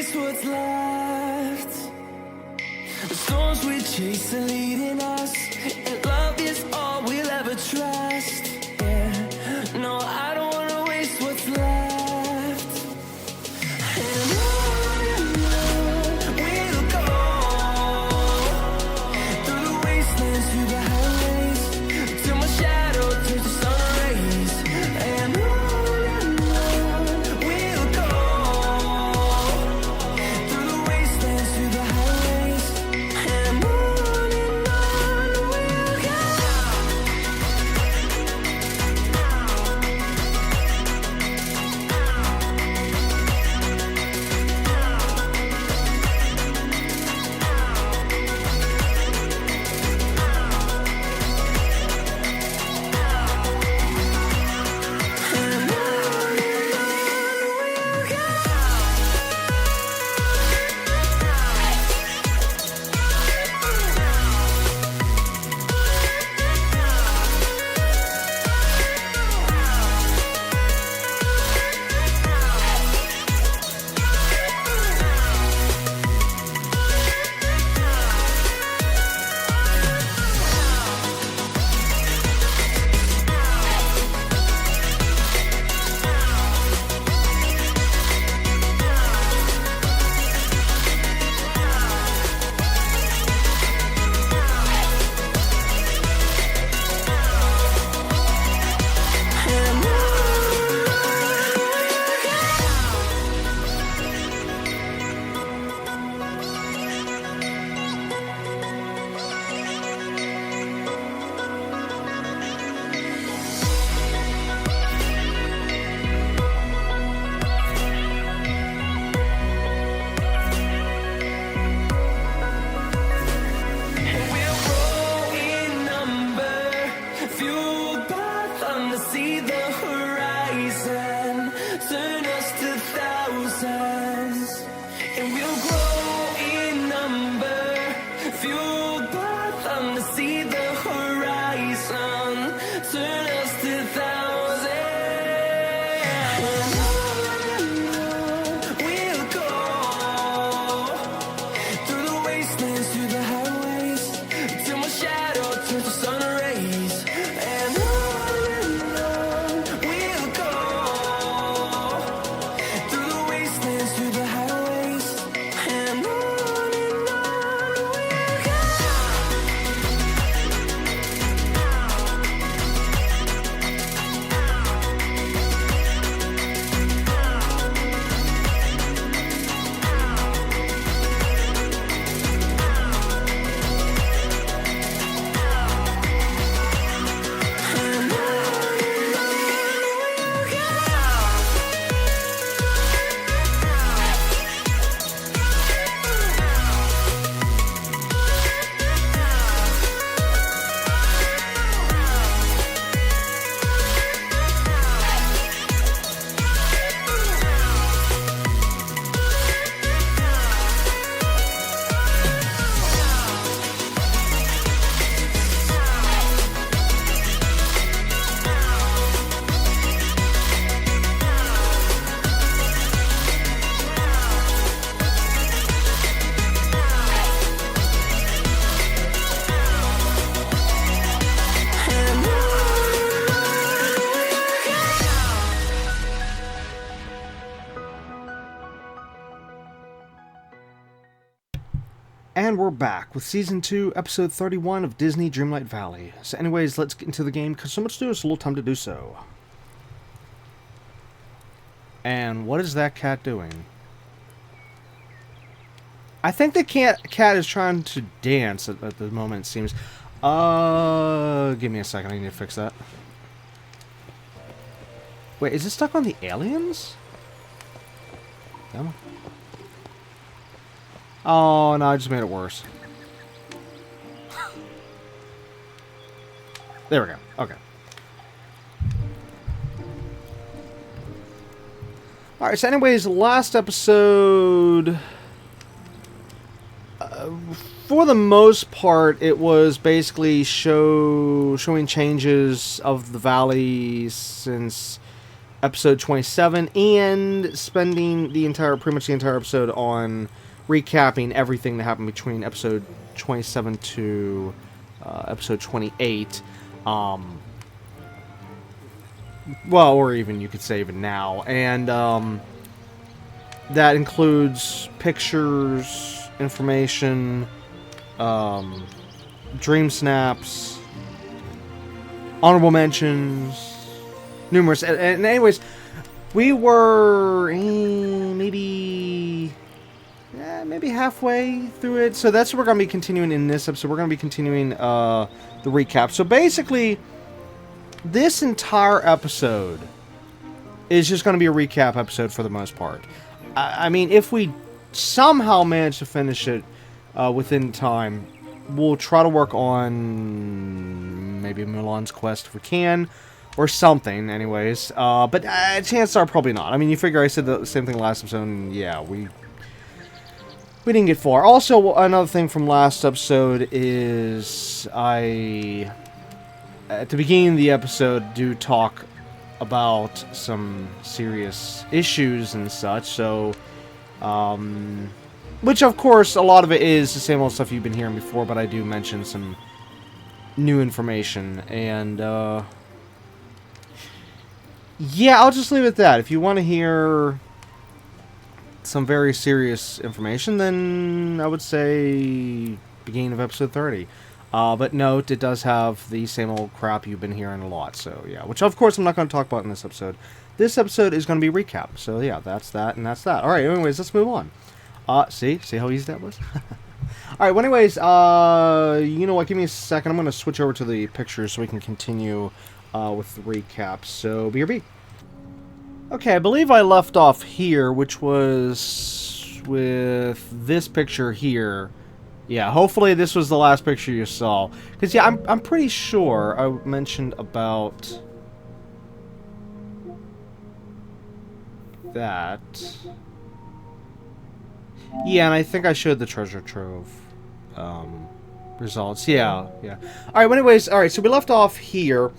waste what's left. The storms we chase are leading us, and love is all we'll ever trust. Yeah, no, I don't wanna waste what's left. And on we'll go, through the wastelands, through the highways, till my shadow turns to sun rays. And on we'll go, through the wastelands, through the highways. And on we'll go. See the horizon, turn us to thousands, and we'll grow in number, fueled by thunder. See the horizon, turn us to thousands, and on we'll go, through the wastelands, through the highways, till my shadow turns to sun rays. And we'll go, through the wastelands, through the highways, and on we'll go. And we're back with Season 2, Episode 31 of Disney Dreamlight Valley. So anyways, let's get into the game, because so much to do, it's a little time to do so. And what is that cat doing? I think the cat is trying to dance at the moment, it seems. Give me a second, I need to fix that. Wait, is it stuck on the aliens? Come on. Oh, no, I just made it worse. There we go. Okay. Alright, so anyways, last episode... for the most part, it was basically showing changes of the valley since episode 27, and spending pretty much the entire episode on recapping everything that happened between episode 27 to episode 28. Well, or even you could say even now, and that includes pictures, information, dream snaps, honorable mentions, numerous. And anyways, we were maybe halfway through it, so that's what we're going to be continuing in this episode. We're going to be continuing the recap. So basically, this entire episode is just going to be a recap episode for the most part. I mean, if we somehow manage to finish it within time, we'll try to work on maybe Mulan's quest if we can, or something, anyways. But chances are probably not. I mean, you figure I said the same thing last episode, and yeah, we didn't get far. Also, another thing from last episode is at the beginning of the episode, do talk about some serious issues and such, so, which, of course, a lot of it is the same old stuff you've been hearing before, but I do mention some new information, and, yeah, I'll just leave it at that. If you want to hear some very serious information, then I would say beginning of episode 30. But note, it does have the same old crap you've been hearing a lot, so yeah. Which, of course, I'm not going to talk about in this episode. This episode is going to be recap, so yeah, that's that, and that's that. Alright, anyways, let's move on. See how easy that was? Alright, well, anyways, you know what, give me a second. I'm going to switch over to the pictures so we can continue with the recap, so BRB. Okay, I believe I left off here, which was with this picture here. Yeah, hopefully this was the last picture you saw. Because, yeah, I'm pretty sure I mentioned about that. Yeah, and I think I showed the treasure trove results. Yeah. Alright, well, anyways, alright, so we left off here.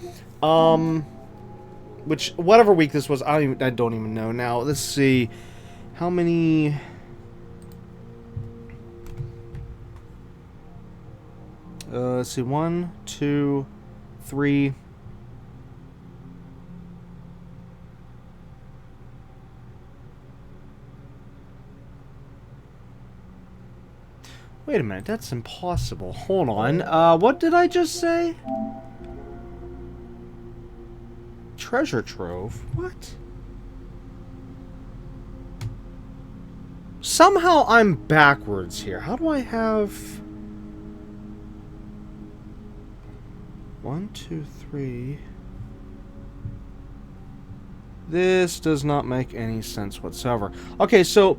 Which, whatever week this was, I don't even know now. Let's see. How many... let's see, 1, 2, 3. Wait a minute, that's impossible. Hold on. What did I just say? Treasure trove? What? Somehow I'm backwards here. How do I have... 1, 2, 3. This does not make any sense whatsoever. Okay, so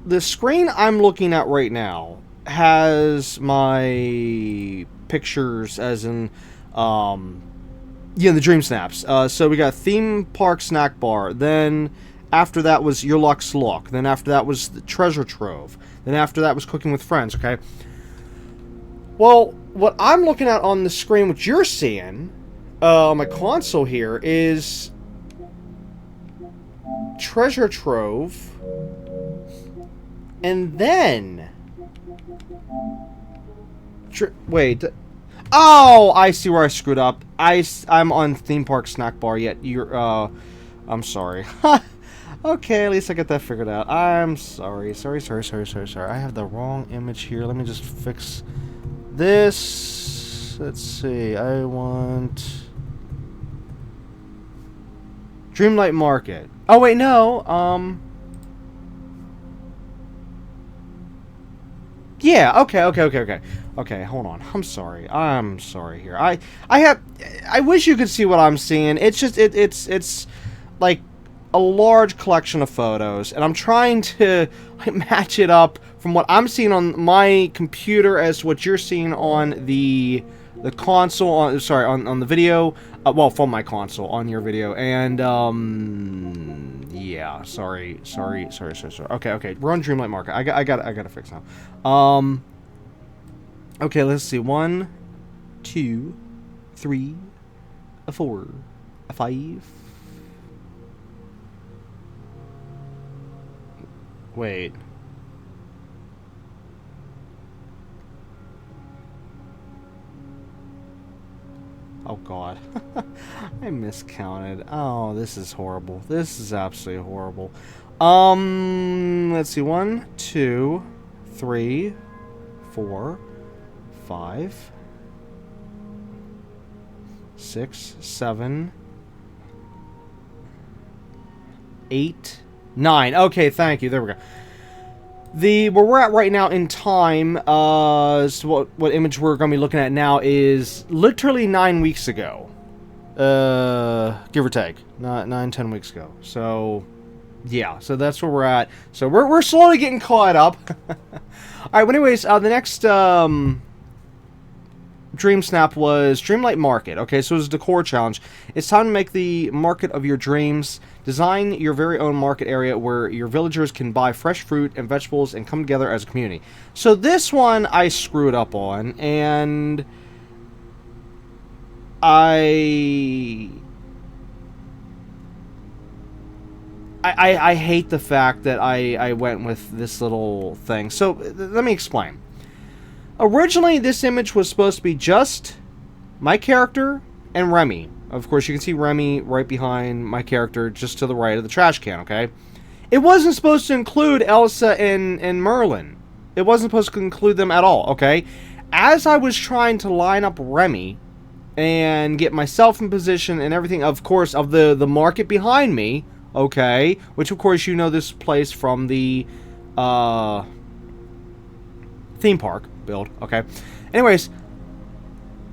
the screen I'm looking at right now has my pictures, as in, yeah, the Dreamsnaps. So we got theme park snack bar. Then after that was Your Luck's Look. Then after that was the treasure trove. Then after that was Cooking with Friends. Okay. Well, what I'm looking at on the screen, what you're seeing, on my console here, is treasure trove, and then wait. Oh, I see where I screwed up. I'm on theme park snack bar. Yet you're. I'm sorry. Okay, at least I got that figured out. I'm sorry. Sorry. I have the wrong image here. Let me just fix this. Let's see. I want Dreamlight Market. Oh wait, no. Yeah. Okay. Okay. Hold on. I'm sorry here. I wish you could see what I'm seeing. It's just it's like a large collection of photos, and I'm trying to match it up from what I'm seeing on my computer as what you're seeing on the console, on the video, well, from my console on your video, and yeah, sorry. Okay, we're on Dreamlight Market. I gotta fix now. Okay, let's see. 1, 2, 3, 4, 5. Wait. Oh god. I miscounted. Oh, this is horrible. This is absolutely horrible. Let's see. 1, 2, 3, 4, 5, 6, 7, 8, 9. Okay, thank you. There we go. Where we're at right now in time, so what image we're going to be looking at now is literally 9 weeks ago. Give or take. 10 weeks ago. So, yeah. So that's where we're at. So we're slowly getting caught up. Alright, well anyways, the next, Dream Snap was Dreamlight Market. Okay, so it was a decor challenge. It's time to make the market of your dreams. Design your very own market area where your villagers can buy fresh fruit and vegetables and come together as a community. So this one I screwed up on, and I hate the fact that I went with this little thing. So let me explain. Originally, this image was supposed to be just my character and Remy. Of course, you can see Remy right behind my character, just to the right of the trash can, okay? It wasn't supposed to include Elsa and Merlin. It wasn't supposed to include them at all, okay? As I was trying to line up Remy and get myself in position and everything, of course, of the market behind me, okay? Which, of course, you know this place from the theme park build, okay? Anyways,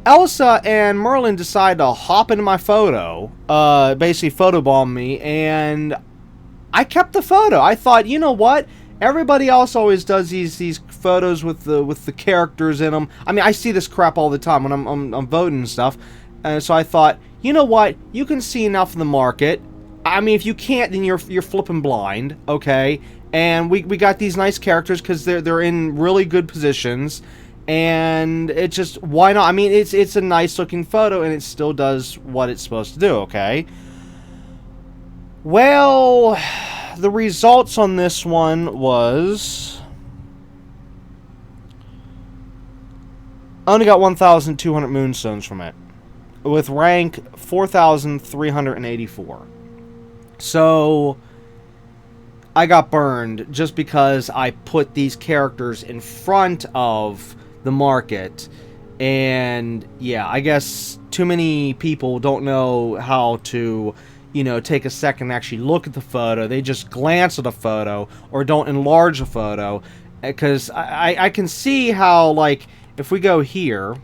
Elsa and Merlin decided to hop into my photo, basically photobomb me, and I kept the photo. I thought, you know what? Everybody else always does these photos with the characters in them. I mean, I see this crap all the time when I'm voting and stuff. And so I thought, you know what? You can see enough of the market. I mean, if you can't, then you're flipping blind, okay? And we got these nice characters because they're in really good positions, and it just, why not? I mean, it's a nice looking photo, and it still does what it's supposed to do, okay? Well, the results on this one was I only got 1,200 moonstones from it, with rank 4,384. So I got burned just because I put these characters in front of the market. And yeah, I guess too many people don't know how to, you know, take a second and actually look at the photo. They just glance at a photo or don't enlarge a photo. Because I can see how, like, if we go here,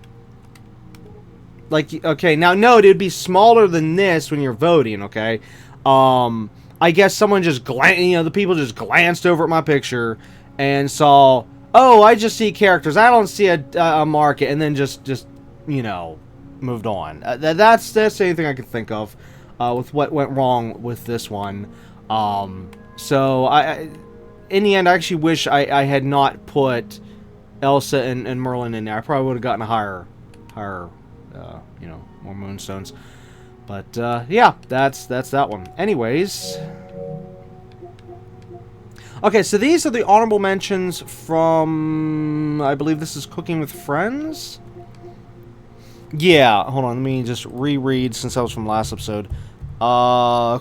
like, okay, now note it'd be smaller than this when you're voting, okay? I guess someone just the people just glanced over at my picture and saw, oh, I just see characters, I don't see a market, and then just you know, moved on. That's the only thing I could think of with what went wrong with this one. So in the end, I actually wish I had not put Elsa and Merlin in there. I probably would have gotten a higher, you know, more moonstones. But, yeah, that's that one. Anyways. Okay, so these are the honorable mentions from, I believe this is Cooking with Friends? Yeah, hold on, let me just reread since that was from last episode.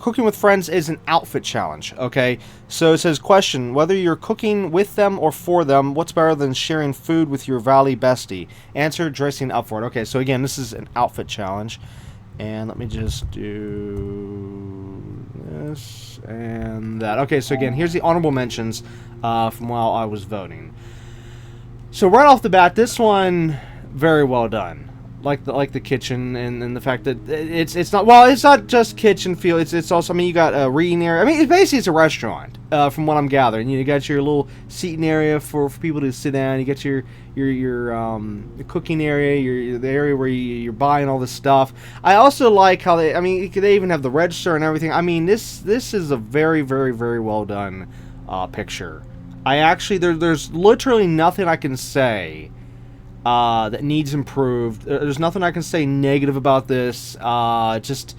Cooking with Friends is an outfit challenge, okay? So it says, question, whether you're cooking with them or for them, what's better than sharing food with your valley bestie? Answer, dressing up for it. Okay, so again, this is an outfit challenge. And let me just do this and that. Okay, so again, here's the honorable mentions from while I was voting. So right off the bat, this one, very well done. Like the kitchen and the fact that it's not, well, it's not just kitchen feel. It's also, I mean, you got a reading area. I mean, basically it's a restaurant from what I'm gathering. You got your little seating area for people to sit down. You got your cooking area, the area where you're buying all this stuff. I also like how they even have the register and everything. I mean, this is a very, very, very well done picture. I actually, there's literally nothing I can say that needs improved. There's nothing I can say negative about this. Just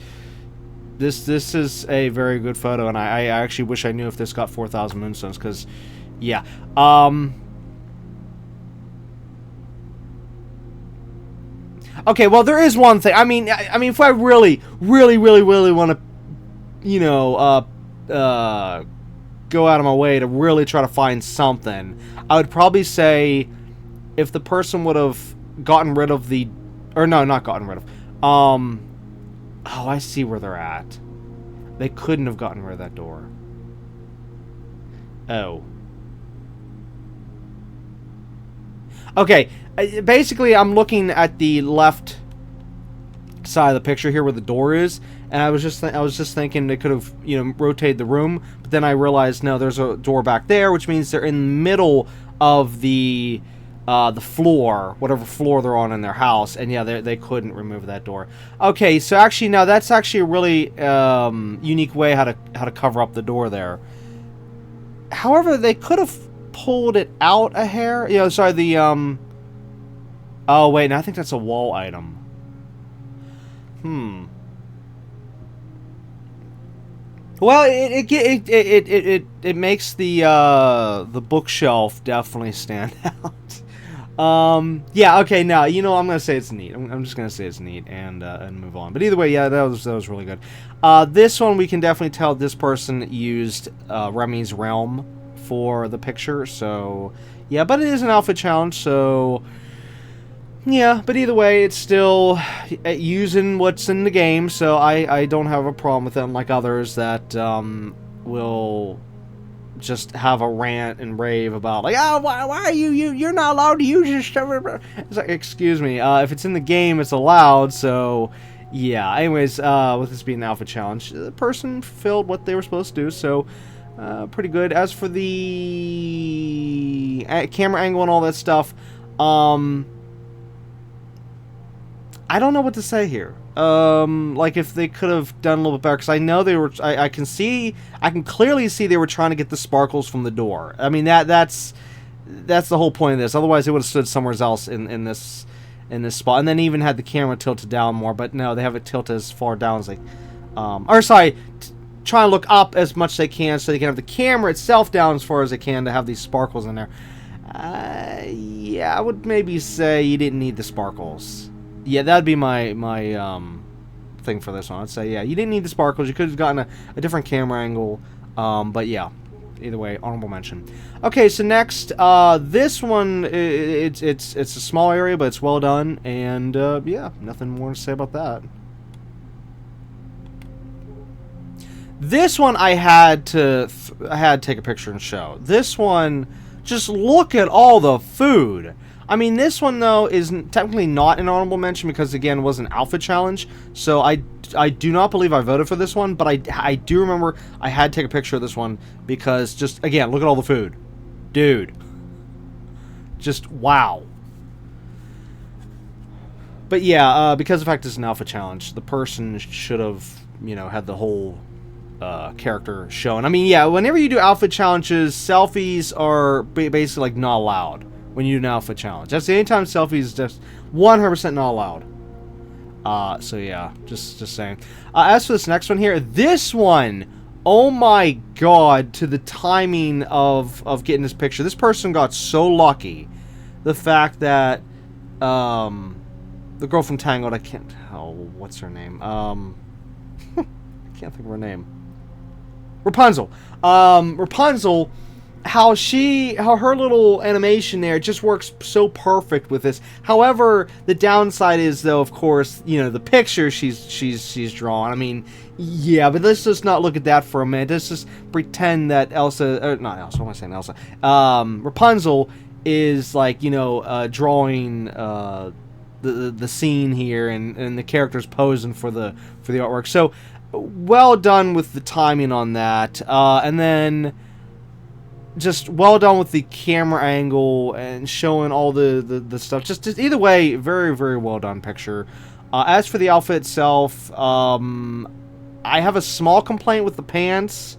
This is a very good photo, and I actually wish I knew if this got 4,000 moonstones, because, yeah. Okay, well, there is one thing. I mean, if I really want to, you know, go out of my way to really try to find something, I would probably say if the person would have gotten rid of the, or no, not gotten rid of, oh, I see where they're at. They couldn't have gotten rid of that door. Oh. Okay, basically I'm looking at the left side of the picture here where the door is, and I was just thinking they could have, you know, rotated the room, but then I realized no, there's a door back there, which means they're in the middle of the floor, whatever floor they're on in their house, and yeah, they couldn't remove that door. Okay, so actually now that's actually a really unique way how to cover up the door there. However, they could have pulled it out a hair. You know, sorry, the oh wait, no, I think that's a wall item. Well, it makes the bookshelf definitely stand out. Yeah, okay, now, you know, I'm gonna say it's neat. I'm just gonna say it's neat and move on. But either way, yeah, that was really good. This one, we can definitely tell this person used Remy's Realm for the picture, so yeah, but it is an outfit challenge, so yeah, but either way, it's still using what's in the game, so I don't have a problem with it, unlike others that will just have a rant and rave about, like, oh, why are you're not allowed to use your stuff. It's like, excuse me, if it's in the game, it's allowed, so yeah. Anyways, with this being an alpha challenge, the person fulfilled what they were supposed to do, so pretty good. As for the camera angle and all that stuff, I don't know what to say here. Like, if they could have done a little bit better, because I know they were. I can clearly see they were trying to get the sparkles from the door. I mean, that's the whole point of this. Otherwise, they would have stood somewhere else in this spot, and then even had the camera tilted down more. But no, they have it tilted as far down as try and look up as much as they can, so they can have the camera itself down as far as they can to have these sparkles in there. Yeah, I would maybe say you didn't need the sparkles. Yeah, that'd be my thing for this one. I'd say, yeah, you didn't need the sparkles. You could have gotten a different camera angle. But yeah, either way, honorable mention. Okay, so next, this one, it's a small area, but it's well done, and yeah, nothing more to say about that. This one I had to take a picture and show. This one, just look at all the food. I mean, this one, though, is technically not an honorable mention because, again, it was an alpha challenge. So I do not believe I voted for this one, but I do remember I had to take a picture of this one because, just, again, look at all the food. Dude. Just, wow. But yeah, because of the fact it's an alpha challenge, the person should have, you know, had the whole character shown. I mean, yeah, whenever you do alpha challenges, selfies are basically, like, not allowed. When you do an alpha challenge, that's the only time selfies just 100% not allowed. So yeah, just saying. As for this next one here, this one, oh my god, to the timing of getting this picture, this person got so lucky. The fact that the girl from Tangled, I can't tell what's her name. I can't think of her name. Rapunzel. Rapunzel. How her little animation there just works so perfect with this. However, the downside is, though, of course, you know, the picture she's drawn. I mean, yeah, but let's just not look at that for a minute. Let's just pretend that not Elsa, what am I saying, Elsa? Rapunzel is, like, you know, drawing the scene here, and the character's posing for the artwork. So, well done with the timing on that. And then just well done with the camera angle and showing all the stuff. Just either way, very, very well done picture. As for the outfit itself, I have a small complaint with the pants.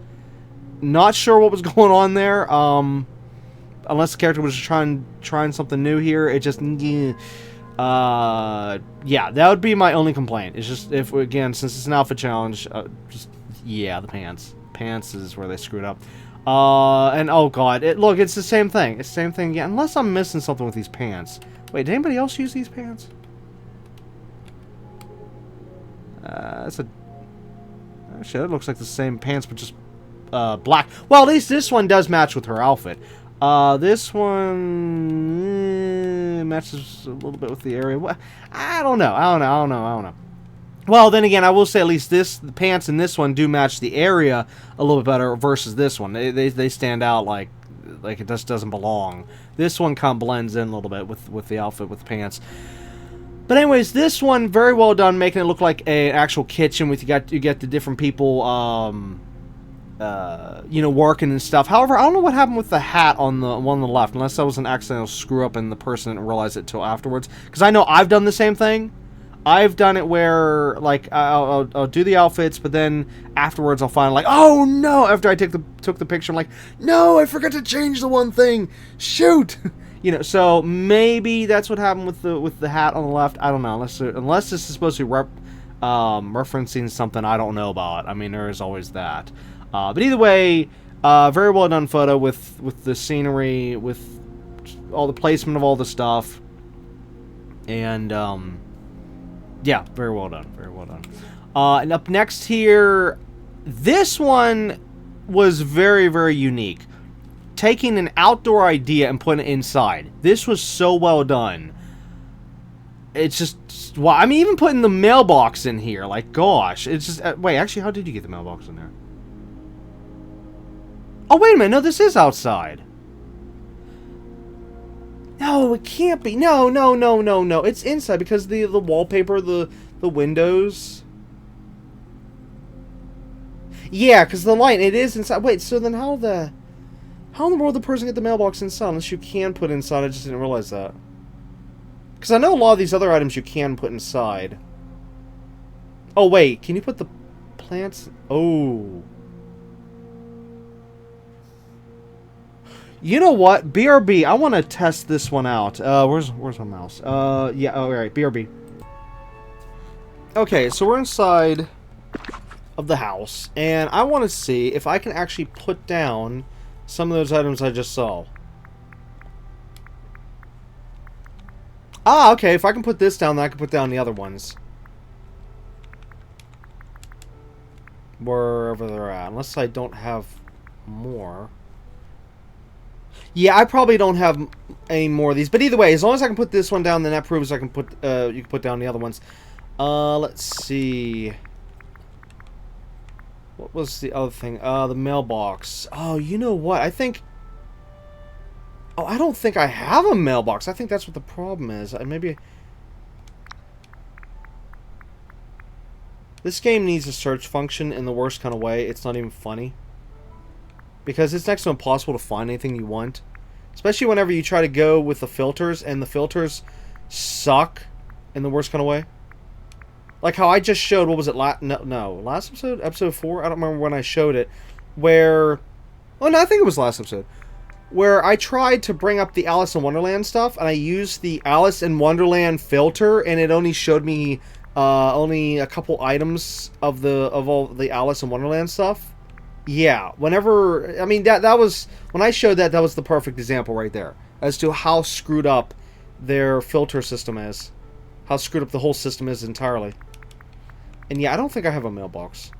Not sure what was going on there. Unless the character was trying something new here. It just... Yeah, that would be my only complaint. It's just, if, again, since it's an outfit challenge, just, yeah, the pants. Pants is where they screwed up. And oh god, look, it's the same thing. It's the same thing again, unless I'm missing something with these pants. Wait, did anybody else use these pants? Actually, that looks like the same pants, but just, black. Well, at least this one does match with her outfit. This one matches a little bit with the area. What? I don't know. Well, then again, I will say at least the pants in this one do match the area a little bit better versus this one. They stand out like it just doesn't belong. This one kind of blends in a little bit with the outfit, with the pants. But anyways, this one very well done, making it look like an actual kitchen with you get the different people you know, working and stuff. However, I don't know what happened with the hat on the one on the left, unless that was an accidental screw up and the person didn't realize it till afterwards. Because I know I've done the same thing. I've done it where, like, I'll do the outfits, but then afterwards I'll find, like, oh no! After I took the picture, I'm like, no, I forgot to change the one thing. Shoot! You know, so maybe that's what happened with the hat on the left. I don't know, unless this is supposed to be referencing something I don't know about. I mean, there is always that. But either way, very well done photo with the scenery, with all the placement of all the stuff, and yeah, very well done, very well done. And up next here, this one was very, very unique. Taking an outdoor idea and putting it inside. This was so well done. It's just, wow. I mean, even putting the mailbox in here, like, gosh. It's just, wait, actually, how did you get the mailbox in there? Oh, wait a minute. No, this is outside. No, it can't be. No. It's inside because the wallpaper, the windows. Yeah, because the light, it is inside. Wait, so then how in the world the person get the mailbox inside? Unless you can put inside. I just didn't realize that. Because I know a lot of these other items you can put inside. Oh, wait. Can you put the plants? Oh. You know what? BRB, I want to test this one out. Where's my mouse? Yeah, oh, alright, BRB. Okay, so we're inside of the house, and I want to see if I can actually put down some of those items I just saw. Ah, okay, if I can put this down, then I can put down the other ones. Wherever they're at, unless I don't have more. Yeah, I probably don't have any more of these, but either way, as long as I can put this one down, then that proves I can put, you can put down the other ones. Let's see. What was the other thing? The mailbox. Oh, you know what? I think... Oh, I don't think I have a mailbox. I think that's what the problem is. Maybe... This game needs a search function in the worst kind of way. It's not even funny. Because it's next to impossible to find anything you want. Especially whenever you try to go with the filters, and the filters suck in the worst kind of way. Like how I just showed, what was it, last episode? Episode 4? I don't remember when I showed it. Where... Oh, no, I think it was last episode. Where I tried to bring up the Alice in Wonderland stuff, and I used the Alice in Wonderland filter, and it only showed me only a couple items of all the Alice in Wonderland stuff. Yeah, whenever... I mean, that was... When I showed that was the perfect example right there. As to how screwed up their filter system is. How screwed up the whole system is entirely. And yeah, I don't think I have a mailbox.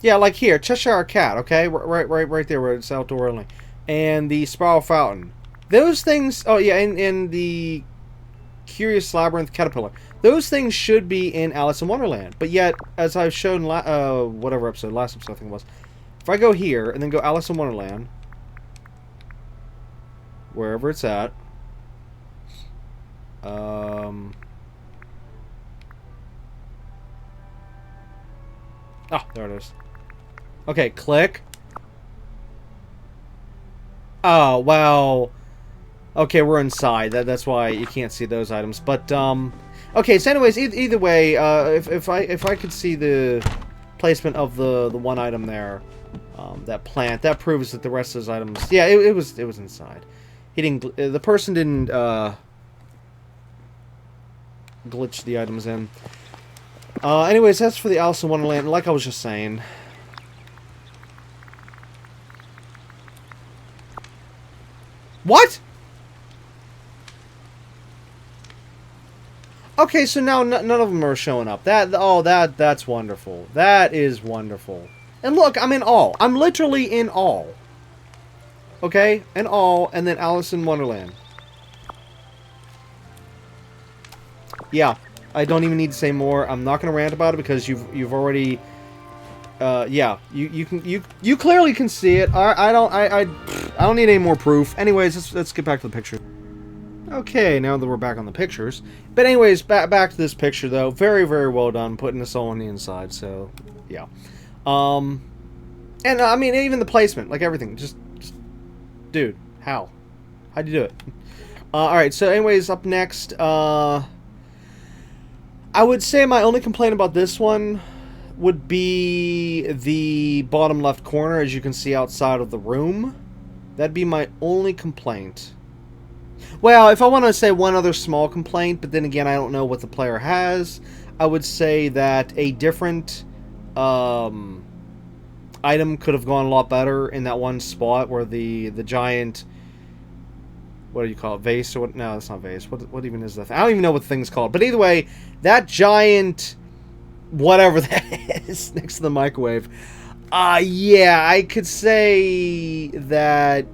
Yeah, like here, Cheshire Cat, okay? Right there where it's outdoor only. And the Spiral Fountain. Those things... Oh, yeah, and the Curious Labyrinth Caterpillar. Those things should be in Alice in Wonderland. But yet, as I've shown whatever episode, last episode I think it was. If I go here, and then go Alice in Wonderland, wherever it's at, oh, there it is. Okay, click. Oh, well. Okay, we're inside. That's why you can't see those items. But okay. So, anyways, either way, if I could see the placement of the one item there, that plant, that proves that the rest of those items, yeah, it was inside. He didn't. The person didn't glitch the items in. Anyways, that's for the Alice in Wonderland. Like I was just saying. What? Okay, so now none of them are showing up. That's wonderful. That is wonderful. And look, I'm in awe. I'm literally in awe. Okay, in awe, and then Alice in Wonderland. Yeah, I don't even need to say more. I'm not going to rant about it because you've already. Yeah, you clearly can see it. I don't need any more proof. Anyways, let's get back to the picture. Okay, now that we're back on the pictures. But anyways, back to this picture though. Very, very well done putting this all on the inside. So, yeah. And I mean, even the placement, like everything, just dude, how'd you do it? All right. So, anyways, up next, I would say my only complaint about this one would be the bottom left corner, as you can see outside of the room. That'd be my only complaint. Well, if I want to say one other small complaint, but then again, I don't know what the player has, I would say that a different item could have gone a lot better in that one spot where the giant, what do you call it, vase or what? No, that's not vase. What even is that? I don't even know what the thing's called. But either way, that giant, whatever that is, next to the microwave, yeah, I could say that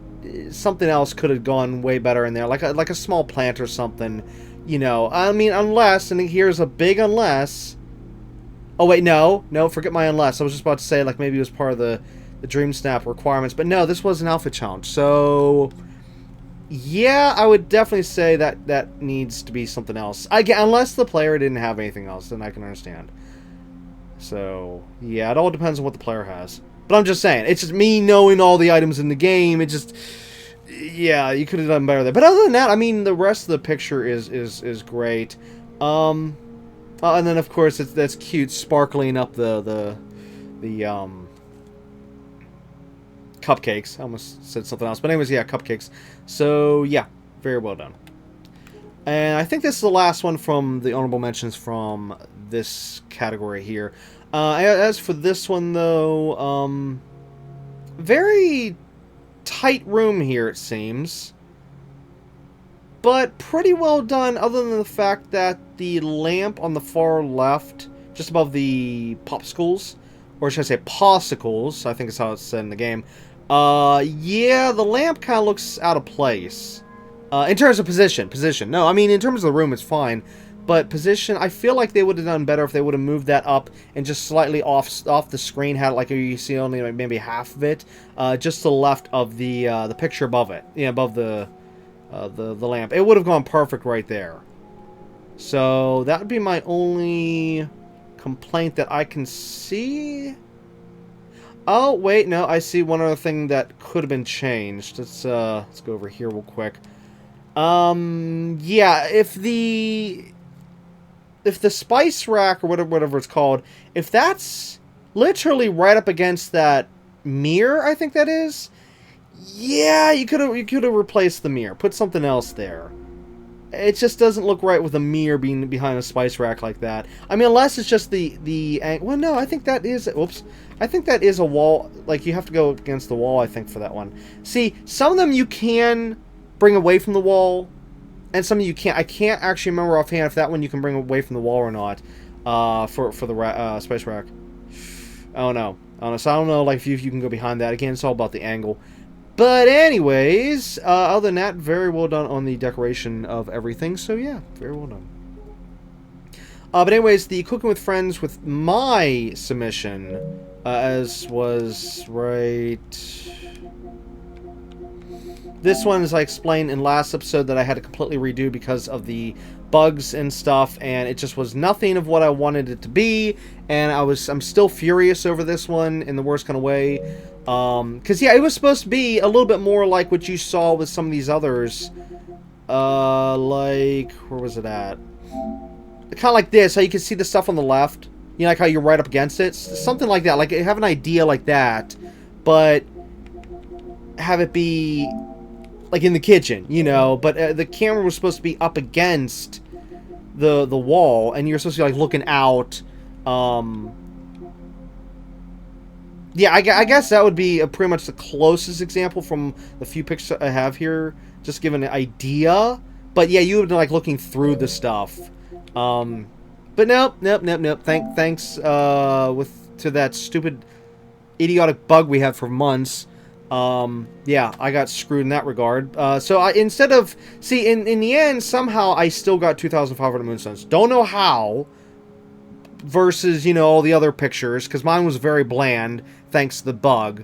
something else could have gone way better in there, like a small plant or something, you know. I mean, unless, and here's a big unless. Oh wait, no, forget my unless. I was just about to say like maybe it was part of the Dreamsnap requirements, but no, this was an alpha challenge. So yeah, I would definitely say that needs to be something else. Unless the player didn't have anything else, then I can understand. So yeah, it all depends on what the player has. But I'm just saying, it's just me knowing all the items in the game. It just, yeah, you could have done better there. But other than that, I mean, the rest of the picture is great. And then of course that's cute, sparkling up the cupcakes. I almost said something else, but anyways, yeah, cupcakes. So yeah, very well done. And I think this is the last one from the honorable mentions from this category here. As for this one, though, very tight room here, it seems. But pretty well done, other than the fact that the lamp on the far left, just above the popsicles, or should I say popsicles, I think is how it's said in the game, yeah, the lamp kind of looks out of place. In terms of position. No, I mean, in terms of the room, it's fine. But position, I feel like they would have done better if they would have moved that up and just slightly off the screen, had it like you see only like maybe half of it, just to the left of the picture above it, above the lamp. It would have gone perfect right there. So that would be my only complaint that I can see. Oh wait, no, I see one other thing that could have been changed. Let's go over here real quick. Yeah, if the spice rack or whatever it's called, if that's literally right up against that mirror, I think that is. Yeah, you could have replaced the mirror, put something else there. It just doesn't look right with a mirror being behind a spice rack like that. I mean, unless it's just well, no, I think that is. Whoops, I think that is a wall. Like you have to go against the wall, I think, for that one. See, some of them you can bring away from the wall, and some of you can't. I can't actually remember offhand if that one you can bring away from the wall or not. For the spice rack. Oh no. So I don't know. Like if you can go behind that. Again, it's all about the angle. But anyways, other than that, very well done on the decoration of everything. So yeah, very well done. But anyways, the Cooking with Friends with my submission, as was right. This one, as I explained in last episode, that I had to completely redo because of the bugs and stuff, and it just was nothing of what I wanted it to be, and I'm still furious over this one in the worst kind of way. Because yeah, it was supposed to be a little bit more like what you saw with some of these others, like, where was it at? Kind of like this, how you can see the stuff on the left. You know, like how you're right up against it. Something like that. Like, have an idea like that, but have it be like in the kitchen, you know. But the camera was supposed to be up against the wall, and you're supposed to be like looking out. Yeah, I guess that would be pretty much the closest example from the few pictures I have here. Just give an idea. But yeah, you would be like looking through the stuff. But nope. Thanks to that stupid, idiotic bug we had for months. Yeah, I got screwed in that regard. So I, instead of, see, in the end, somehow I still got 2,500 moonstones. Don't know how. Versus, you know, all the other pictures, because mine was very bland, thanks to the bug.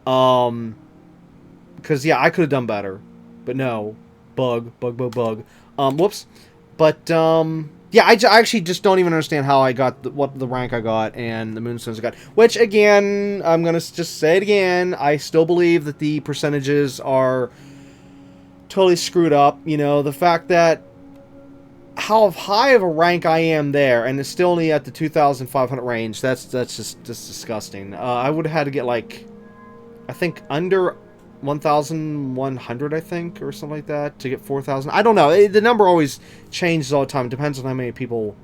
Because, yeah, I could have done better. But no. Bug. Whoops. But, yeah, I actually just don't even understand how I got what the rank I got and the moonstones I got. Which, again, I'm going to just say it again, I still believe that the percentages are totally screwed up. You know, the fact that how high of a rank I am there, and it's still only at the 2,500 range. That's just disgusting. I would have had to get like, I think under 1,100, I think, or something like that, to get 4,000. I don't know. The number always changes all the time. It depends on how many people,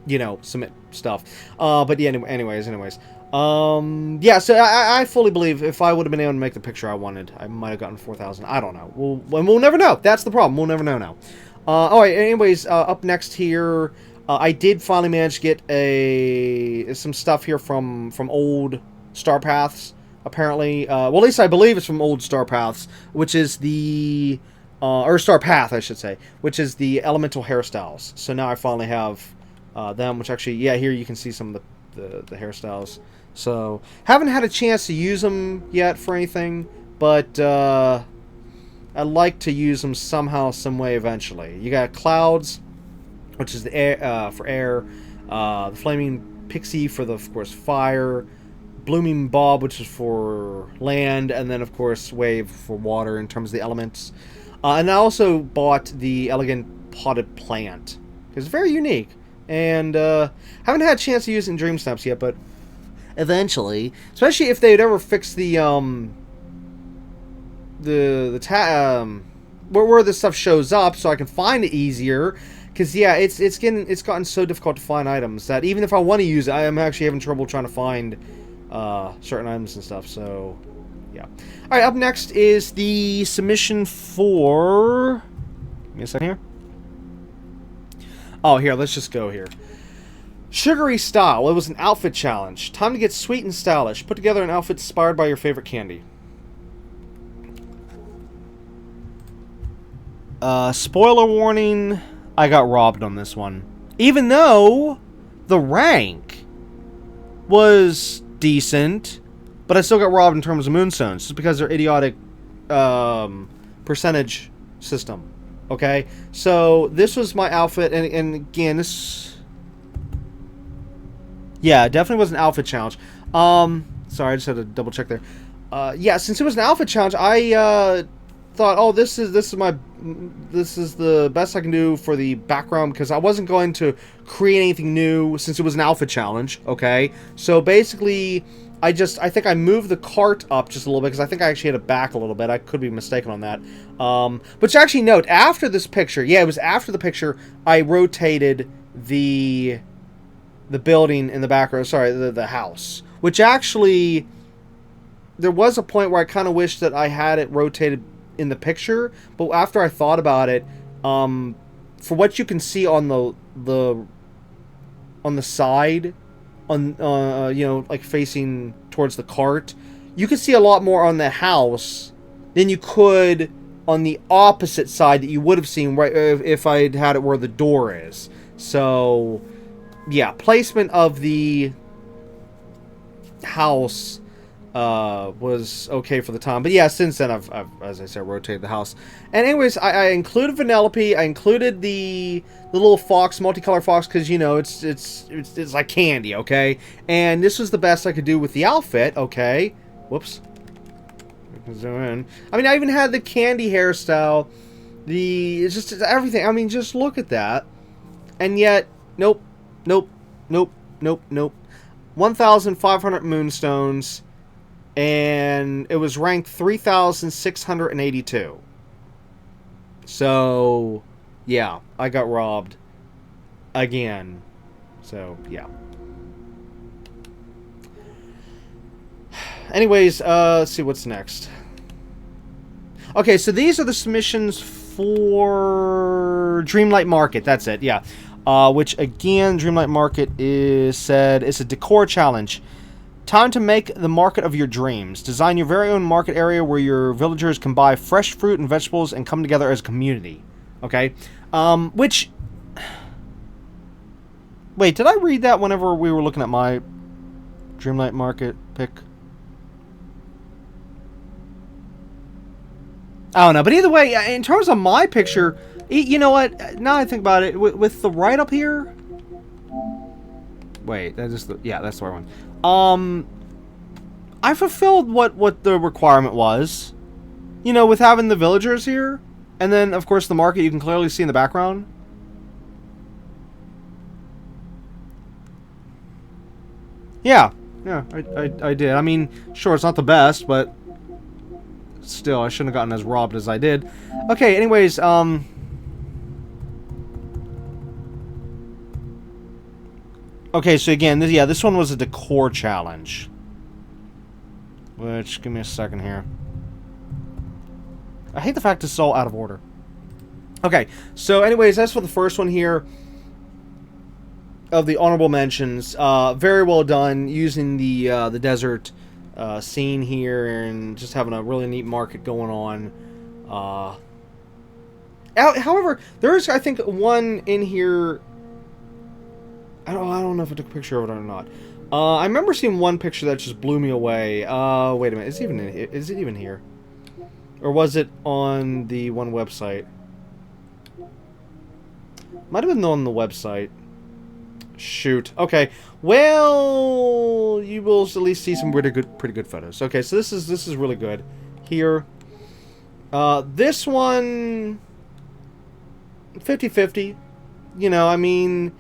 you know, submit stuff. But yeah, anyways. Yeah, so I fully believe if I would have been able to make the picture I wanted, I might have gotten 4,000. I don't know. We'll never know. That's the problem. We'll never know now. Alright, anyways, up next here, I did finally manage to get some stuff here from old Star Paths, apparently. Well, at least I believe it's from old Star Paths, which is the, or Star Path, I should say, which is the elemental hairstyles. So now I finally have them, which actually, yeah, here you can see some of the hairstyles. So, haven't had a chance to use them yet for anything, but, I'd like to use them somehow, some way, eventually. You got Clouds, which is the air, for air. The Flaming Pixie for the, of course, fire. Blooming Bob, which is for land. And then, of course, Wave for water in terms of the elements. And I also bought the Elegant Potted Plant. It's very unique. And haven't had a chance to use it in Dreamsnaps yet, but eventually. Especially if they'd ever fix the where this stuff shows up, so I can find it easier. Because yeah, it's gotten so difficult to find items that even if I want to use it, I am actually having trouble trying to find certain items and stuff. So yeah. All right, up next is the submission for. Give me a second here. Oh, here, let's just go here. Sugary Style. It was an outfit challenge. Time to get sweet and stylish. Put together an outfit inspired by your favorite candy. Spoiler warning, I got robbed on this one. Even though the rank was decent, but I still got robbed in terms of moonstones, just because they're idiotic percentage system. Okay? So, this was my outfit, and again, this... Yeah, it definitely was an outfit challenge. Sorry, I just had to double check there. Yeah, since it was an outfit challenge, I thought, oh, this is the best I can do for the background, because I wasn't going to create anything new since it was an alpha challenge. Okay, so basically I think I moved the cart up just a little bit, because I think I actually had it back a little bit. I could be mistaken on that. But to actually note, after this picture, yeah, it was after the picture, I rotated the building in the background, sorry, the house, which actually, there was a point where I kind of wished that I had it rotated in the picture, but after I thought about it, for what you can see on the side, on you know, like facing towards the cart, you can see a lot more on the house than you could on the opposite side that you would have seen right if I'd had it where the door is. So yeah, placement of the house was okay for the time, but yeah, since then I've as I said, rotated the house. And anyways, I included Vanellope. I included the little fox, multicolored fox, because you know it's like candy, okay. And this was the best I could do with the outfit, okay. Whoops. Zoom in. I mean, I even had the candy hairstyle It's just everything. I mean, just look at that. And yet, nope, nope, nope, nope, nope. 1,500 moonstones, and it was ranked 3,682. So, yeah, I got robbed again. So, yeah. Anyways, let's see what's next. Okay, so these are the submissions for Dreamlight Market. That's it, yeah. Which, again, Dreamlight Market is said it's a decor challenge. Time to make the market of your dreams. Design your very own market area where your villagers can buy fresh fruit and vegetables and come together as a community. Okay? Which... Wait, did I read that whenever we were looking at my Dreamlight Market pick? I don't know, but either way, in terms of my picture, you know what? Now I think about it, with the right up here. Wait, that is yeah, that's the right one. I fulfilled what the requirement was. You know, with having the villagers here, and then of course the market you can clearly see in the background. Yeah, I did. I mean, sure, it's not the best, but. Still, I shouldn't have gotten as robbed as I did. Okay, anyways, okay, so again, this one was a decor challenge. Which, give me a second here. I hate the fact it's all out of order. Okay, so anyways, that's for the first one here. Of the honorable mentions. Very well done, using the desert... scene here and just having a really neat market going on. However, there is, I think, one in here. I don't know if I took a picture of it or not. I remember seeing one picture that just blew me away. Wait a minute, is it even here? Or was it on the one website? Might have been on the website. Shoot. Okay. Well, you will at least see some pretty good photos. Okay, so this is really good. Here. This one 50-50. You know, I mean,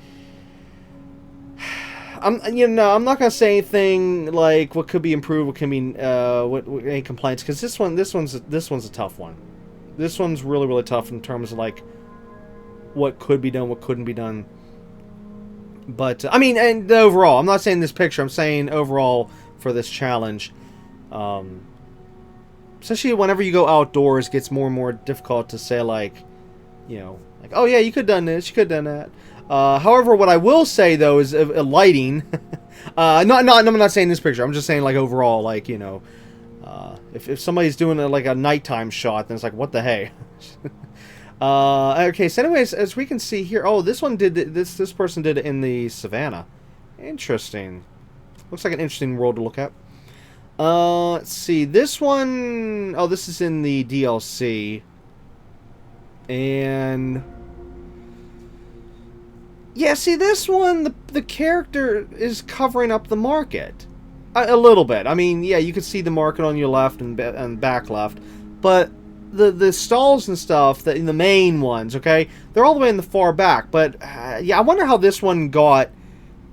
I'm not gonna say anything like what could be improved, what can be what any complaints, because this one's a tough one. This one's really tough in terms of like what could be done, what couldn't be done. But, I mean, and overall, I'm not saying this picture, I'm saying overall for this challenge. Especially whenever you go outdoors, it gets more and more difficult to say, like, you know, like, oh yeah, you could have done this, you could have done that. However, what I will say, though, is lighting. I'm not saying this picture, I'm just saying, like, overall, like, you know, if somebody's doing, like, a nighttime shot, then it's like, what the hey? Okay, so anyways, as we can see here, oh, this one did this person did it in the savannah. Interesting. Looks like an interesting world to look at. Let's see, this one, oh, this is in the DLC. And yeah, see, this one, the character is covering up the market a little bit. I mean, yeah, you can see the market on your left and back left, but the stalls and stuff, the main ones, okay, they're all the way in the far back. But yeah, I wonder how this one got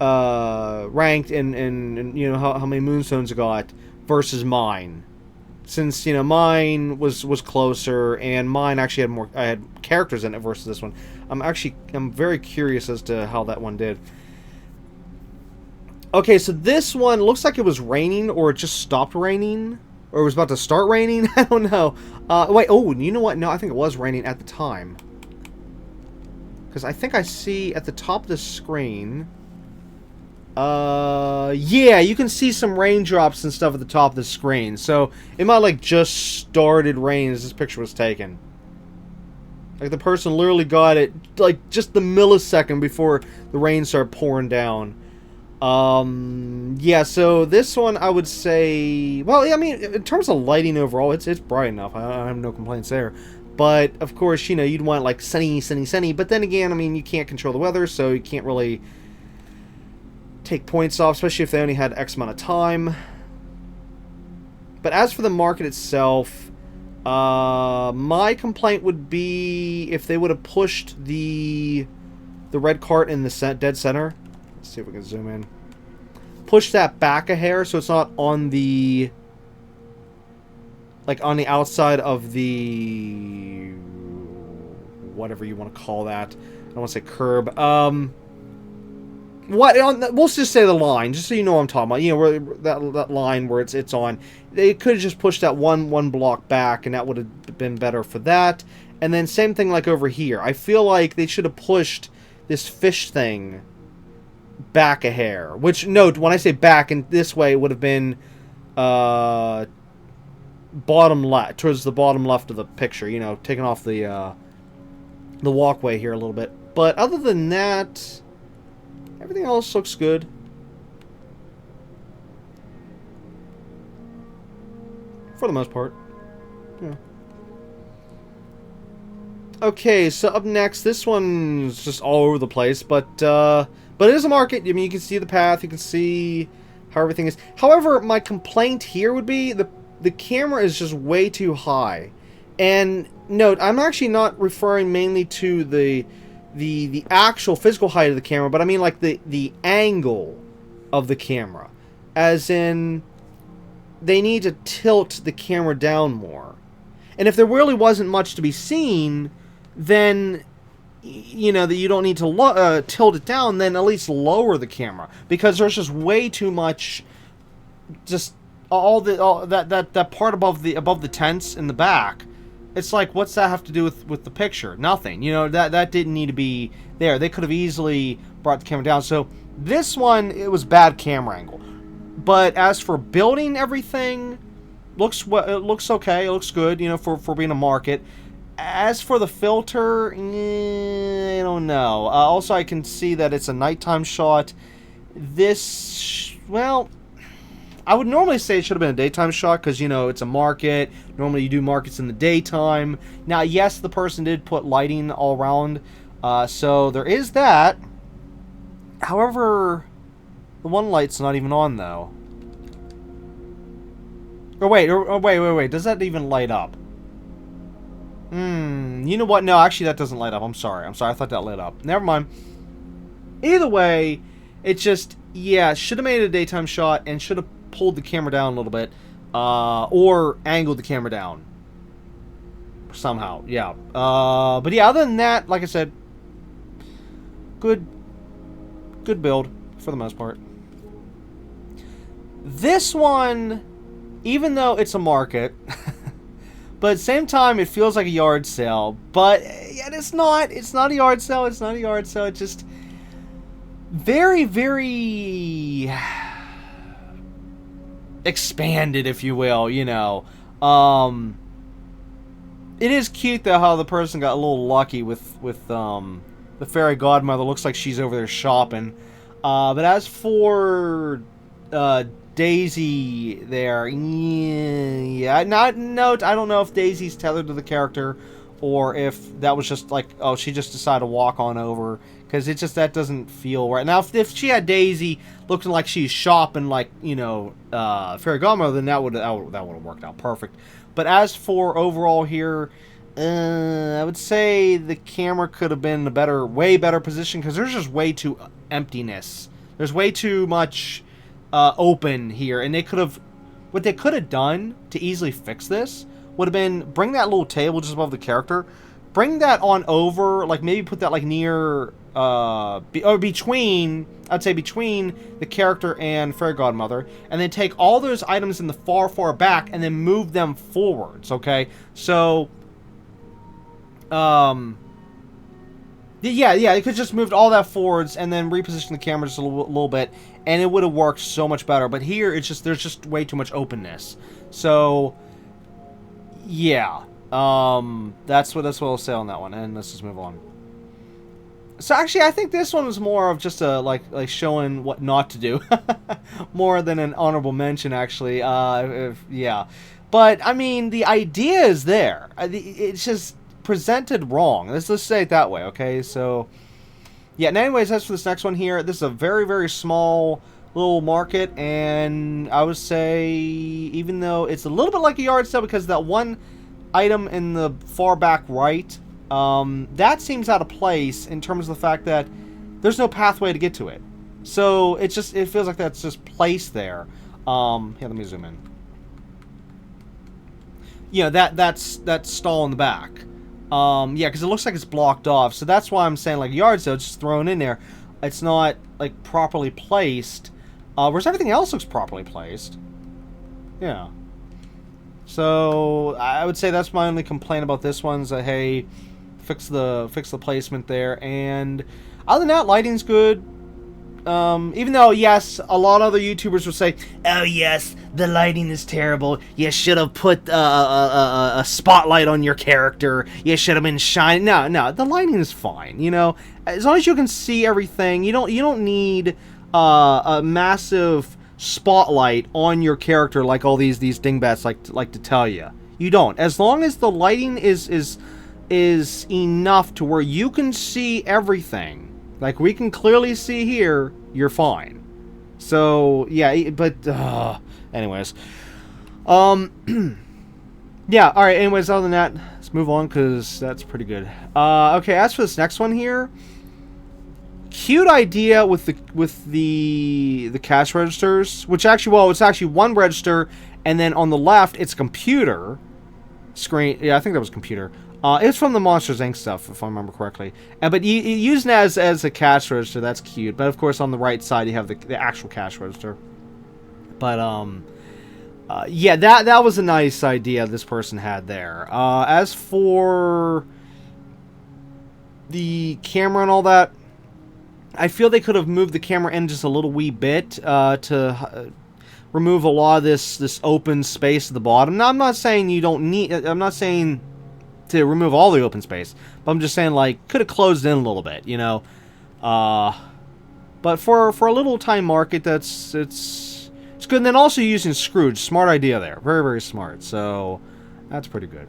ranked and you know how many moonstones it got versus mine, since you know mine was closer and mine actually had more. I had characters in it versus this one. I'm very curious as to how that one did. Okay, so this one looks like it was raining, or it just stopped raining. Or it was about to start raining? I don't know. Wait, oh, you know what? No, I think it was raining at the time. Because I think I see at the top of the screen... yeah, you can see some raindrops and stuff at the top of the screen. So, it might like just started raining as this picture was taken. Like, the person literally got it, like, just the millisecond before the rain started pouring down. Yeah, so this one I would say, well, yeah, I mean, in terms of lighting overall, it's bright enough. I have no complaints there. But, of course, you know, you'd want, like, sunny. But then again, I mean, you can't control the weather, so you can't really take points off, especially if they only had X amount of time. But as for the market itself, My complaint would be if they would have pushed the red cart in the dead center. Let's see if we can zoom in. Push that back a hair so it's not on the, like, on the outside of the, whatever you want to call that. I don't want to say curb. We'll just say the line, just so you know what I'm talking about. You know, where that line where it's on. They could have just pushed that one block back, and that would have been better for that. And then same thing like over here. I feel like they should have pushed this fish thing back a hair. Which, note, when I say back in this way, it would have been bottom left, towards the bottom left of the picture. You know, taking off the walkway here a little bit. But other than that, everything else looks good. For the most part. Yeah. Okay, so up next, this one's just all over the place, but it is a market. I mean, you can see the path, you can see how everything is. However, my complaint here would be the camera is just way too high. And note, I'm actually not referring mainly to the actual physical height of the camera, but I mean like the angle of the camera. As in, they need to tilt the camera down more. And if there really wasn't much to be seen, then, you know, that you don't need to tilt it down, then at least lower the camera. Because there's just way too much, just all that part above the tents in the back. It's like, what's that have to do with the picture? Nothing. You know, that didn't need to be there. They could have easily brought the camera down. So this one, it was bad camera angle. But as for building everything, it looks okay. It looks good, you know, for being a market. As for the filter, I don't know. Also, I can see that it's a nighttime shot. This, well, I would normally say it should have been a daytime shot because, you know, it's a market. Normally you do markets in the daytime. Now, yes, the person did put lighting all around, so there is that. However, the one light's not even on, though. Wait. Does that even light up? You know what? No, actually, that doesn't light up. I'm sorry. I thought that lit up. Never mind. Either way, it's just, yeah, should have made it a daytime shot and should have pulled the camera down a little bit, or angled the camera down somehow. Yeah. But yeah, other than that, like I said, good build for the most part. This one, even though it's a market, but at the same time, it feels like a yard sale. But yet it's not. It's not a yard sale. It's not a yard sale. It's just very, very expanded, if you will, you know. It is cute, though, how the person got a little lucky with the fairy godmother. Looks like she's over there shopping. But as for Daisy there, yeah, I don't know if Daisy's tethered to the character or if that was just like, oh, she just decided to walk on over, because it just, that doesn't feel right. Now, if she had Daisy looking like she's shopping like, you know, fairy godmother, then that would have worked out perfect. But as for overall here, I would say the camera could have been in a way better position, because there's just way too emptiness. There's way too much open here, and what they could have done to easily fix this would have been bring that little table just above the character, bring that on over, like maybe put that like near, between the character and fairy godmother, and then take all those items in the far back and then move them forwards. Okay, so yeah, you could just moved all that forwards and then reposition the camera just a little bit, and it would have worked so much better. But here, it's just, there's just way too much openness. So yeah, that's what I'll say on that one. And let's just move on. So actually, I think this one was more of just a like showing what not to do, more than an honorable mention. Actually, yeah. But I mean, the idea is there. It's just presented wrong. Let's say it that way. Okay, so yeah. And anyways, as for this next one here, this is a very, very small little market, and I would say, even though it's a little bit like a yard sale because that one item in the far back right, that seems out of place in terms of the fact that there's no pathway to get to it. So it feels like that's just placed there. Here, let me zoom in. Yeah, that's stall in the back. Yeah, because it looks like it's blocked off. So that's why I'm saying, like, yard sale, it's just thrown in there. It's not, like, properly placed. Whereas everything else looks properly placed. Yeah. So I would say that's my only complaint about this one, is that, hey, fix the placement there. And other than that, lighting's good. Even though, yes, a lot of other YouTubers will say, oh yes, the lighting is terrible, you should have put a spotlight on your character, you should have been shining. No, the lighting is fine, you know, as long as you can see everything. You don't need a massive spotlight on your character like all these dingbats like to tell you. You don't. As long as the lighting is enough to where you can see everything, like we can clearly see here, you're fine. So, yeah, but, anyways. Yeah, alright, anyways, other than that, let's move on, because that's pretty good. Okay, as for this next one here, cute idea with the cash registers, which actually, well, it's actually one register, and then on the left, it's a computer screen. Yeah, I think that was computer. It's from the Monsters Inc. stuff, if I remember correctly. But using it as a cash register, that's cute. But of course, on the right side, you have the actual cash register. But yeah, that was a nice idea this person had there. As for the camera and all that, I feel they could have moved the camera in just a little wee bit to remove a lot of this open space at the bottom. Now, I'm not saying you don't need. I'm not saying to remove all the open space, but I'm just saying, like, could have closed in a little bit, you know. But for a little time market, it's good. And then also using Scrooge, smart idea there, very, very smart. So that's pretty good.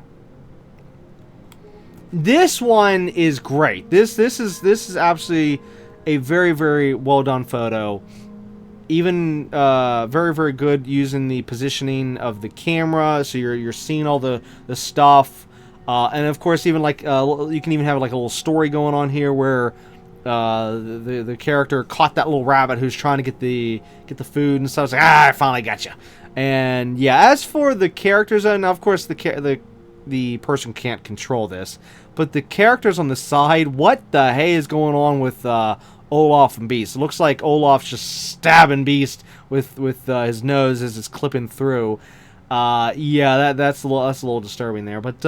This one is great. This is absolutely a very, very well done photo. Even very, very good using the positioning of the camera, so you're seeing all the stuff. And of course, even like you can even have like a little story going on here where the character caught that little rabbit who's trying to get the food and stuff. It's like, I finally got you. And yeah, as for the characters, and of course the person can't control this, but the characters on the side, what the hey is going on with Olaf and Beast? It looks like Olaf's just stabbing Beast with his nose as it's clipping through. Yeah, that's a little disturbing there, but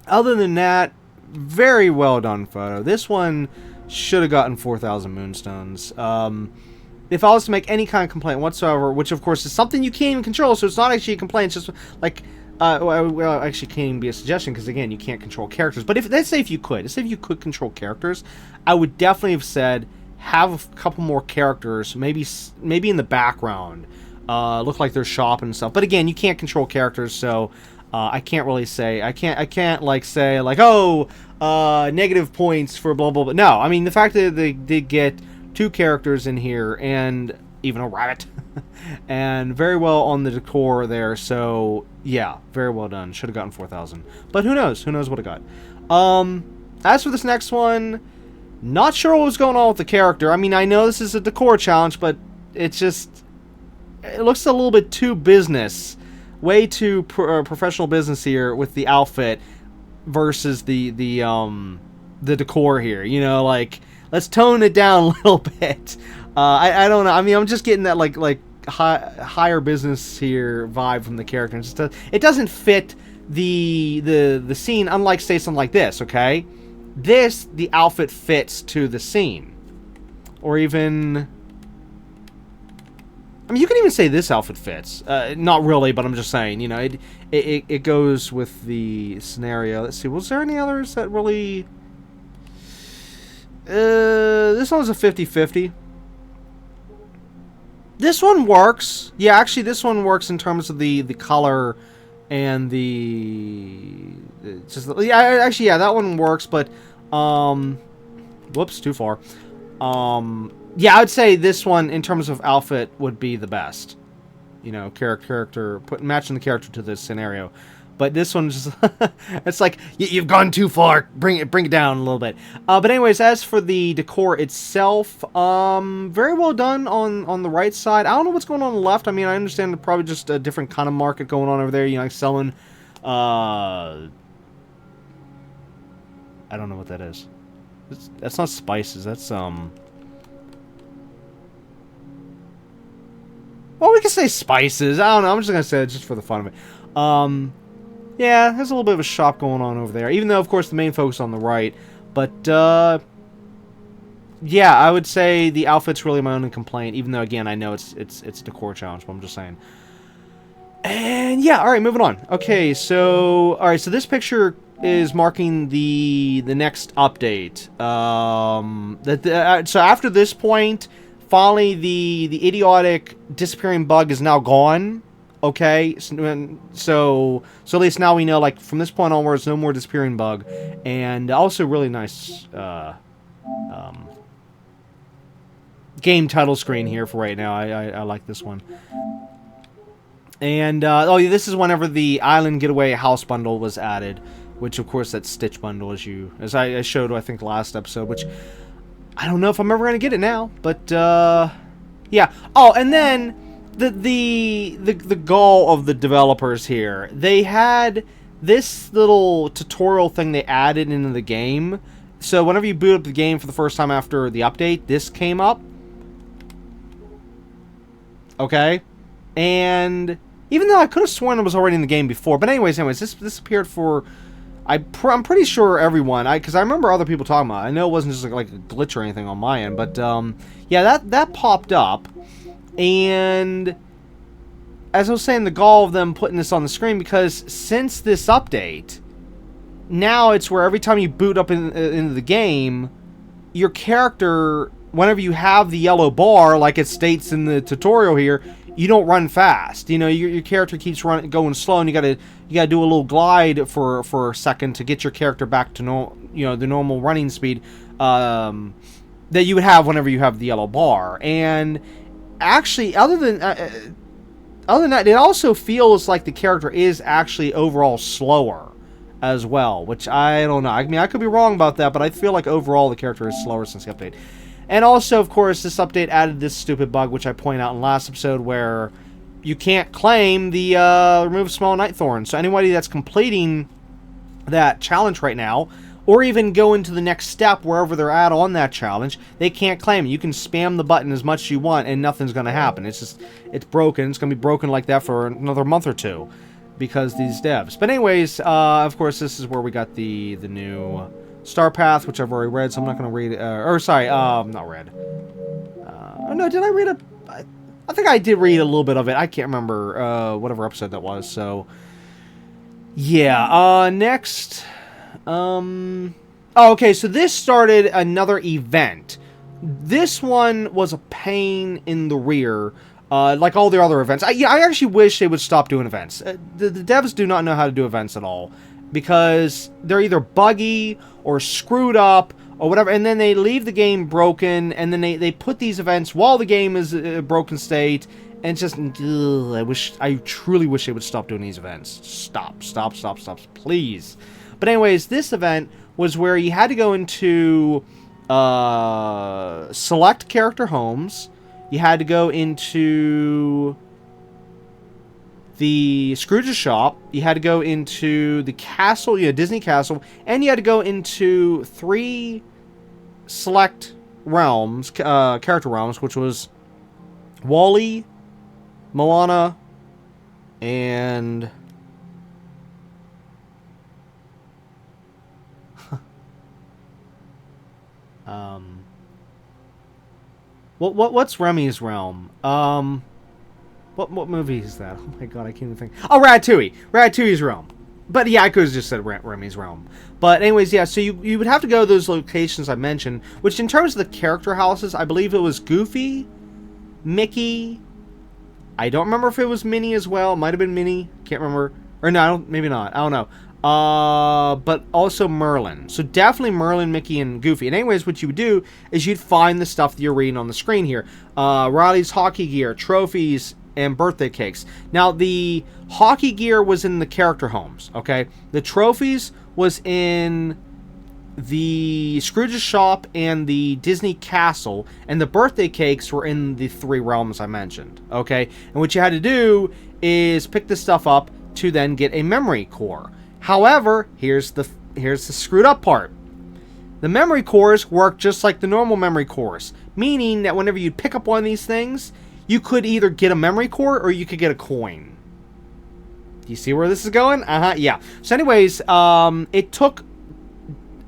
other than that, very well done photo. This one should have gotten 4,000 moonstones. If I was to make any kind of complaint whatsoever, which of course is something you can't even control, so it's not actually a complaint, it's just like, well, actually can't even be a suggestion, because again, you can't control characters. But let's say if you could control characters, I would definitely have said, have a couple more characters, maybe in the background, look like they're shopping and stuff. But again, you can't control characters, so I can't really say. I can't like say like, oh, negative points for blah blah blah. No, I mean the fact that they did get 2 characters in here and even a rabbit, and very well on the decor there. So yeah, very well done. Should have gotten 4,000, but who knows? Who knows what it got? As for this next one, not sure what was going on with the character. I mean, I know this is a decor challenge, but it looks a little bit too business. Way too professional business here with the outfit versus the decor here. You know, like, let's tone it down a little bit. I don't know. I mean, I'm just getting that like higher business here vibe from the character. It doesn't fit the scene. Unlike, say, something like this. Okay, the outfit fits to the scene, or even. I mean, you can even say this outfit fits. Not really, but I'm just saying, you know, it goes with the scenario. Let's see, was there any others that really... this one was a 50-50. This one works. Yeah, actually, this one works in terms of the color and the... yeah, actually, yeah, that one works, but... whoops, too far. Yeah, I would say this one, in terms of outfit, would be the best. You know, character, matching the character to this scenario. But this one's just, it's like, you've gone too far. Bring it down a little bit. But anyways, as for the decor itself, very well done on the right side. I don't know what's going on the left. I mean, I understand probably just a different kind of market going on over there. You know, like selling, I don't know what that is. That's not spices. That's, well, we can say spices. I don't know. I'm just going to say it just for the fun of it. Yeah, there's a little bit of a shop going on over there. Even though, of course, the main focus on the right. But, yeah, I would say the outfit's really my only complaint. Even though, again, I know it's a decor challenge, but I'm just saying. And, yeah, alright, moving on. Okay, so, alright, so this picture is marking the next update. So after this point, finally, the idiotic disappearing bug is now gone. Okay, so at least now we know, like, from this point onwards, no more disappearing bug. And also really nice game title screen here for right now. I like this one. And, oh, yeah, this is whenever the Island Getaway House Bundle was added. Which, of course, that Stitch Bundle, as I showed, I think, last episode. Which, I don't know if I'm ever going to get it now. But, yeah. Oh, and then the goal of the developers here, they had this little tutorial thing they added into the game. So whenever you boot up the game for the first time after the update, this came up. Okay, and even though I could have sworn it was already in the game before, but anyways, this appeared for I'm pretty sure everyone, because I remember other people talking about it. I know it wasn't just like a glitch or anything on my end, but yeah, that popped up. And as I was saying, the goal of them putting this on the screen, because since this update, now it's where every time you boot up into the game, your character, whenever you have the yellow bar, like it states in the tutorial here, you don't run fast. You know, your character keeps going slow, and you gotta do a little glide for a second to get your character back to the normal running speed that you would have whenever you have the yellow bar. And actually, other than that, it also feels like the character is actually overall slower as well, which I don't know. I mean, I could be wrong about that, but I feel like overall the character is slower since the update. And also, of course, this update added this stupid bug, which I pointed out in last episode, where you can't claim the remove small night thorns. So anybody that's completing that challenge right now, or even go into the next step wherever they're at on that challenge, they can't claim it. You can spam the button as much as you want, and nothing's going to happen. It's broken. It's going to be broken like that for another month or two, because these devs. But anyways, of course, this is where we got the new Star Path, which I've already read, so I'm not going to read it. Not read. Oh no, did I read it? I think I did read a little bit of it. I can't remember whatever episode that was. So, yeah. Next. Oh, okay, so this started another event. This one was a pain in the rear, like all the other events. I actually wish they would stop doing events. The devs do not know how to do events at all, because they're either buggy or screwed up or whatever, and then they leave the game broken, and then they put these events while the game is in a broken state, and it's just, I truly wish they would stop doing these events. Stop, please. But anyways, this event was where you had to go into select character homes. You had to go into the Scrooge's shop. You had to go into the castle, Disney Castle, and you had to go into 3 select realms, character realms, which was Wally, Moana, and what's Remy's realm? What movie is that? Oh my god, I can't even think. Oh, Ratatouille. Ratatouille's realm. But yeah, I could have just said Remy's realm. But anyways, yeah, so you would have to go to those locations I mentioned, which in terms of the character houses, I believe it was Goofy, Mickey, I don't remember if it was Minnie as well. It might have been Minnie. Can't remember. Or no, maybe not. I don't know. But also Merlin. So definitely Merlin, Mickey, and Goofy. And anyways, what you would do is you'd find the stuff that you're reading on the screen here. Riley's hockey gear, trophies, and birthday cakes. Now, the hockey gear was in the character homes, okay? The trophies was in the Scrooge's shop and the Disney castle, and the birthday cakes were in the 3 realms I mentioned, okay? And what you had to do is pick this stuff up to then get a memory core. However, here's the screwed up part. The memory cores work just like the normal memory cores, meaning that whenever you pick up one of these things, you could either get a memory core or you could get a coin. Do you see where this is going? Yeah. So anyways,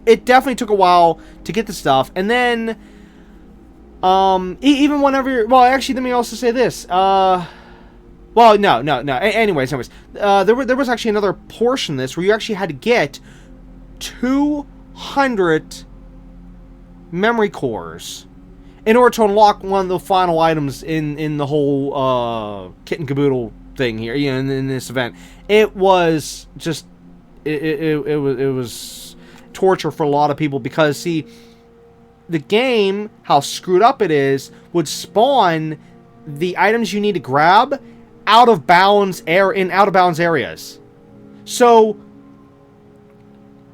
it definitely took a while to get the stuff, and then even whenever, well, actually, let me also say this. Well, no. Anyways, there was actually another portion of this where you actually had to get 200 memory cores in order to unlock one of the final items in the whole kit and caboodle thing here, you know, in this event. It was just it was torture for a lot of people, because see, the game, how screwed up it is, would spawn the items you need to grab out of bounds areas. So,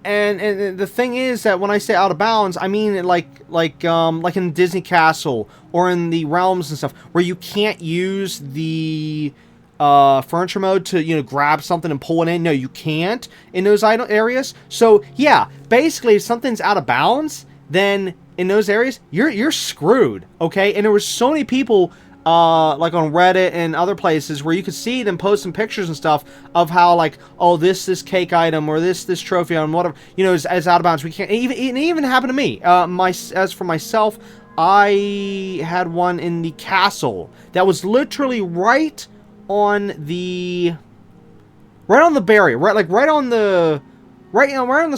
and the thing is that when I say out of bounds, I mean like in Disney Castle or in the realms and stuff, where you can't use the furniture mode to, you know, grab something and pull it in. No, you can't in those areas. So yeah, basically, if something's out of bounds, then in those areas, you're screwed. Okay, and there were so many people, like on Reddit and other places, where you could see them posting pictures and stuff of how, like, oh, this cake item or this trophy item, whatever, you know, is out of bounds. We can't. It even happened to me. As for myself, I had one in the castle that was literally right on the barrier, right on the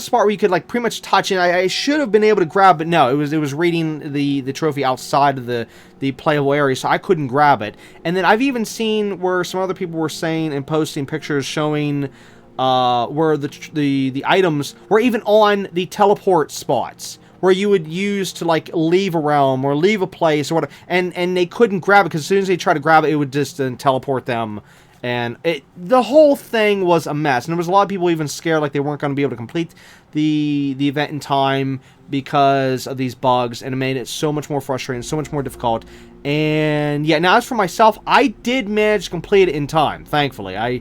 spot where you could, like, pretty much touch it. I should have been able to grab it. No, it was reading the trophy outside of the playable area, so I couldn't grab it. And then I've even seen where some other people were saying and posting pictures showing where the items were even on the teleport spots, where you would use to, like, leave a realm or leave a place or whatever, and they couldn't grab it, because as soon as they tried to grab it, it would just teleport them. And the whole thing was a mess. And there was a lot of people even scared, like they weren't going to be able to complete the event in time because of these bugs. And it made it so much more frustrating, so much more difficult. And yeah, now as for myself, I did manage to complete it in time, thankfully. I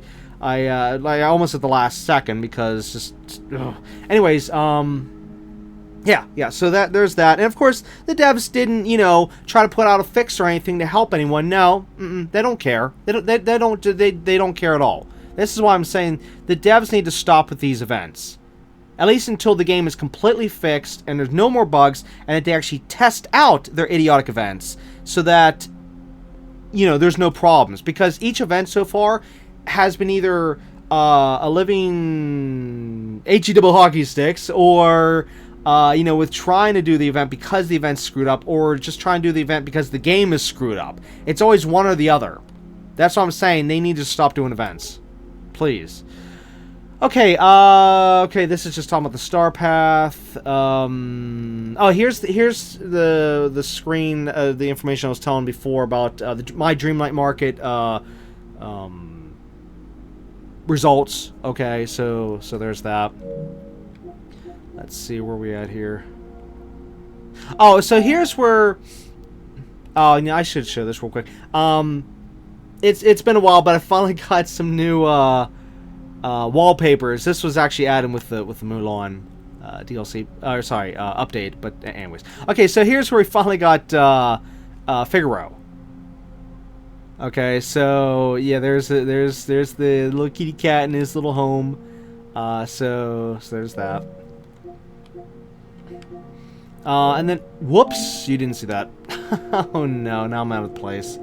almost at the last second, because just... Ugh. Anyways, Yeah, so there's that. And of course, the devs didn't, you know, try to put out a fix or anything to help anyone. No, they don't care. They don't care at all. This is why I'm saying the devs need to stop with these events. At least until the game is completely fixed and there's no more bugs, and that they actually test out their idiotic events so that, you know, there's no problems. Because each event so far has been either a living HE double hockey sticks, or you know, with trying to do the event because the event's screwed up, or just trying to do the event because the game is screwed up. It's always one or the other. That's what I'm saying. They need to stop doing events. Please. Okay, okay, this is just talking about the star path. Oh, here's the screen, the information I was telling before about my Dreamlight market results. Okay, so there's that. Let's see where we at here. Oh, so here's where... Oh, yeah, I should show this real quick. It's been a while, but I finally got some new wallpapers. This was actually added with the Mulan DLC, or sorry, update. But anyways, okay. So here's where we finally got Figaro. Okay, so yeah, there's the little kitty cat in his little home. So there's that. And then, whoops, you didn't see that. Oh no, now I'm out of place.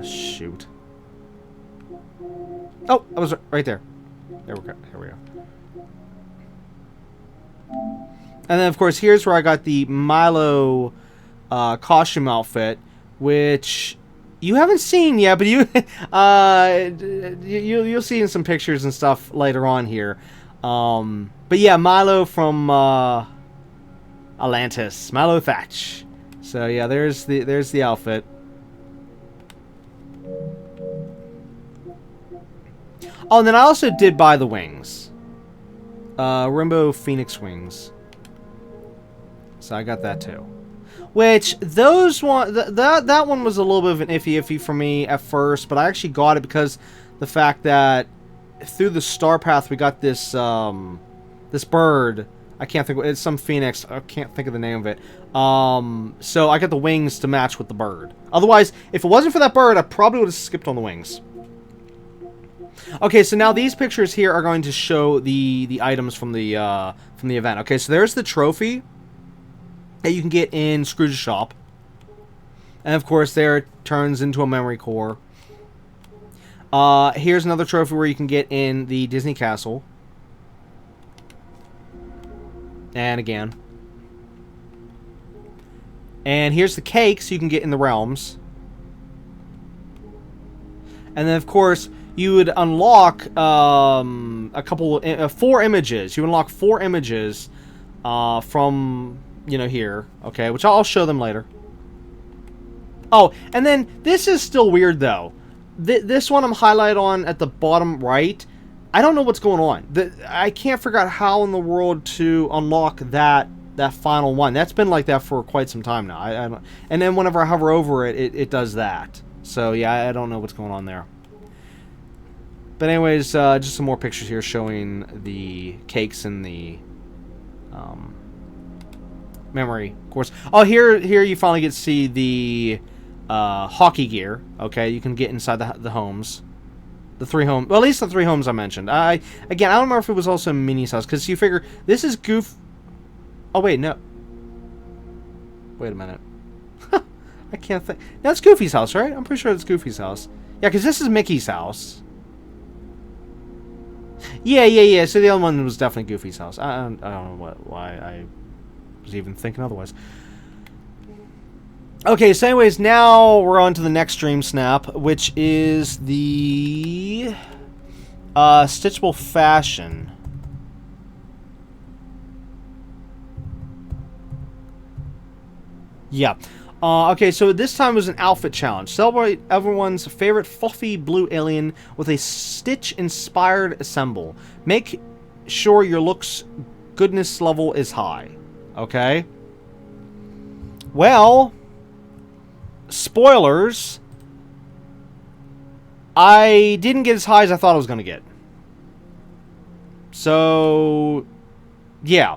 Shoot. Oh, I was right there. There we go. Here we go. And then, of course, here's where I got the Milo costume outfit, which you haven't seen yet, but you'll see in some pictures and stuff later on here. But yeah, Milo from Atlantis, Milo Thatch. So yeah, there's the outfit. Oh, and then I also did buy the wings. Rainbow Phoenix wings. So I got that too. Which, those one... that one was a little bit of an iffy for me at first, but I actually got it because the fact that through the star path we got this, this bird. I can't think... It's some phoenix. I can't think of the name of it. So I got the wings to match with the bird. Otherwise, if it wasn't for that bird, I probably would have skipped on the wings. Okay, so now these pictures here are going to show the items from the event. Okay, so there's the trophy that you can get in Scrooge's shop. And of course, there it turns into a memory core. Here's another trophy where you can get in the Disney Castle. And again. And here's the cakes you can get in the realms. And then, of course, you would unlock a couple, 4 images. You unlock 4 images from, you know, here. Okay, which I'll show them later. Oh, and then this is still weird, though. This one I'm highlighted on at the bottom right. I don't know what's going on. I can't figure out how in the world to unlock that final one. That's been like that for quite some time now. I don't, and then whenever I hover over it, it does that. So, yeah, I don't know what's going on there. But anyways, just some more pictures here showing the cakes and the memory course. Oh, here you finally get to see the hockey gear. Okay, you can get inside the homes. The 3 homes. Well, at least the 3 homes I mentioned. Again, I don't remember if it was also Minnie's house. Because you figure, this is Goof... Oh, wait, no. Wait a minute. I can't think... That's Goofy's house, right? I'm pretty sure it's Goofy's house. Yeah, because this is Mickey's house. Yeah. So the other one was definitely Goofy's house. I don't know why I was even thinking otherwise. Okay, so anyways, now we're on to the next Dream Snap, which is the stitchable fashion. Yeah. Okay, so this time was an outfit challenge. Celebrate everyone's favorite fluffy blue alien with a Stitch-inspired assemble. Make sure your looks goodness level is high. Okay? Well, spoilers. I didn't get as high as I thought I was going to get. So, yeah.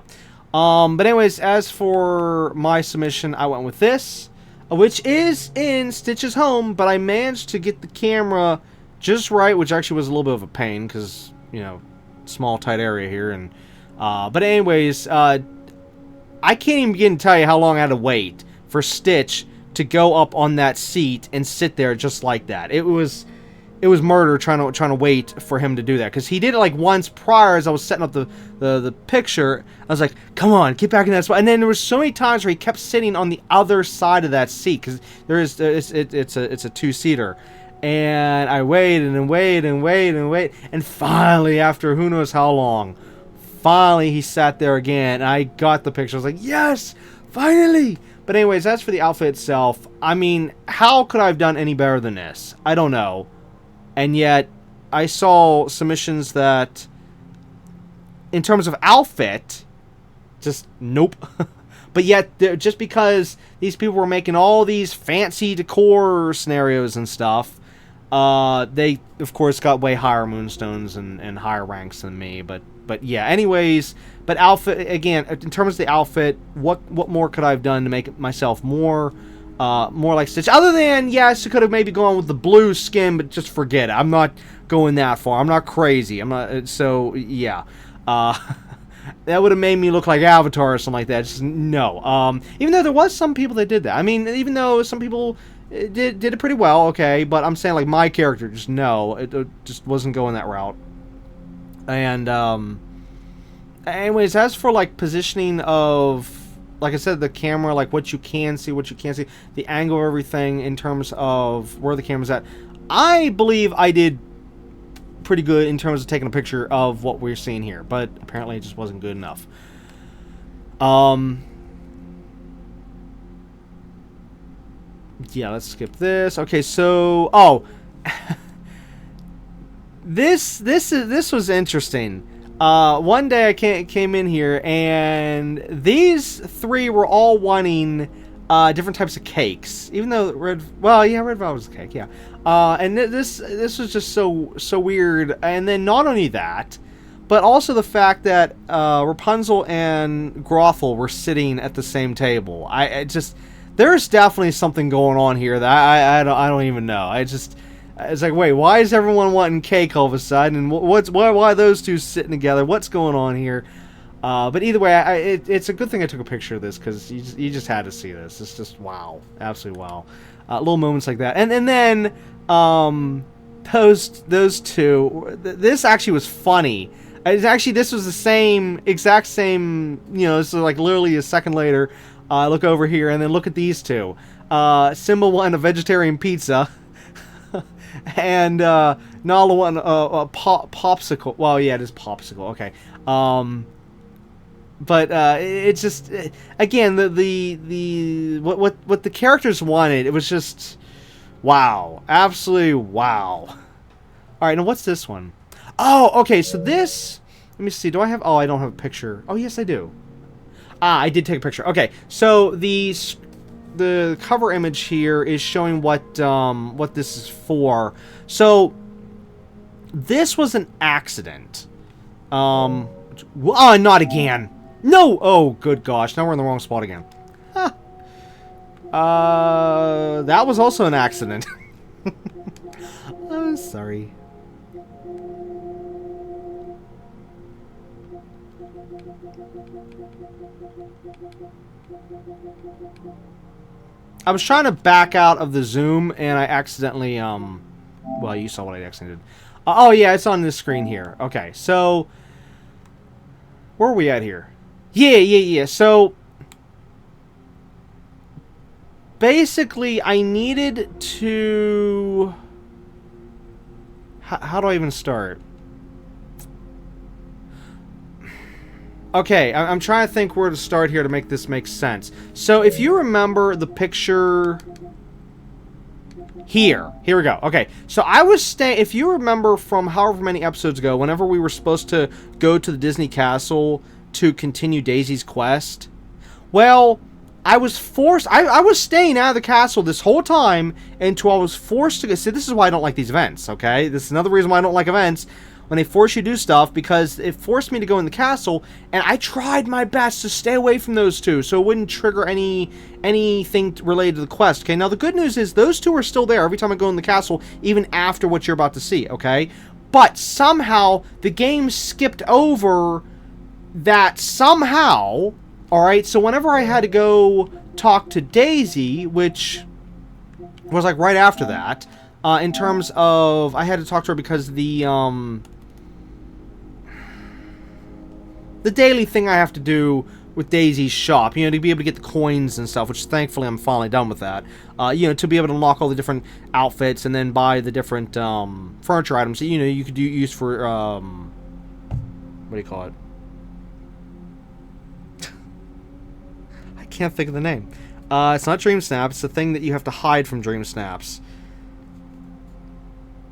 But anyways, as for my submission, I went with this, which is in Stitch's home, but I managed to get the camera just right, which actually was a little bit of a pain, because, you know, small, tight area here, and, but anyways, I can't even begin to tell you how long I had to wait for Stitch to go up on that seat and sit there just like that. It was murder trying to wait for him to do that, because he did it like once prior as I was setting up the picture. I was like, come on, get back in that spot. And then there was so many times where he kept sitting on the other side of that seat, because it's a 2-seater. And I waited and waited and waited and waited, and finally, after who knows how long, finally he sat there again, and I got the picture. I was like, yes, finally. But anyways, as for the outfit itself, I mean, how could I have done any better than this? I don't know. And yet, I saw submissions that, in terms of outfit, just nope. But yet, just because these people were making all these fancy decor scenarios and stuff, they, of course, got way higher moonstones and higher ranks than me. But yeah, anyways, but outfit, again, in terms of the outfit, what more could I have done to make myself more like Stitch? Other than, yes, you could have maybe gone with the blue skin, but just forget it. I'm not going that far. I'm not crazy. I'm not, so, yeah. That would have made me look like Avatar or something like that. Just, no. Even though there was some people that did that. I mean, even though some people did it pretty well, okay, but I'm saying, like, my character, just no. It just wasn't going that route. And, anyways, as for, like, positioning of, like I said, the camera, like, what you can see, what you can't see, the angle of everything in terms of where the camera's at, I believe I did pretty good in terms of taking a picture of what we're seeing here, but apparently it just wasn't good enough. Yeah, let's skip this. Okay, so, This was interesting. One day I came in here, and these three were all wanting different types of cakes. Even though red velvet was a cake, yeah. And this was just so weird. And then not only that, but also the fact that Rapunzel and Grothel were sitting at the same table. There's definitely something going on here that I don't even know. It's like, wait, why is everyone wanting cake all of a sudden? And why are those two sitting together? What's going on here? But either way, it's a good thing I took a picture of this, because you just had to see this. It's just wow, absolutely wow. Little moments like that, and then those two. This actually was funny. This was the exact same. You know, this is like literally a second later. Look over here, and then look at these two. Simba wanting a vegetarian pizza, and Nala wanting a popsicle. Well, yeah, it is popsicle. Okay. But it's just again what the characters wanted. It was just wow, absolutely wow. All right, now what's this one? Oh, okay. So this. Let me see. Do I have? Oh, I don't have a picture. Oh, yes, I do. I did take a picture. Okay, so the cover image here is showing what this is for. So this was an accident. Oh, not again. No! Oh, good gosh. Now we're in the wrong spot again. Huh. That was also an accident. I'm sorry. I was trying to back out of the zoom, and I accidentally, well, you saw what I accidentally did. Oh, yeah, it's on this screen here. Okay, so where are we at here? Yeah. So basically, I needed to... How do I even start? Okay, I'm trying to think where to start here to make this make sense. So if you remember the picture... Here we go. Okay, so I was staying... If you remember from however many episodes ago, whenever we were supposed to go to the Disney Castle to continue Daisy's quest, well, I was forced... I was staying out of the castle this whole time until I was forced to go... See, this is why I don't like these events, okay? This is another reason why I don't like events, when they force you to do stuff, because it forced me to go in the castle, and I tried my best to stay away from those two, so it wouldn't trigger anything related to the quest. Okay, now the good news is those two are still there every time I go in the castle, even after what you're about to see, okay? But somehow, the game skipped over that somehow, alright? So whenever I had to go talk to Daisy, which was like right after that, in terms of, I had to talk to her because the daily thing I have to do with Daisy's shop, you know, to be able to get the coins and stuff, which thankfully I'm finally done with that. You know, to be able to unlock all the different outfits and then buy the different furniture items that, you know, you could use for, what do you call it? I can't think of the name. It's not Dreamsnaps, it's the thing that you have to hide from Dreamsnaps.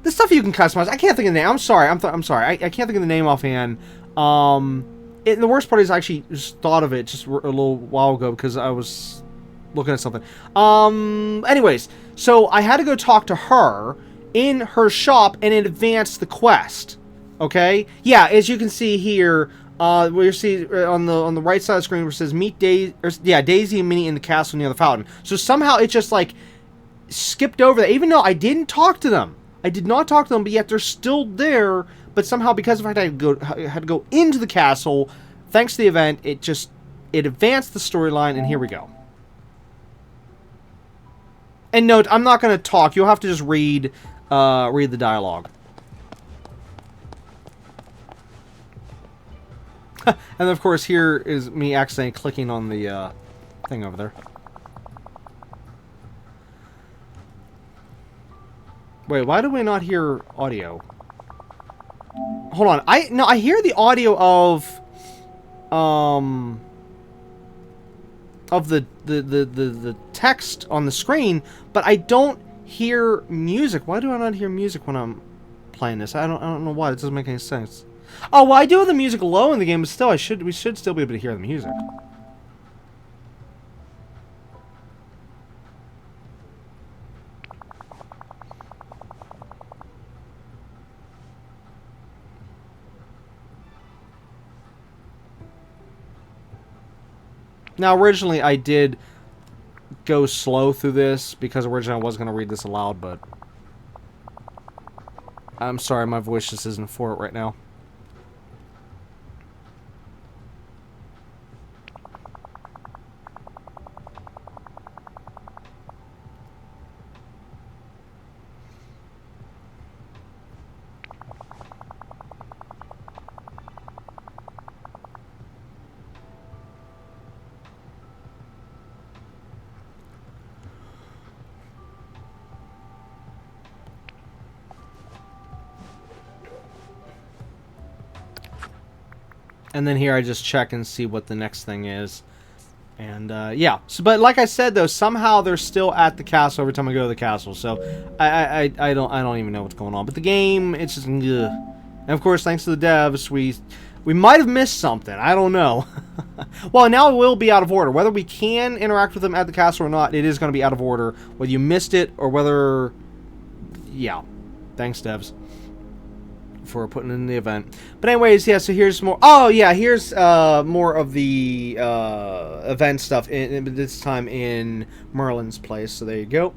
The stuff you can customize. I can't think of the name. I'm sorry. I'm sorry. I can't think of the name offhand. The worst part is I actually just thought of it just a little while ago because I was looking at something. Anyways, so I had to go talk to her in her shop and advance the quest. Okay? Yeah, as you can see here, where you see on the right side of the screen where it says meet Daisy and Minnie in the castle near the fountain. So somehow it just like skipped over that, even though I didn't talk to them. I did not talk to them, but yet they're still there. But somehow, because of the fact I had to go into the castle, thanks to the event, it advanced the storyline, and here we go. And note, I'm not going to talk. You'll have to just read the dialogue. And then, of course, here is me accidentally clicking on the thing over there. Wait, why do we not hear audio? Hold on. I hear the audio of the text on the screen, but I don't hear music. Why do I not hear music when I'm playing this. I don't know why. It doesn't make any sense. Oh, well, I do have the music low in the game, but still, we should still be able to hear the music. Now, originally, I did go slow through this because originally I was going to read this aloud, but I'm sorry, my voice just isn't for it right now. And then here I just check and see what the next thing is. And, yeah. So, but like I said, though, somehow they're still at the castle every time I go to the castle. So, I don't even know what's going on. But the game, it's just, ugh. And, of course, thanks to the devs, we might have missed something. I don't know. Well, now it will be out of order. Whether we can interact with them at the castle or not, it is going to be out of order. Whether you missed it or whether... Yeah. Thanks, devs, for putting in the event. But anyways, yeah, so here's more. Oh, yeah, here's more of the event stuff, this time in Merlin's place. So there you go.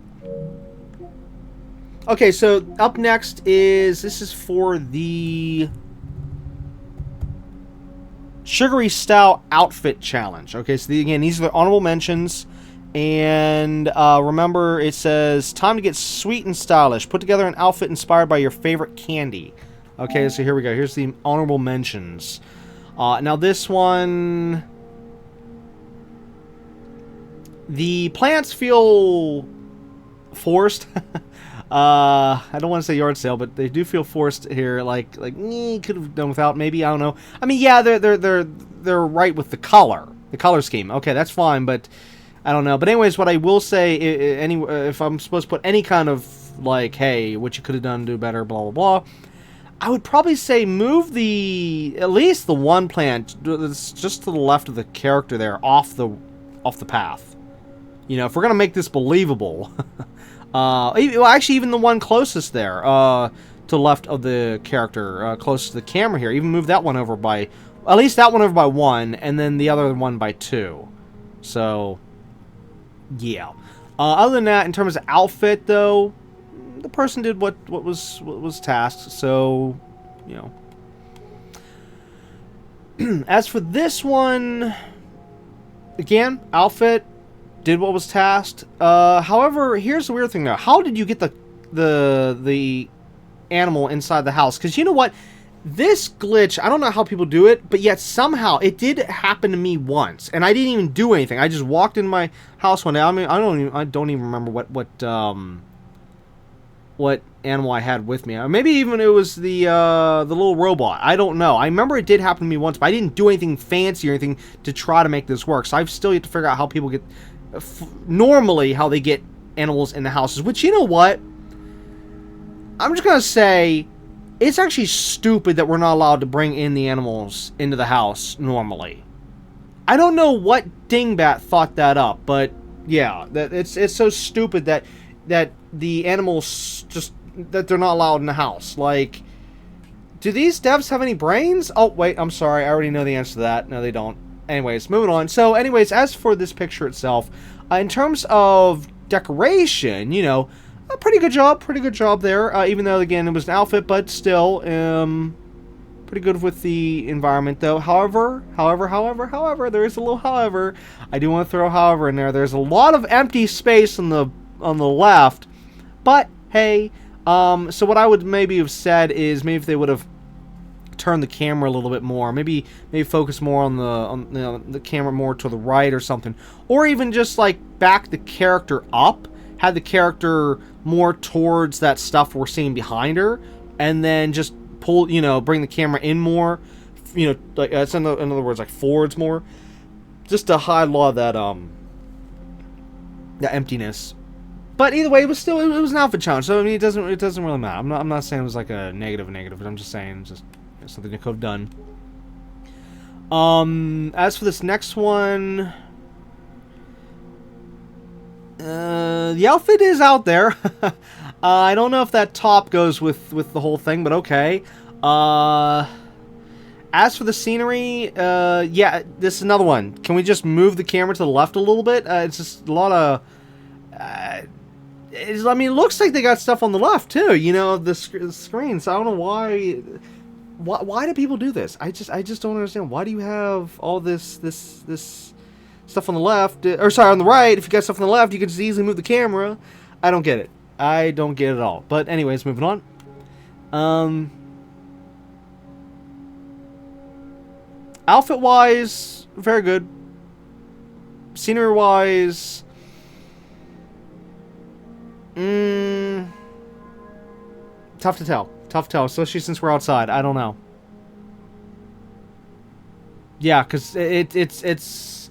Okay, so up next this is for the Sugary Style Outfit Challenge. Okay, so again, these are the honorable mentions. And remember, it says, time to get sweet and stylish. Put together an outfit inspired by your favorite candy. Okay, so here we go. Here's the honorable mentions. Now this one... The plants feel forced. I don't want to say yard sale, but they do feel forced here. Like could have done without. Maybe, I don't know. I mean, yeah, they're right with the color scheme. Okay, that's fine, but I don't know. But anyways, what I will say, if I'm supposed to put any kind of like, hey, what you could have done to do better, blah blah blah, I would probably say move at least the one plant that's just to the left of the character there off the path. You know, if we're gonna make this believable. Well, actually, even the one closest there, to the left of the character, close to the camera here, even move that one over by, at least that one over by 1, and then the other one by 2. So, yeah. Other than that, in terms of outfit, though, the person did what was tasked. So, you know. As for this one, again, outfit. Did what was tasked. However, here's the weird thing now. How did you get the animal inside the house? Because you know what? This glitch, I don't know how people do it, but yet somehow it did happen to me once, and I didn't even do anything. I just walked in my house one day. I mean, I don't even remember what animal I had with me. Maybe even it was the little robot. I don't know. I remember it did happen to me once, but I didn't do anything fancy or anything to try to make this work. So I've still yet to figure out how people get normally how they get animals in the houses. Which, you know what? I'm just gonna say it's actually stupid that we're not allowed to bring in the animals into the house normally. I don't know what dingbat thought that up, but yeah, that it's so stupid that the animals just that they're not allowed in the house. Like, do these devs have any brains? Oh wait, I'm sorry, I already know the answer to that. No, they don't. Anyways, moving on. So, anyways, as for this picture itself, in terms of decoration, you know, a pretty good job there. Even though, again, it was an outfit, but still, pretty good with the environment, though. However, there is a little however. I do want to throw a however in there. There's a lot of empty space on the left, but hey, so what I would maybe have said is maybe if they would have turn the camera a little bit more, maybe focus more on the camera more to the right or something, or even just like back the character up, had the character more towards that stuff we're seeing behind her, and then just pull, you know, bring the camera in more, you know, like that's in other words, like forwards more, just to hide a lot of that that emptiness. But either way, it was still it was an outfit challenge. So I mean, it doesn't really matter. I'm not saying it was like a negative, but I'm just saying just something they could have done. As for this next one, the outfit is out there. I don't know if that top goes with the whole thing, but okay. As for the scenery, yeah, this is another one. Can we just move the camera to the left a little bit? It's just a lot of. I mean, it looks like they got stuff on the left too. You know, the screen. So I don't know why. Why do people do this? I just don't understand. Why do you have all this stuff on the left? Or sorry, on the right. If you got stuff on the left, you can just easily move the camera. I don't get it. I don't get it at all. But anyways, moving on. Outfit-wise, very good. Scenery-wise, tough to tell. Tough to tell, especially since we're outside. I don't know. Yeah, because it's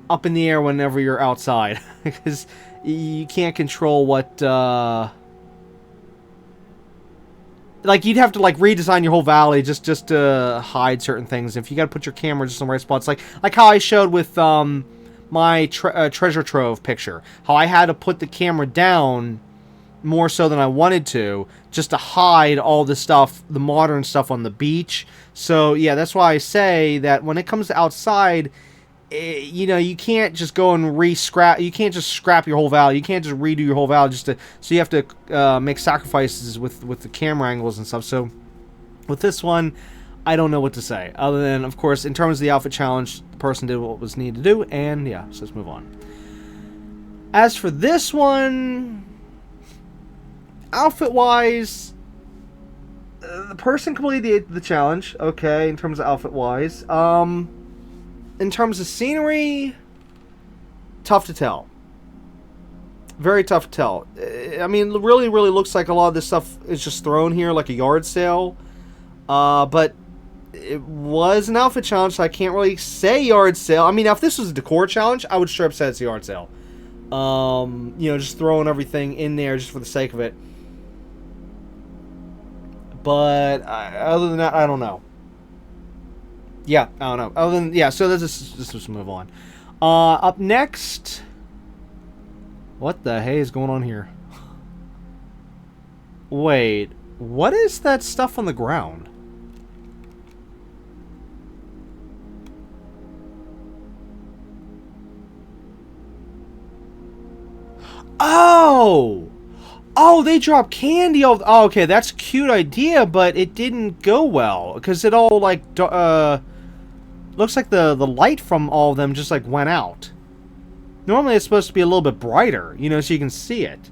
up in the air whenever you're outside. Because you can't control what... like, you'd have to, like, redesign your whole valley just to hide certain things. If you gotta put your camera just in the right spots. Like how I showed with my treasure trove picture. How I had to put the camera down more so than I wanted to, just to hide all the stuff, the modern stuff on the beach. So, yeah, that's why I say that when it comes to outside... you know, you can't just go and you can't just scrap your whole valley. You can't just redo your whole valley so you have to make sacrifices with the camera angles and stuff. So with this one, I don't know what to say other than, of course, in terms of the outfit challenge, the person did what was needed to do, and yeah, so let's move on. As for this one, outfit wise, the person completed the challenge, okay, in terms of outfit wise. In terms of scenery, tough to tell. Very tough to tell. I mean, it really looks like a lot of this stuff is just thrown here like a yard sale. But it was an outfit challenge, so I can't really say yard sale. I mean, now if this was a decor challenge, I would straight up say it's a yard sale. You know, just throwing everything in there just for the sake of it. But other than that, I don't know. Yeah, I don't know. Other than, yeah, so let's just move on. Up next, what the hey is going on here? Wait, what is that stuff on the ground? Oh! Oh, they dropped candy. Oh, okay, that's a cute idea, but it didn't go well. Because it all, like, looks like the light from all of them just, like, went out. Normally it's supposed to be a little bit brighter, you know, so you can see it.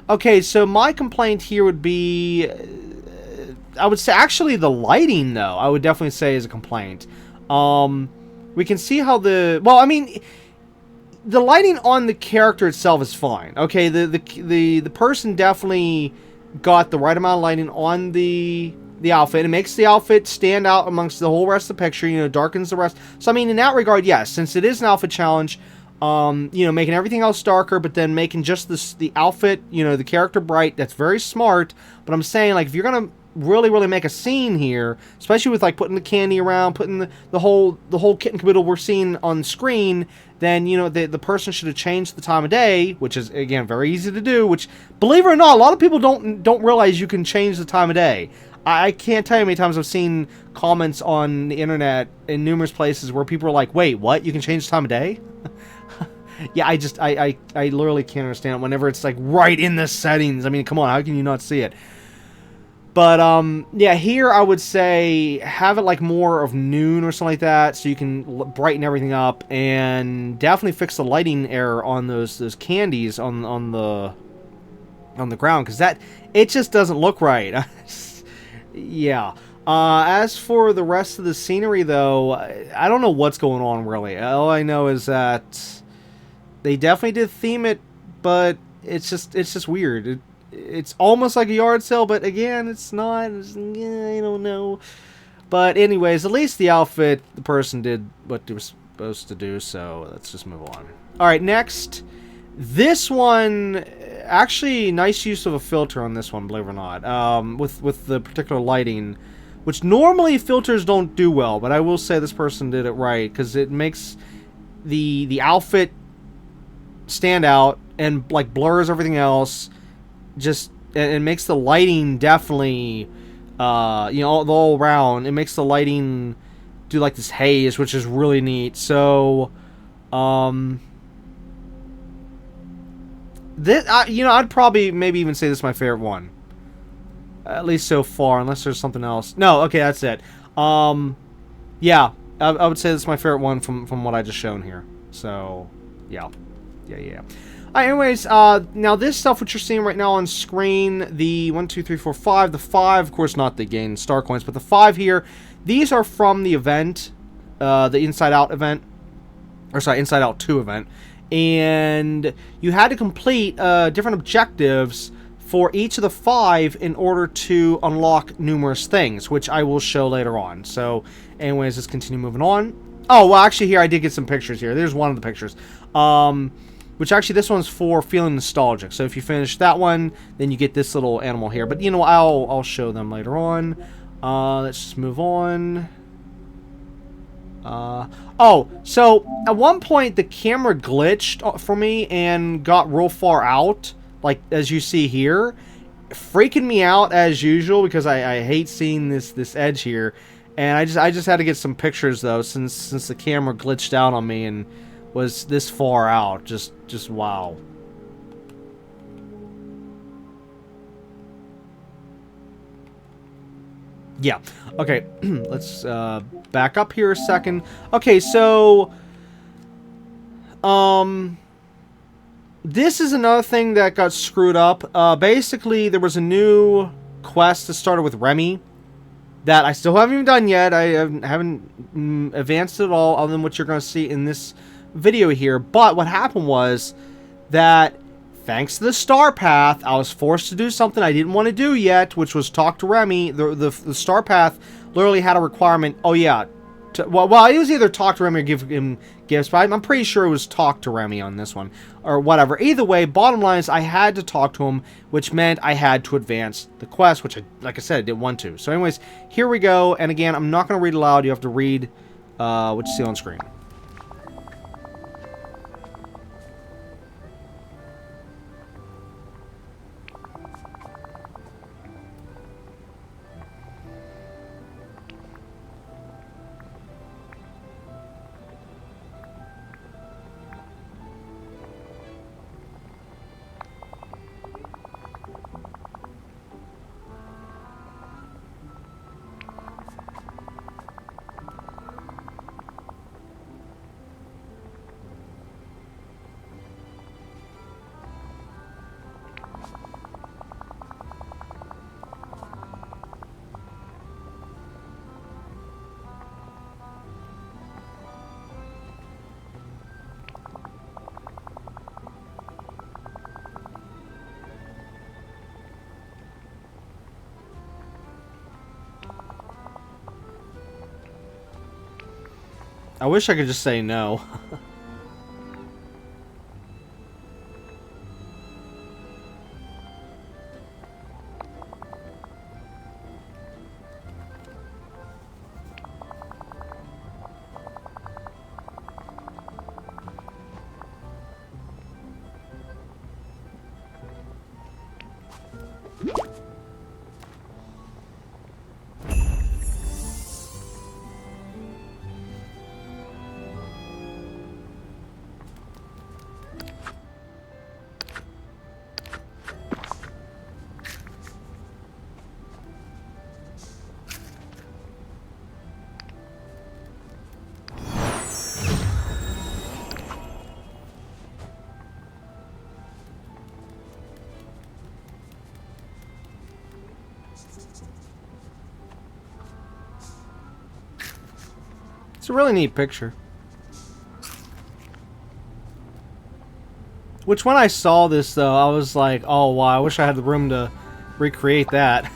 Okay, so my complaint here would be... I would say, actually, the lighting, though, I would definitely say is a complaint. We can see how the... Well, I mean... The lighting on the character itself is fine. Okay, the person definitely got the right amount of lighting on the outfit. It makes the outfit stand out amongst the whole rest of the picture, you know, darkens the rest. So, I mean, in that regard, yes, since it is an outfit challenge, you know, making everything else darker, but then making just the outfit, you know, the character bright, that's very smart. But I'm saying, like, if you're going to really make a scene here, especially with, like, putting the candy around, putting the whole kit and caboodle we're seeing on screen, then, you know, the person should have changed the time of day, which is, again, very easy to do, which, believe it or not, a lot of people don't realize you can change the time of day. I can't tell you how many times I've seen comments on the internet in numerous places where people are like, wait, what? You can change the time of day? Yeah, I literally can't understand it whenever it's, like, right in the settings. I mean, come on, how can you not see it? But, yeah, here I would say have it like more of noon or something like that so you can brighten everything up, and definitely fix the lighting error on those candies on the ground, because it just doesn't look right. Yeah. As for the rest of the scenery, though, I don't know what's going on, really. All I know is that they definitely did theme it, but it's just weird. It's almost like a yard sale, but again, it's not. I don't know. But anyways, at least the outfit, the person did what they were supposed to do, so let's just move on. Alright, next This one, actually, nice use of a filter on this one, believe it or not. With the particular lighting, which normally filters don't do well, but I will say this person did it right, because it makes the outfit stand out and like blurs everything else. Just it makes the lighting definitely, you know, all around. It makes the lighting do like this haze, which is really neat. So, this, you know, I'd probably maybe even say this is my favorite one, at least so far, unless there's something else. No, okay, that's it. Yeah, I would say this is my favorite one from what I just shown here. So, yeah. Anyways, now this stuff which you're seeing right now on screen, the 1, 2, 3, 4, 5, the 5, of course not the gain star coins, but the 5 here, these are from the event, the Inside Out event, or sorry, Inside Out 2 event, and you had to complete different objectives for each of the 5 in order to unlock numerous things, which I will show later on. So, anyways, let's continue moving on. Oh, well, actually, here I did get some pictures here. There's one of the pictures. Which actually, this one's for feeling nostalgic. So if you finish that one, then you get this little animal here. But you know, I'll show them later on. Let's just move on. Oh, so at one point the camera glitched for me and got real far out, like as you see here, freaking me out as usual because I hate seeing this edge here, and I just had to get some pictures though since the camera glitched out on me and was this far out. Just wow. Yeah. Okay. Let's back up here a second. Okay, so this is another thing that got screwed up. Basically, there was a new quest that started with Remy that I still haven't even done yet. I haven't advanced at all, other than what you're going to see in this video here. But what happened was that thanks to the star path, I was forced to do something I didn't want to do yet, which was talk to Remy. The star path literally had a requirement. Oh yeah, well, it was either talk to Remy or give him gifts, but I'm pretty sure it was talk to Remy on this one, or whatever. Either way, bottom line is I had to talk to him, which meant I had to advance the quest, which, like I said, I didn't want to. So anyways, here we go, and again, I'm not going to read aloud. You have to read what you see on screen. I wish I could just say no. It's a really neat picture. Which, when I saw this, though, I was like, oh, wow, I wish I had the room to recreate that.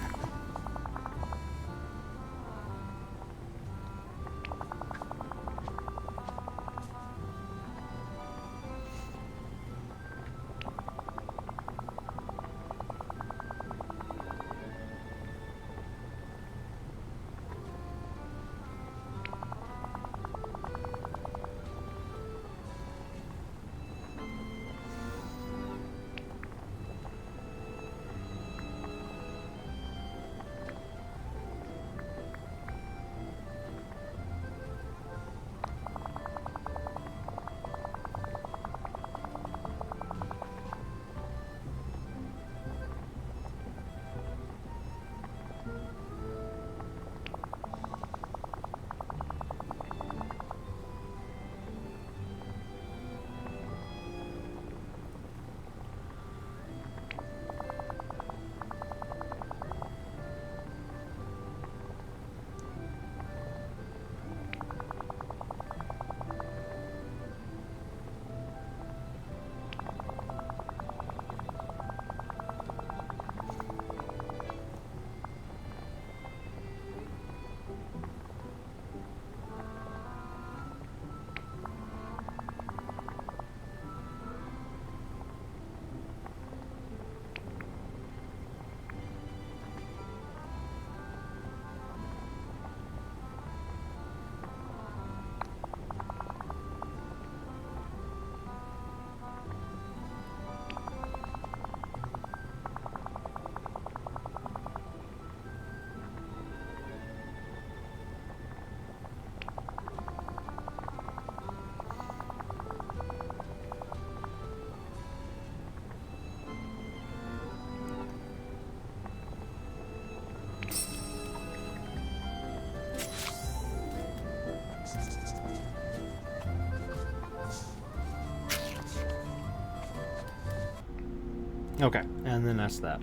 Okay, and then that's that.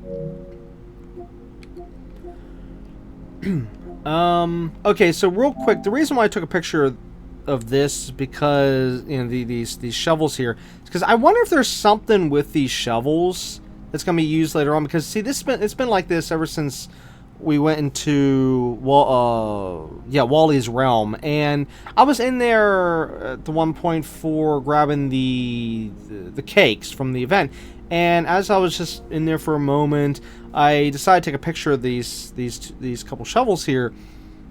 Okay, so real quick, the reason why I took a picture of this is because, you know, these shovels here, is because I wonder if there's something with these shovels that's going to be used later on, because see, it's been like this ever since we went into Wally's realm, and I was in there at the 1.4 grabbing the cakes from the event, and as I was just in there for a moment, I decided to take a picture of these couple shovels here,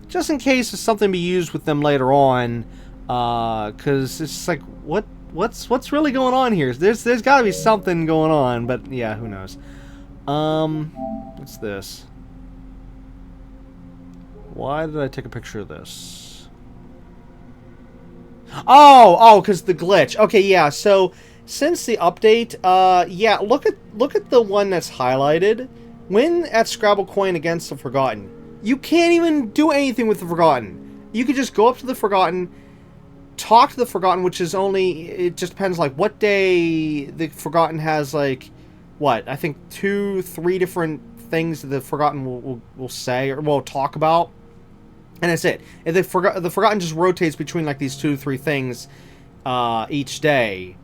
just in case there's something to be used with them later on, because it's like, what's really going on here? There's got to be something going on, but yeah, who knows? What's this? Why did I take a picture of this? Oh, because the glitch. Okay, yeah. So since the update, yeah, look at the one that's highlighted. When at Scrabble Coin against the Forgotten, you can't even do anything with the Forgotten. You could just go up to the Forgotten, talk to the Forgotten, which is only, it just depends like what day the Forgotten has, like, what, I think 2-3 different things that the Forgotten will say or will talk about. And that's it. And the Forgotten just rotates between like these 2-3 things each day,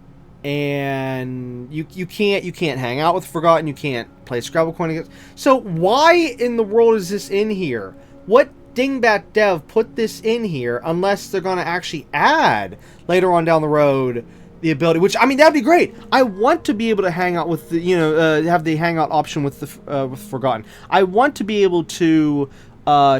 and you can't hang out with the Forgotten. You can't play Scrabble Coin against. So why in the world is this in here? What dingbat dev put this in here? Unless they're going to actually add later on down the road the ability, which, I mean, that'd be great. I want to be able to hang out with the, you know, have the hangout option with the with Forgotten. I want to be able to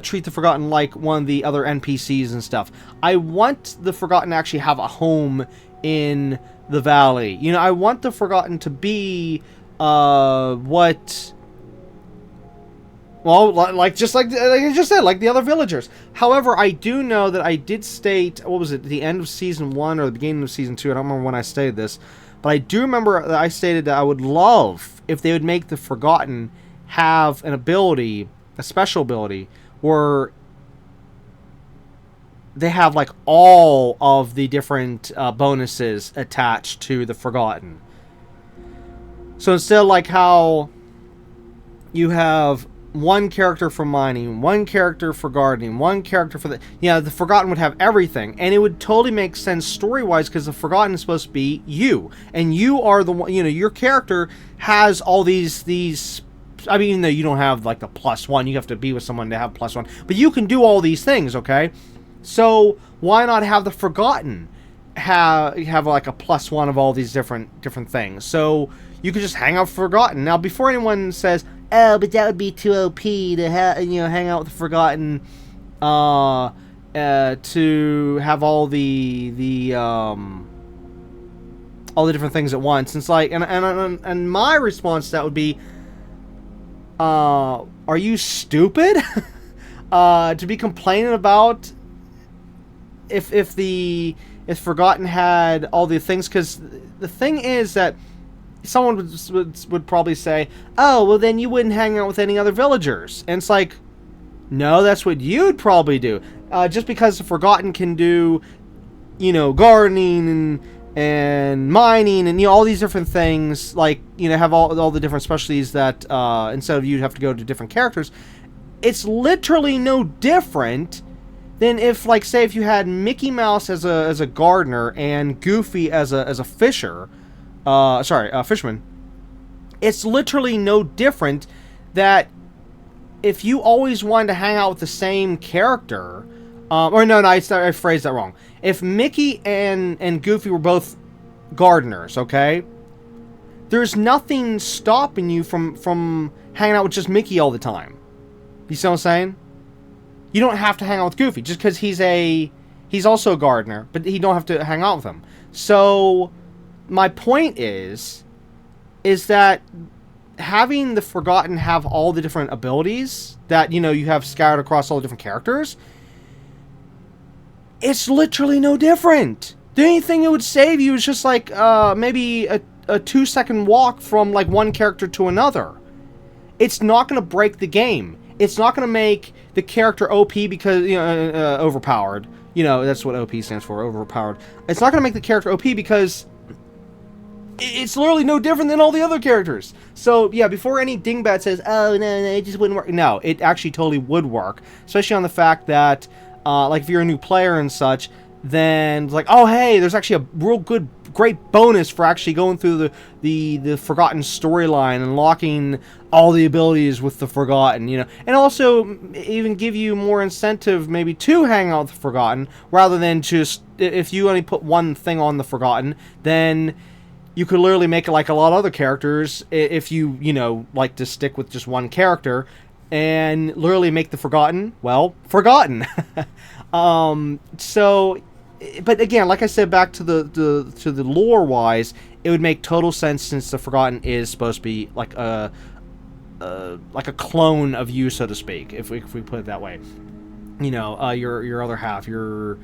treat the Forgotten like one of the other NPCs and stuff. I want the Forgotten to actually have a home in the valley. You know, I want the Forgotten to be what... Well, like I just said, like the other villagers. However, I do know that I did state, what was it, the end of Season 1 or the beginning of Season 2, I don't remember when I stated this, but I do remember that I stated that I would love if they would make the Forgotten have an ability, a special ability, where they have like all of the different bonuses attached to the Forgotten. So instead of like how you have one character for mining, one character for gardening, one character for the... Yeah, the Forgotten would have everything. And it would totally make sense story-wise, because the Forgotten is supposed to be you. And you are the one... You know, your character has all these... I mean, you don't have, like, the +1. You have to be with someone to have +1. But you can do all these things, okay? So, why not have the Forgotten have like, a +1 of all these different things? So, you could just hang out with Forgotten. Now, before anyone says... Oh, but that would be too OP to hang out with the Forgotten, to have all the different things at once. And it's like, and my response to that would be, are you stupid? To be complaining about if Forgotten had all the things, because the thing is that someone would probably say, oh, well, then you wouldn't hang out with any other villagers. And it's like, no, that's what you'd probably do. Just because the Forgotten can do, you know, gardening and mining and, you know, all these different things, like, you know, have all the different specialties that, instead of you'd have to go to different characters, it's literally no different than if, like, say, if you had Mickey Mouse as a gardener and Goofy as a fisher, fisherman. It's literally no different that if you always wanted to hang out with the same character, I phrased that wrong. If Mickey and Goofy were both gardeners, okay, there's nothing stopping you from hanging out with just Mickey all the time. You see what I'm saying? You don't have to hang out with Goofy just because he's also a gardener, but you don't have to hang out with him. So my point is that having the Forgotten have all the different abilities that, you know, you have scattered across all the different characters, it's literally no different. The only thing it would save you is just like maybe a 2-second walk from like one character to another. It's not going to break the game. It's not going to make the character OP because, you know, overpowered. You know, that's what OP stands for, overpowered. It's not going to make the character OP because It's literally no different than all the other characters. So, yeah, before any dingbat says, oh, no, it just wouldn't work. No, it actually totally would work. Especially on the fact that, like, if you're a new player and such, then, like, oh, hey, there's actually a real good, great bonus for actually going through the Forgotten storyline and unlocking all the abilities with the Forgotten, you know. And also, even give you more incentive, maybe, to hang out with the Forgotten, rather than just, if you only put one thing on the Forgotten, then you could literally make it like a lot of other characters if you, you know, like to stick with just one character and literally make the Forgotten, well, forgotten. So, but again, like I said, back to the lore-wise, it would make total sense since the Forgotten is supposed to be like a clone of you, so to speak, if we put it that way. You know, your other half, your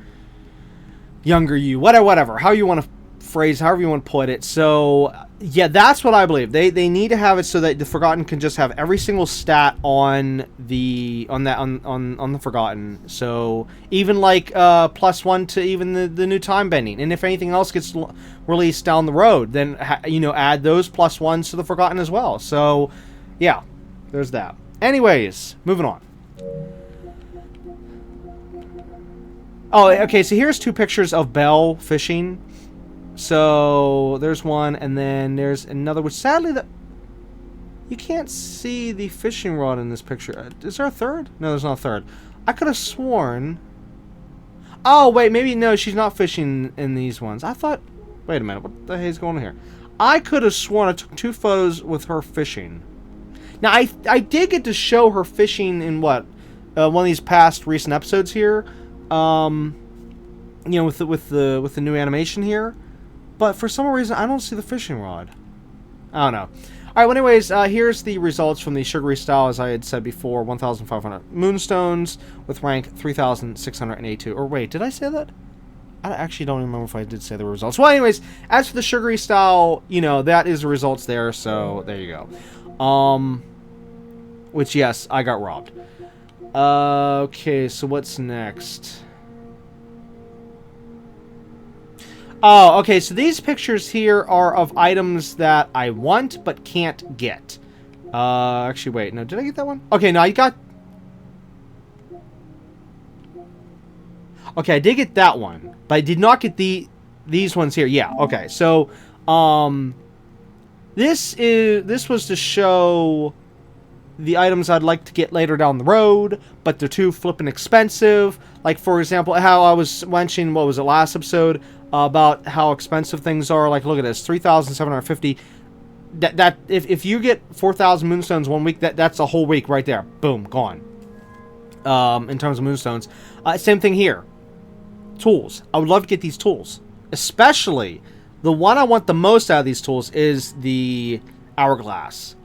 younger you, whatever, how you want to phrase, however you want to put it. So yeah, that's what I believe. They need to have it so that the Forgotten can just have every single stat on the Forgotten. So even like +1 to even the new time bending, and if anything else gets released down the road, then you know, add those +1s to the Forgotten as well. So yeah, there's that. Anyways, moving on. Oh, okay, so here's 2 pictures of Belle fishing. So there's one, and then there's another, which sadly you can't see the fishing rod in this picture. Is there a third? No, there's not a third. I could have sworn. Oh wait, maybe no, she's not fishing in these ones. I thought. Wait a minute, what the heck's going on here? I could have sworn I took 2 photos with her fishing. Now I did get to show her fishing in what one of these past recent episodes here. You know, with the new animation here. But for some reason, I don't see the fishing rod. I don't know. Alright, well anyways, here's the results from the Sugary Style, as I had said before. 1,500 Moonstones with rank 3,682. Or wait, did I say that? I actually don't remember if I did say the results. Well anyways, as for the Sugary Style, you know, that is the results there, so there you go. Which, yes, I got robbed. Okay, so what's next? Oh, okay, so these pictures here are of items that I want but can't get. Actually, wait, no, did I get that one? Okay, no, I got... Okay, I did get that one, but I did not get these ones here. Yeah, okay, so, this was to show the items I'd like to get later down the road, but they're too flippin' expensive. Like, for example, how I was mentioning, what was it, last episode, about how expensive things are. Like, look at this, 3,750. That if you get 4,000 Moonstones 1 week, that's a whole week right there. Boom, gone. In terms of Moonstones. Same thing here. Tools. I would love to get these tools. Especially, the one I want the most out of these tools is the Hourglass.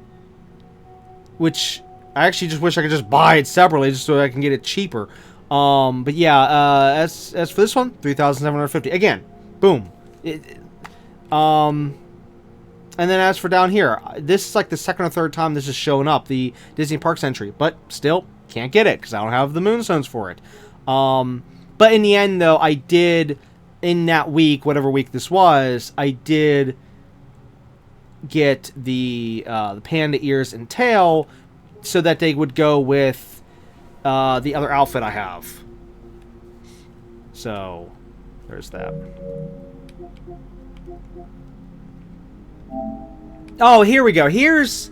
Which, I actually just wish I could just buy it separately, just so I can get it cheaper. But yeah, as for this one, 3,750. Again, boom. And then as for down here, this is like the second or third time this is showing up, the Disney Parks entry. But still, can't get it, because I don't have the Moonstones for it. But in the end, though, I did, in that week, whatever week this was, I did get the panda ears and tail, so that they would go with the other outfit I have. So, there's that. Oh, here we go. Here's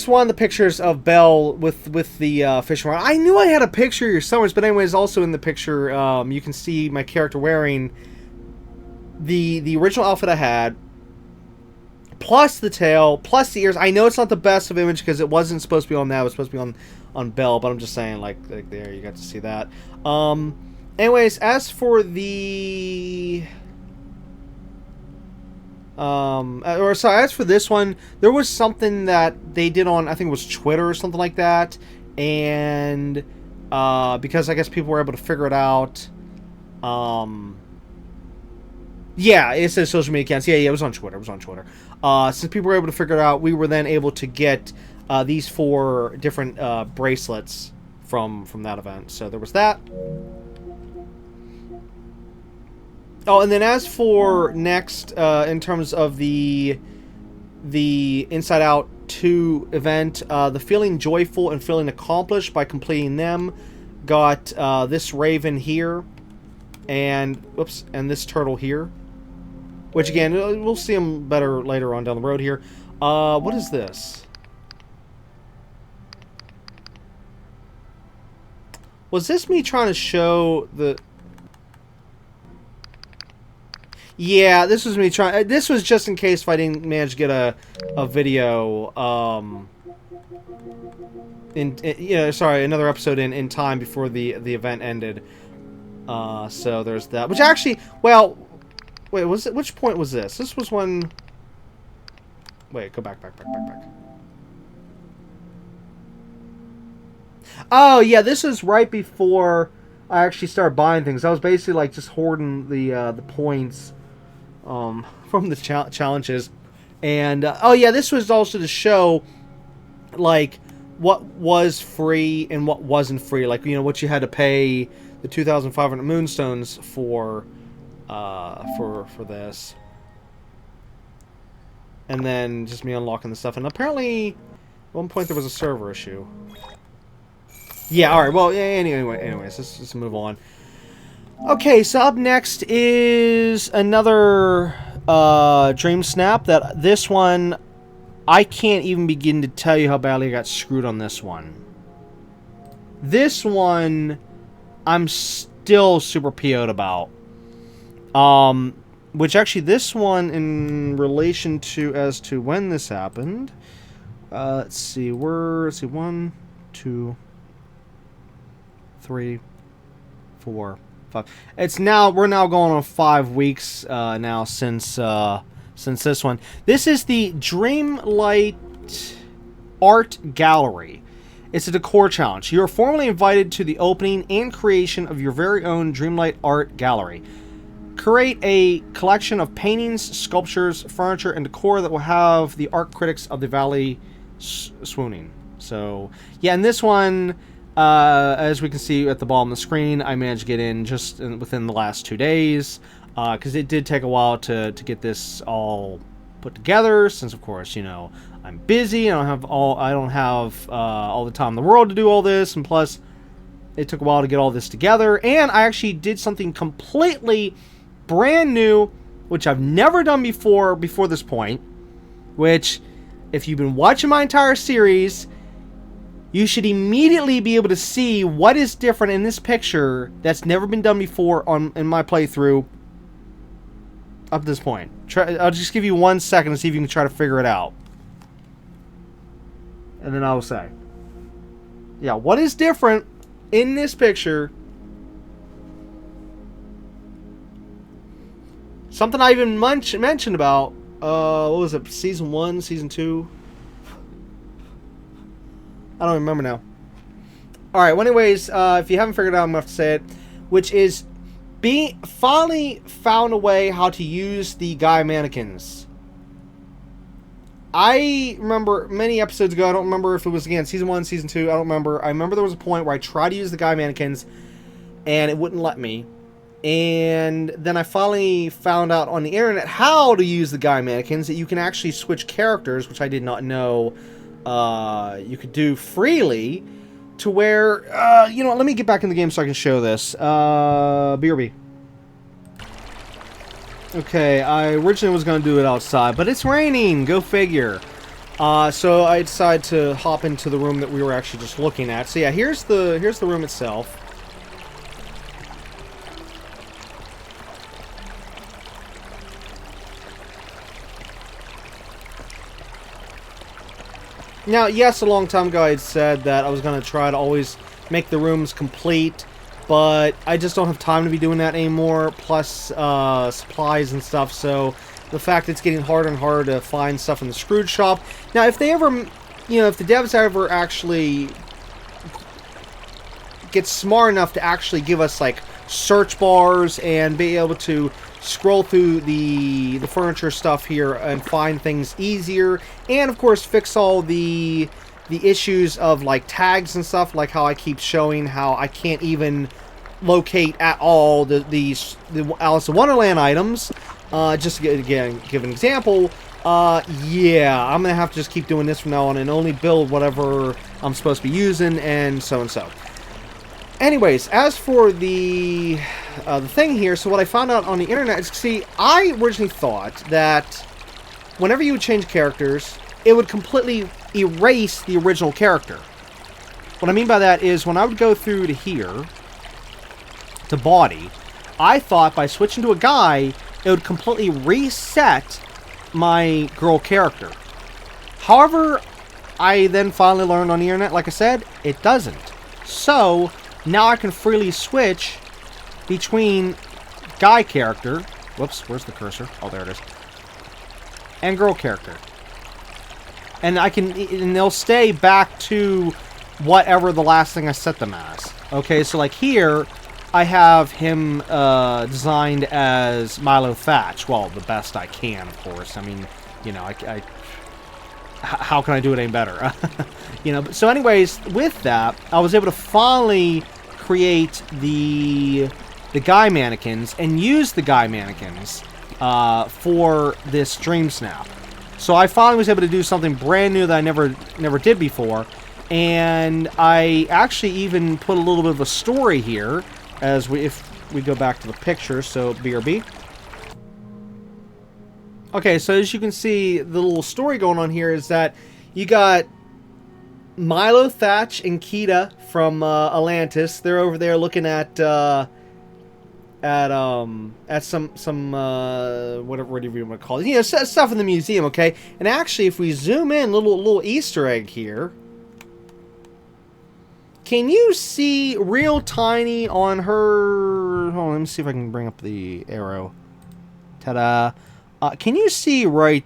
one of the pictures of Belle with the fishing rod. I knew I had a picture here somewhere, but anyways, also in the picture, you can see my character wearing the original outfit I had, plus the tail, plus the ears. I know it's not the best of image because it wasn't supposed to be on that. It was supposed to be on Belle, but I'm just saying, like there, you got to see that. Anyways, as for the... as for this one, there was something that they did on, I think it was Twitter or something like that, and because I guess people were able to figure it out. Yeah, it says social media accounts. Yeah, it was on Twitter. Since people were able to figure it out, we were then able to get these 4 different bracelets from that event. So there was that. Oh, and then as for next, in terms of the Inside Out 2 event, the feeling joyful and feeling accomplished by completing them, got this raven here, and whoops, and this turtle here, which again we'll see them better later on down the road here. What is this? Was this me trying to show the... Yeah, this was me trying... This was just in case if I didn't manage to get a video, sorry, another episode in time before the event ended. So there's that. Which actually... Well... Wait, was it... Which point was this? This was when... Wait, go back. Oh, yeah, this is right before I actually started buying things. I was basically, like, just hoarding the points from the challenges. And, oh, yeah, this was also to show, like, what was free and what wasn't free. Like, you know, what you had to pay the 2,500 moonstones for this. And then just me unlocking the stuff. And apparently, at one point there was a server issue. Yeah, alright, well, anyways, let's move on. Okay, so up next is another Dream Snap. That this one, I can't even begin to tell you how badly I got screwed on this one. This one, I'm still super PO'd about. Which actually, this one, in relation to as to when this happened, let's see, 1, 2, 3, 4, 5. We're now going on 5 weeks now since this one. This is the Dreamlight Art Gallery. It's a decor challenge. You are formally invited to the opening and creation of your very own Dreamlight Art Gallery. Create a collection of paintings, sculptures, furniture, and decor that will have the art critics of the valley swooning. So, yeah, and this one, as we can see at the bottom of the screen, I managed to get in just within the last 2 days, because it did take a while to get this all put together, since, of course, you know, I'm busy, I don't have all the time in the world to do all this, and plus, it took a while to get all this together, and I actually did something completely brand new, which I've never done before this point, which, if you've been watching my entire series, you should immediately be able to see what is different in this picture that's never been done before in my playthrough up to this point. I'll just give you 1 second to see if you can try to figure it out. And then I will say. Yeah, what is different in this picture? Something I even mentioned about, what was it, Season 1, Season 2? I don't remember now. Alright, well anyways, if you haven't figured it out, I'm going to have to say it. Which is, finally found a way how to use the Gaia mannequins. I remember many episodes ago, I don't remember if it was, again, Season 1, Season 2, I don't remember. I remember there was a point where I tried to use the Gaia mannequins, and it wouldn't let me. And then I finally found out on the internet how to use the Gaia mannequins, that you can actually switch characters, which I did not know you could do freely, to where, you know what, let me get back in the game so I can show this. BRB. Okay, I originally was going to do it outside, but it's raining, go figure. So I decided to hop into the room that we were actually just looking at. So yeah, here's the room itself. Now, yes, a long time ago I had said that I was going to try to always make the rooms complete, but I just don't have time to be doing that anymore, plus supplies and stuff, so the fact it's getting harder and harder to find stuff in the Scrooge shop. Now, if they ever, you know, if the devs ever actually get smart enough to actually give us, like, search bars and be able to scroll through the furniture stuff here and find things easier, and of course fix all the issues of like tags and stuff, like how I keep showing how I can't even locate at all the Alice in Wonderland items. Just to give an example, yeah, I'm gonna have to just keep doing this from now on and only build whatever I'm supposed to be using, and so and so. Anyways, as for the thing here, so what I found out on the internet is, see, I originally thought that whenever you would change characters, it would completely erase the original character. What I mean by that is, when I would go through to here, to body, I thought by switching to a guy, it would completely reset my girl character. However, I then finally learned on the internet, like I said, it doesn't. So, now I can freely switch between guy character, whoops, where's the cursor? Oh, there it is, and girl character. And and they'll stay back to whatever the last thing I set them as. Okay, so like here, I have him designed as Milo Thatch. Well, the best I can, of course. I mean, you know, how can I do it any better? You know, so anyways, with that, I was able to finally create the guy mannequins and use the guy mannequins for this Dream Snap. So I finally was able to do something brand new that I never did before, and I actually even put a little bit of a story here if we go back to the picture. So BRB. Okay, so as you can see, the little story going on here is that you got Milo Thatch and Kita from Atlantis. They're over there looking at some whatever you want to call it, you know, stuff in the museum. Okay, and actually, if we zoom in, little Easter egg here. Can you see real tiny on her? Hold on, let me see if I can bring up the arrow. Ta-da! Can you see right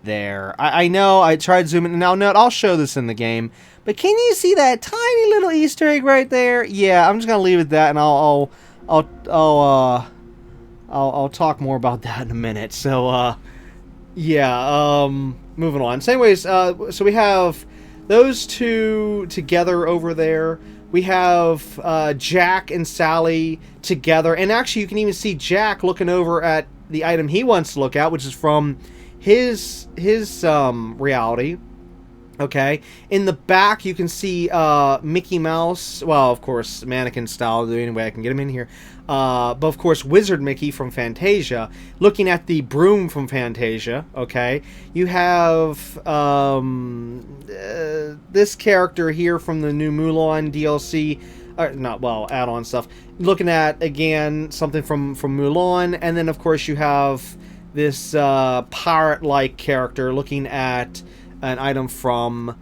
there? I know I tried zooming. Now, note, I'll show this in the game, but can you see that tiny little Easter egg right there? Yeah, I'm just gonna leave it at that, and I'll talk more about that in a minute. So, yeah. Moving on. So, anyways, so we have those two together over there. We have Jack and Sally together, and actually, you can even see Jack looking over at the item he wants to look at, which is from his reality. Okay, in the back you can see Mickey Mouse, well, of course, mannequin style, the only way I can get him in here, but of course Wizard Mickey from Fantasia looking at the broom from Fantasia. Okay, you have this character here from the new Mulan DLC, add-on stuff, looking at, again, something from Mulan. And then, of course, you have this pirate-like character looking at an item from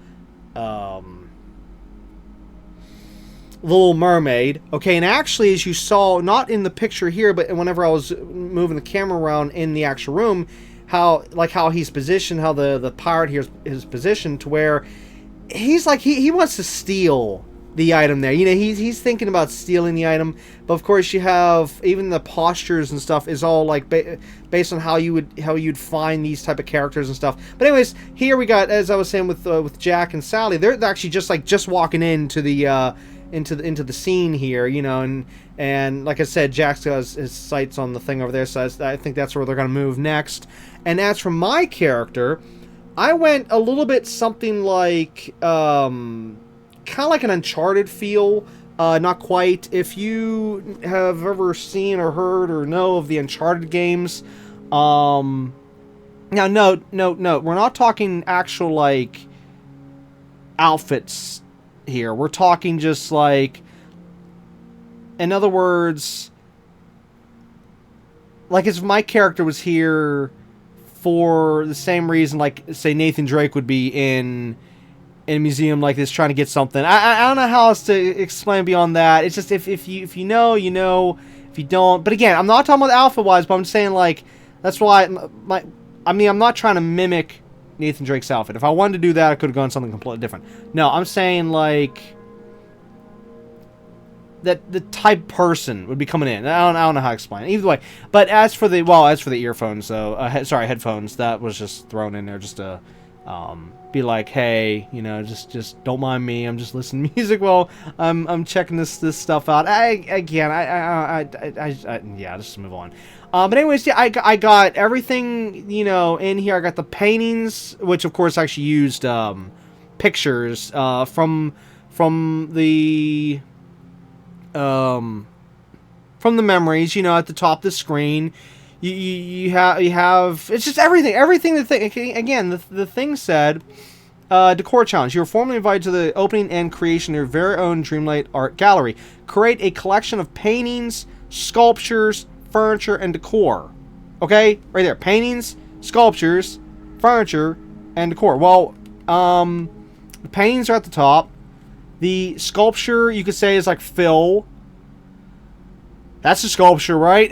Little Mermaid. Okay, and actually, as you saw, not in the picture here, but whenever I was moving the camera around in the actual room, how he's positioned, how the pirate here is positioned, to where he's like, he wants to steal the item there. You know, he's thinking about stealing the item. But of course, you have even the postures and stuff is all like based on how you'd find these type of characters and stuff. But anyways, here we got, as I was saying, with Jack and Sally, they're actually just walking into the into the scene here, you know, and like I said, Jack's got his sights on the thing over there, so I think that's where they're gonna move next. And as for my character, I went a little bit something like kind of like an Uncharted feel, not quite. If you have ever seen or heard or know of the Uncharted games, now no, we're not talking actual like outfits here. We're talking just like, in other words, like if my character was here for the same reason, like say Nathan Drake would be in a museum like this trying to get something. I don't know how else to explain beyond that. It's just if you know, you know. If you don't, but again, I'm not talking about outfit wise, but I'm saying like that's why I'm not trying to mimic Nathan Drake's outfit. If I wanted to do that, I could have gone something completely different. No, I'm saying like that the type person would be coming in. I don't know how to explain it. Either way, but as for the earphones, though, sorry, headphones, that was just thrown in there just to Be like, hey, you know, just don't mind me. I'm just listening to music while I'm checking this stuff out. Yeah, just move on. But anyways, yeah, I got everything, you know, in here. I got the paintings, which of course actually used pictures from the memories, you know, at the top of the screen. You have it's just everything the thing again the thing said decor challenge. You were formally invited to the opening and creation of your very own Dreamlight art gallery. Create a collection of paintings, sculptures, furniture, and decor. Okay, right there, paintings, sculptures, furniture, and decor. Well, the paintings are at the top. The sculpture, you could say, is like fill. That's a sculpture, right?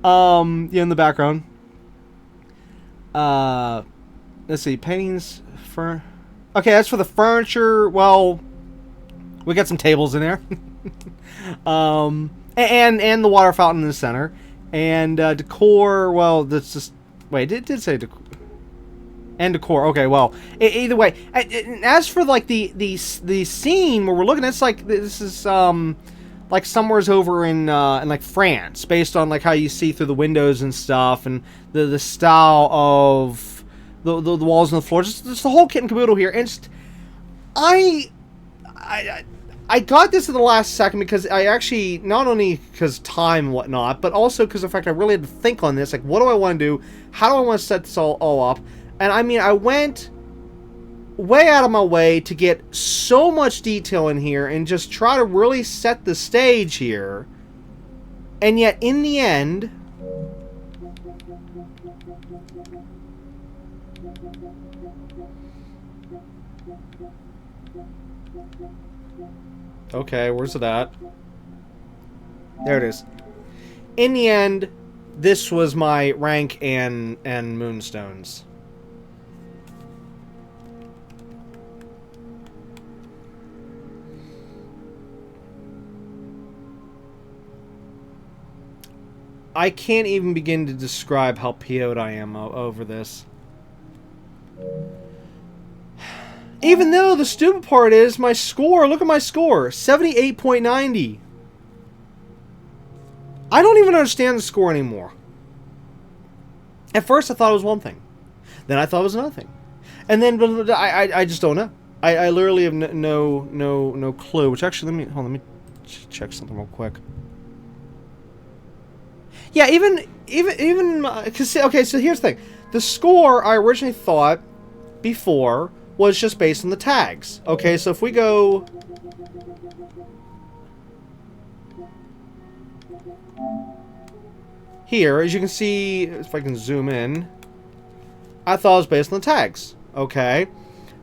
Yeah, in the background. Let's see, paintings for. Okay, that's for the furniture. Well, we got some tables in there. And the water fountain in the center, and decor. Well, that's just wait. It did say decor. And decor. Okay, well, either way. As for like the scene where we're looking, it's like this is like somewhere's over in like France, based on like how you see through the windows and stuff, and the style of the walls and the floor, just the whole kit and caboodle here. And just, I got this at the last second because I actually, not only because time and whatnot, but also because of the fact I really had to think on this. Like, what do I want to do? How do I want to set this all up? And I mean, I went way out of my way to get so much detail in here and just try to really set the stage here. And yet, in the end, okay, where's it at? There it is. In the end, this was my rank and moonstones. I can't even begin to describe how PO'd I am over this. Even though the stupid part is my score, look at my score, 78.90. I don't even understand the score anymore. At first I thought it was one thing. Then I thought it was another thing. And then I just don't know. I literally have no clue. Which actually, let me check something real quick. Yeah, even cause okay, so here's the thing. The score I originally thought before was just based on the tags. Okay, so if we go here, as you can see, if I can zoom in, I thought it was based on the tags. Okay.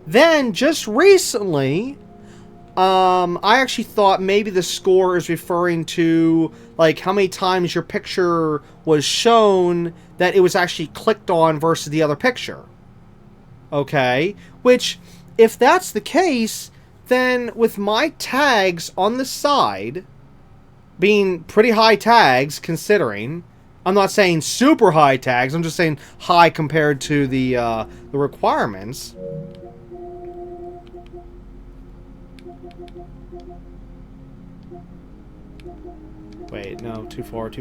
Then just recently, I actually thought maybe the score is referring to like how many times your picture was shown that it was actually clicked on versus the other picture. Okay, which if that's the case, then with my tags on the side being pretty high tags, considering, I'm not saying super high tags, I'm just saying high compared to the requirements. Wait, no, too far.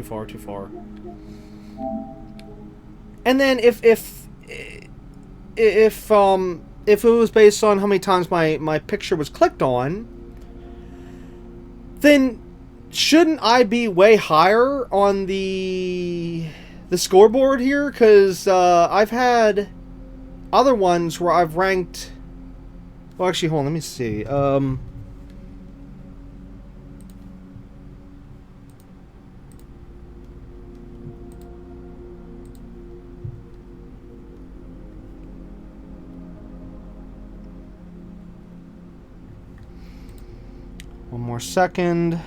And then if it was based on how many times my picture was clicked on, then shouldn't I be way higher on the scoreboard here? Because I've had other ones where I've ranked. Well, actually, hold on. Let me see. One more second.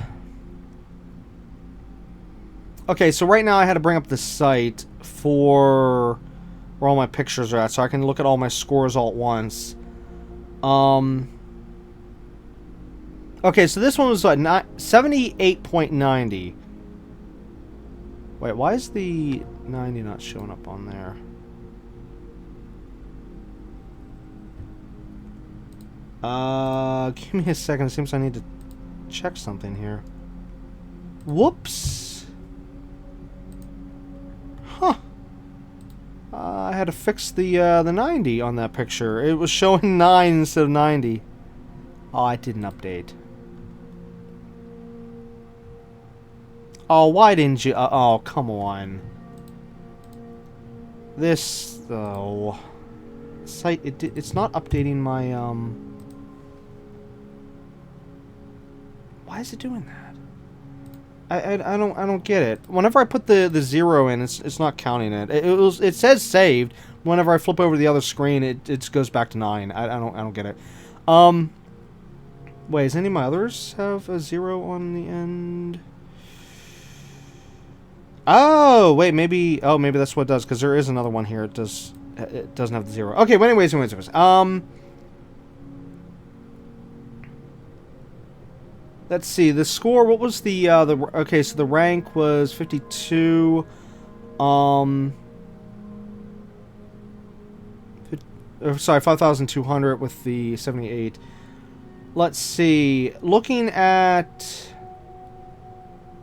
Okay, so right now I had to bring up the site for where all my pictures are at, so I can look at all my scores all at once. Okay, so this one was what, 78.90. Wait, why is the 90 not showing up on there? Give me a second. It seems I need to check something here. Whoops. Huh. I had to fix the 90 on that picture. It was showing 9 instead of 90. Oh, I didn't update. Oh, why didn't you? Oh, come on. This, though. Site, it's not updating my, Why is it doing that? I don't get it. Whenever I put the 0 in, it's not counting it. It says saved. Whenever I flip over to the other screen, it goes back to 9. I don't get it. Wait, does any of my others have a 0 on the end? Oh, wait, maybe. Oh, maybe that's what it does, because there is another one here. It doesn't have the 0. Okay, well, anyways. Let's see, the score, what was okay, so the rank was 52, sorry, 5,200 with the 78. Let's see, looking at,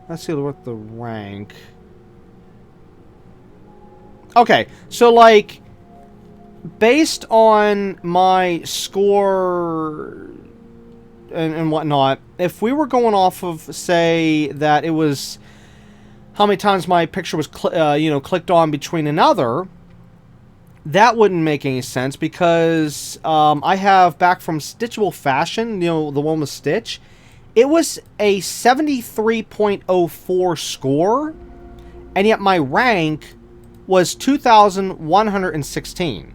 let's see what the rank. Okay, so, like, based on my score and whatnot, if we were going off of, say, that it was how many times my picture was clicked on between another, that wouldn't make any sense, because I have back from Stitchable Fashion, the one with Stitch, it was a 73.04 score, and yet my rank was 2,116.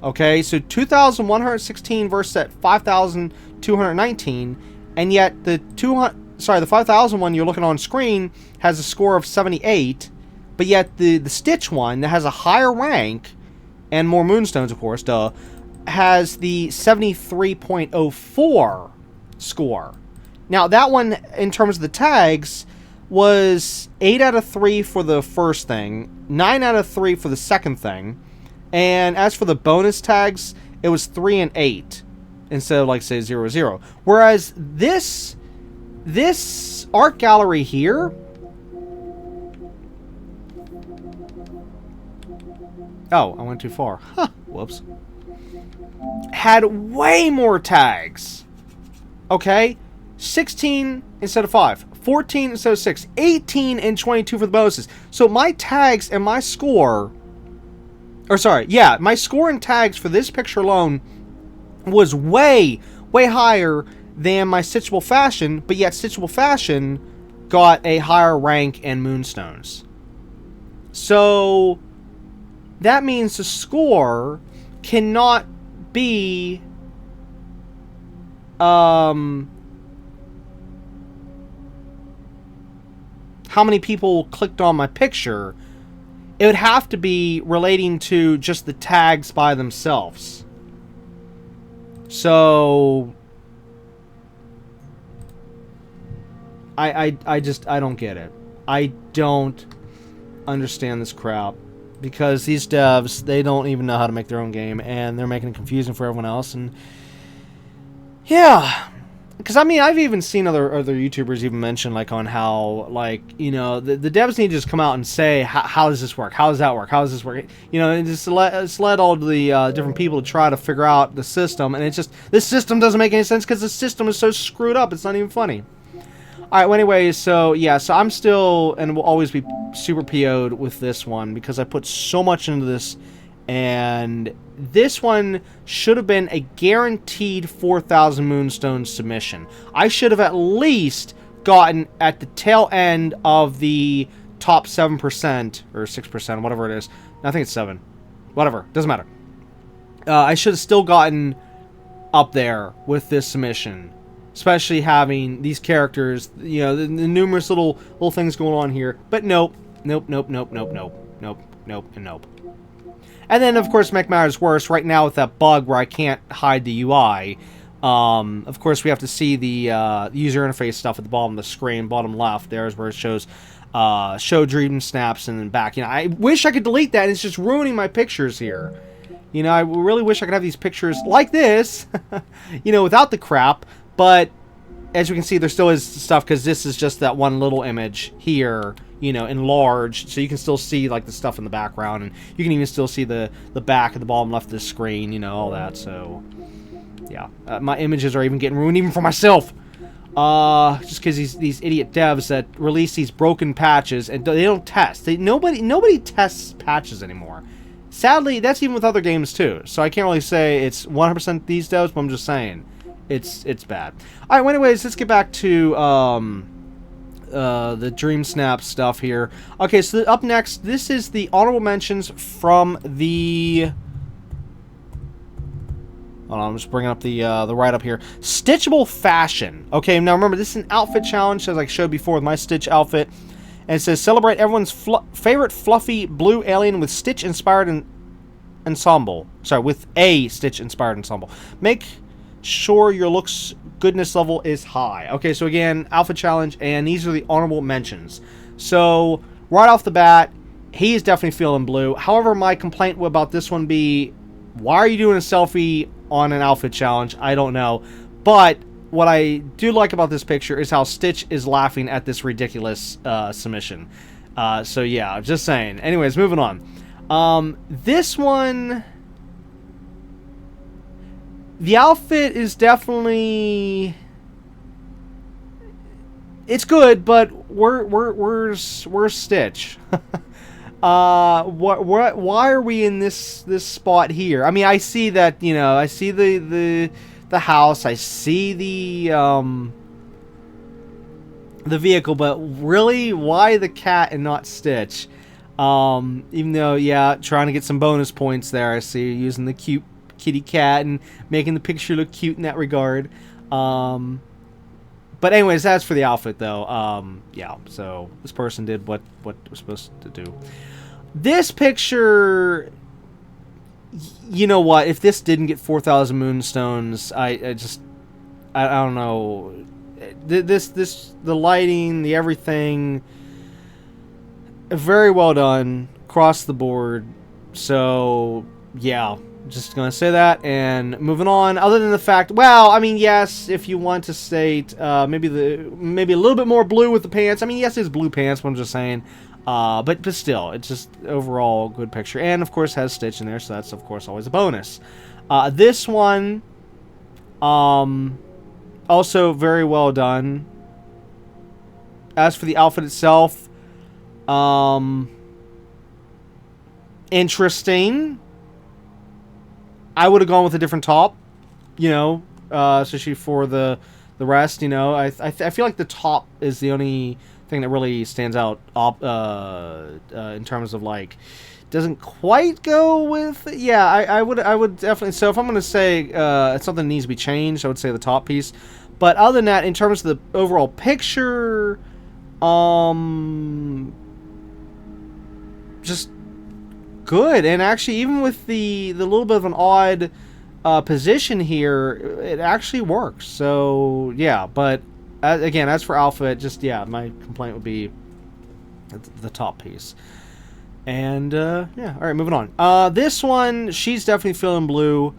Okay, so 2,116 versus that 5,219, and yet the 5,000 one you're looking on screen has a score of 78, but yet the Stitch one that has a higher rank and more moonstones, of course, has the 73.04 score. Now that one, in terms of the tags, was 8 out of 3 for the first thing, 9 out of 3 for the second thing. And as for the bonus tags, it was 3 and 8 instead of, like, say, 0, 0. Whereas this art gallery here, oh, I went too far. Huh, whoops. Had way more tags. Okay? 16 instead of 5. 14 instead of 6. 18 and 22 for the bonuses. So my tags and my score... Or sorry, yeah, my score and tags for this picture alone was way, way higher than my Stitchable Fashion, but yet Stitchable Fashion got a higher rank and moonstones. So that means the score cannot be how many people clicked on my picture. It would have to be relating to just the tags by themselves. So I don't get it. I don't understand this crap, because these devs, they don't even know how to make their own game, and they're making it confusing for everyone else. And yeah, because I mean, I've even seen other YouTubers even mention, like, on how, like, the devs need to just come out and say, how does this work? How does that work? How does this work? And just let all the different people to try to figure out the system, and it's just, this system doesn't make any sense because the system is so screwed up. It's not even funny. Alright, well, anyways, so, yeah, so I'm still, and will always be super PO'd with this one, because I put so much into this, and this one should have been a guaranteed 4,000 Moonstone submission. I should have at least gotten at the tail end of the top 7%, or 6%, whatever it is. I think it's 7. Whatever, doesn't matter. I should have still gotten up there with this submission. Especially having these characters, the numerous little things going on here. But nope, nope, nope, nope, nope, nope, nope, nope, and nope. And then, of course, to make matters worse, right now with that bug where I can't hide the UI, of course, we have to see the user interface stuff at the bottom of the screen, bottom left. There's where it shows show Dreamsnaps and then back. I wish I could delete that. It's just ruining my pictures here. You know, I really wish I could have these pictures like this, you know, without the crap. But as you can see, there still is stuff because this is just that one little image here, you know, enlarged. So you can still see, like, the stuff in the background. And you can even still see the back of the bottom left of the screen, you know, all that. So, yeah. My images are even getting ruined, even for myself. Just because these idiot devs that release these broken patches and they don't test. Nobody tests patches anymore. Sadly, that's even with other games too. So I can't really say it's 100% these devs, but I'm just saying it's bad. All right. Well, anyways, let's get back to the Dreamsnaps stuff here. Okay, so up next, this is the honorable mentions from the. Hold on, I'm just bringing up the write-up here. Stitchable fashion. Okay, now remember, this is an outfit challenge, as I showed before with my Stitch outfit. And it says, celebrate everyone's favorite fluffy blue alien with Stitch-inspired ensemble. Sorry, with a Stitch-inspired ensemble. Make sure your looks goodness level is high. Okay, so again, outfit challenge, and these are the honorable mentions. So, right off the bat, he is definitely feeling blue. However, my complaint about this one be, why are you doing a selfie on an outfit challenge? I don't know. But what I do like about this picture is how Stitch is laughing at this ridiculous submission. So yeah, just saying. Anyways, moving on. This one, the outfit is definitely, it's good, but where's Stitch? Why are we in this spot here? I mean, I see that, you know, I see the house, I see the vehicle, but really, why the cat and not Stitch? Even though, yeah, trying to get some bonus points there, I see using the cute kitty cat and making the picture look cute in that regard. But anyways, that's for the outfit, though. Yeah, so this person did what was supposed to do. This picture, you know what? If this didn't get 4,000 moonstones, I don't know. The lighting, the everything, very well done across the board. So yeah, just gonna say that and moving on. Other than the fact, well, I mean, yes, if you want to state maybe a little bit more blue with the pants. I mean, yes, it's blue pants, but I'm just saying. But still, it's just overall good picture, and of course has Stitch in there, so that's of course always a bonus. This one, also very well done. As for the outfit itself, interesting. I would have gone with a different top, you know, especially for the rest, you know. I feel like the top is the only thing that really stands out in terms of, like, doesn't quite go with, yeah, I would definitely, so if I'm going to say something needs to be changed, I would say the top piece. But other than that, in terms of the overall picture, just good. And actually, even with the little bit of an odd position here, it actually works. So yeah, but again, as for outfit, just yeah, my complaint would be the top piece. And yeah, all right, moving on. This one, she's definitely feeling blue.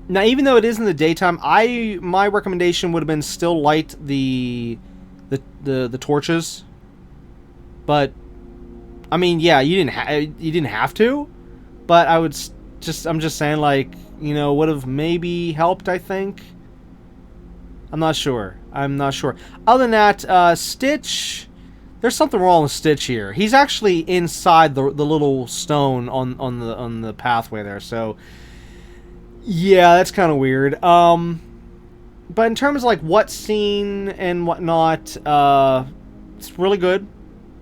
Now, even though it is in the daytime, my recommendation would have been still light the torches. But I mean, yeah, you didn't have to, but I'm just saying, like, you know, would have maybe helped, I think. I'm not sure. Other than that, Stitch, there's something wrong with Stitch here. He's actually inside the little stone on the pathway there, so yeah, that's kind of weird. But in terms of, like, what scene and whatnot, it's really good.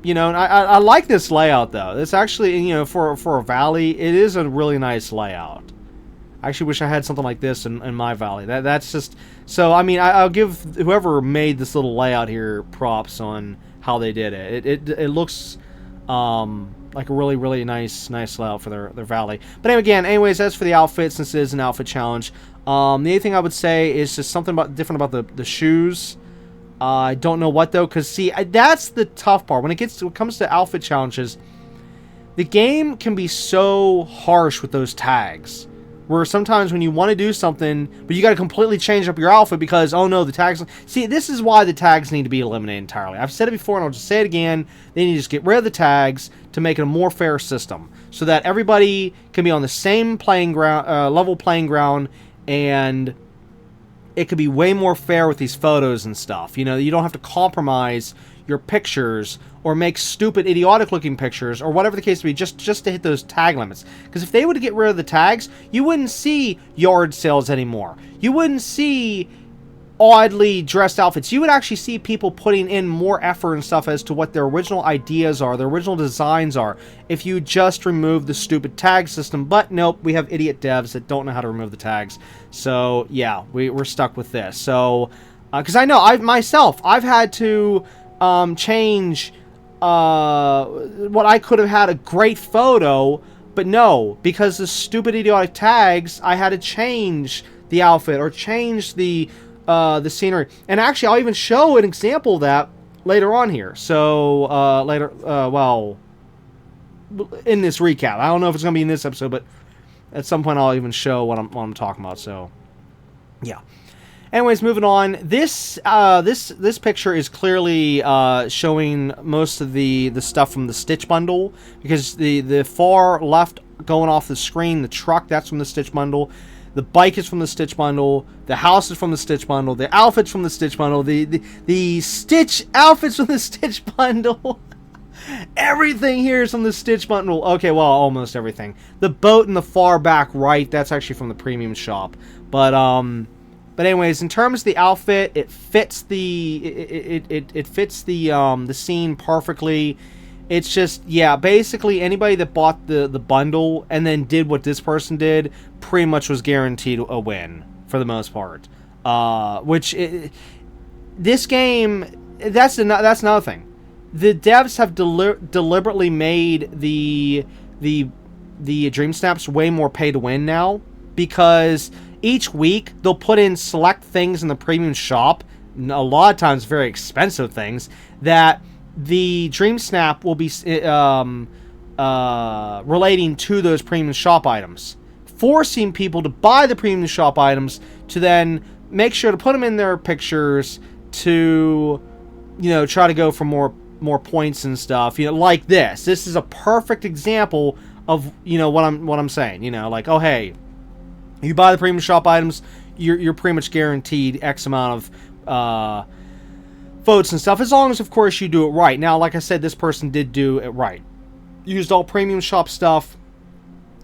You know, and I like this layout, though. It's actually, you know, for a valley, it is a really nice layout. I actually wish I had something like this in my valley. That's just, so, I mean, I'll give whoever made this little layout here props on how they did it. It looks like a really, really nice layout for their valley. But again, anyways, as for the outfit, since it is an outfit challenge, the only thing I would say is just something different about the shoes. I don't know what, though, because, see, that's the tough part. When it comes to outfit challenges, the game can be so harsh with those tags. Where sometimes when you want to do something, but you got to completely change up your outfit because, oh no, the tags... See, this is why the tags need to be eliminated entirely. I've said it before and I'll just say it again. They need to just get rid of the tags to make it a more fair system. So that everybody can be on the same playing ground, level playing ground, and it could be way more fair with these photos and stuff. You know, you don't have to compromise your pictures or make stupid, idiotic-looking pictures or whatever the case may be just to hit those tag limits. Because if they were to get rid of the tags, you wouldn't see yard sales anymore. You wouldn't see oddly dressed outfits. You would actually see people putting in more effort and stuff as to what their original ideas are, their original designs are, if you just remove the stupid tag system. But nope, we have idiot devs that don't know how to remove the tags. So yeah, we're stuck with this. So, because I know, I've had to change what I could have had a great photo, but no, because the stupid idiotic tags, I had to change the outfit or change the scenery. And actually, I'll even show an example of that later on here. So well, in this recap, I don't know if it's gonna be in this episode, but at some point I'll even show what I'm talking about. So yeah. Anyways, moving on. This picture is clearly showing most of the stuff from the Stitch bundle, because the far left going off the screen, the truck, that's from the Stitch bundle. The bike is from the Stitch bundle. The house is from the Stitch bundle. The outfits from the Stitch bundle. The Stitch outfits from the Stitch bundle. Everything here is from the Stitch bundle. Okay, well, almost everything. The boat in the far back right, that's actually from the premium shop. But anyways, in terms of the outfit, it fits it fits the scene perfectly. It's just, yeah, basically anybody that bought the bundle and then did what this person did pretty much was guaranteed a win for the most part. This game, that's another thing. The devs have deliberately made the Dreamsnaps way more pay to win now, because each week they'll put in select things in the premium shop, a lot of times very expensive things, that the Dreamsnap will be relating to those premium shop items, forcing people to buy the premium shop items to then make sure to put them in their pictures to, you know, try to go for more points and stuff. You know, like this. This is a perfect example of, you know, what I'm saying. You know, like, oh hey, you buy the premium shop items, you're pretty much guaranteed X amount of votes and stuff, as long as, of course, you do it right. Now, like I said, this person did do it right. Used all premium shop stuff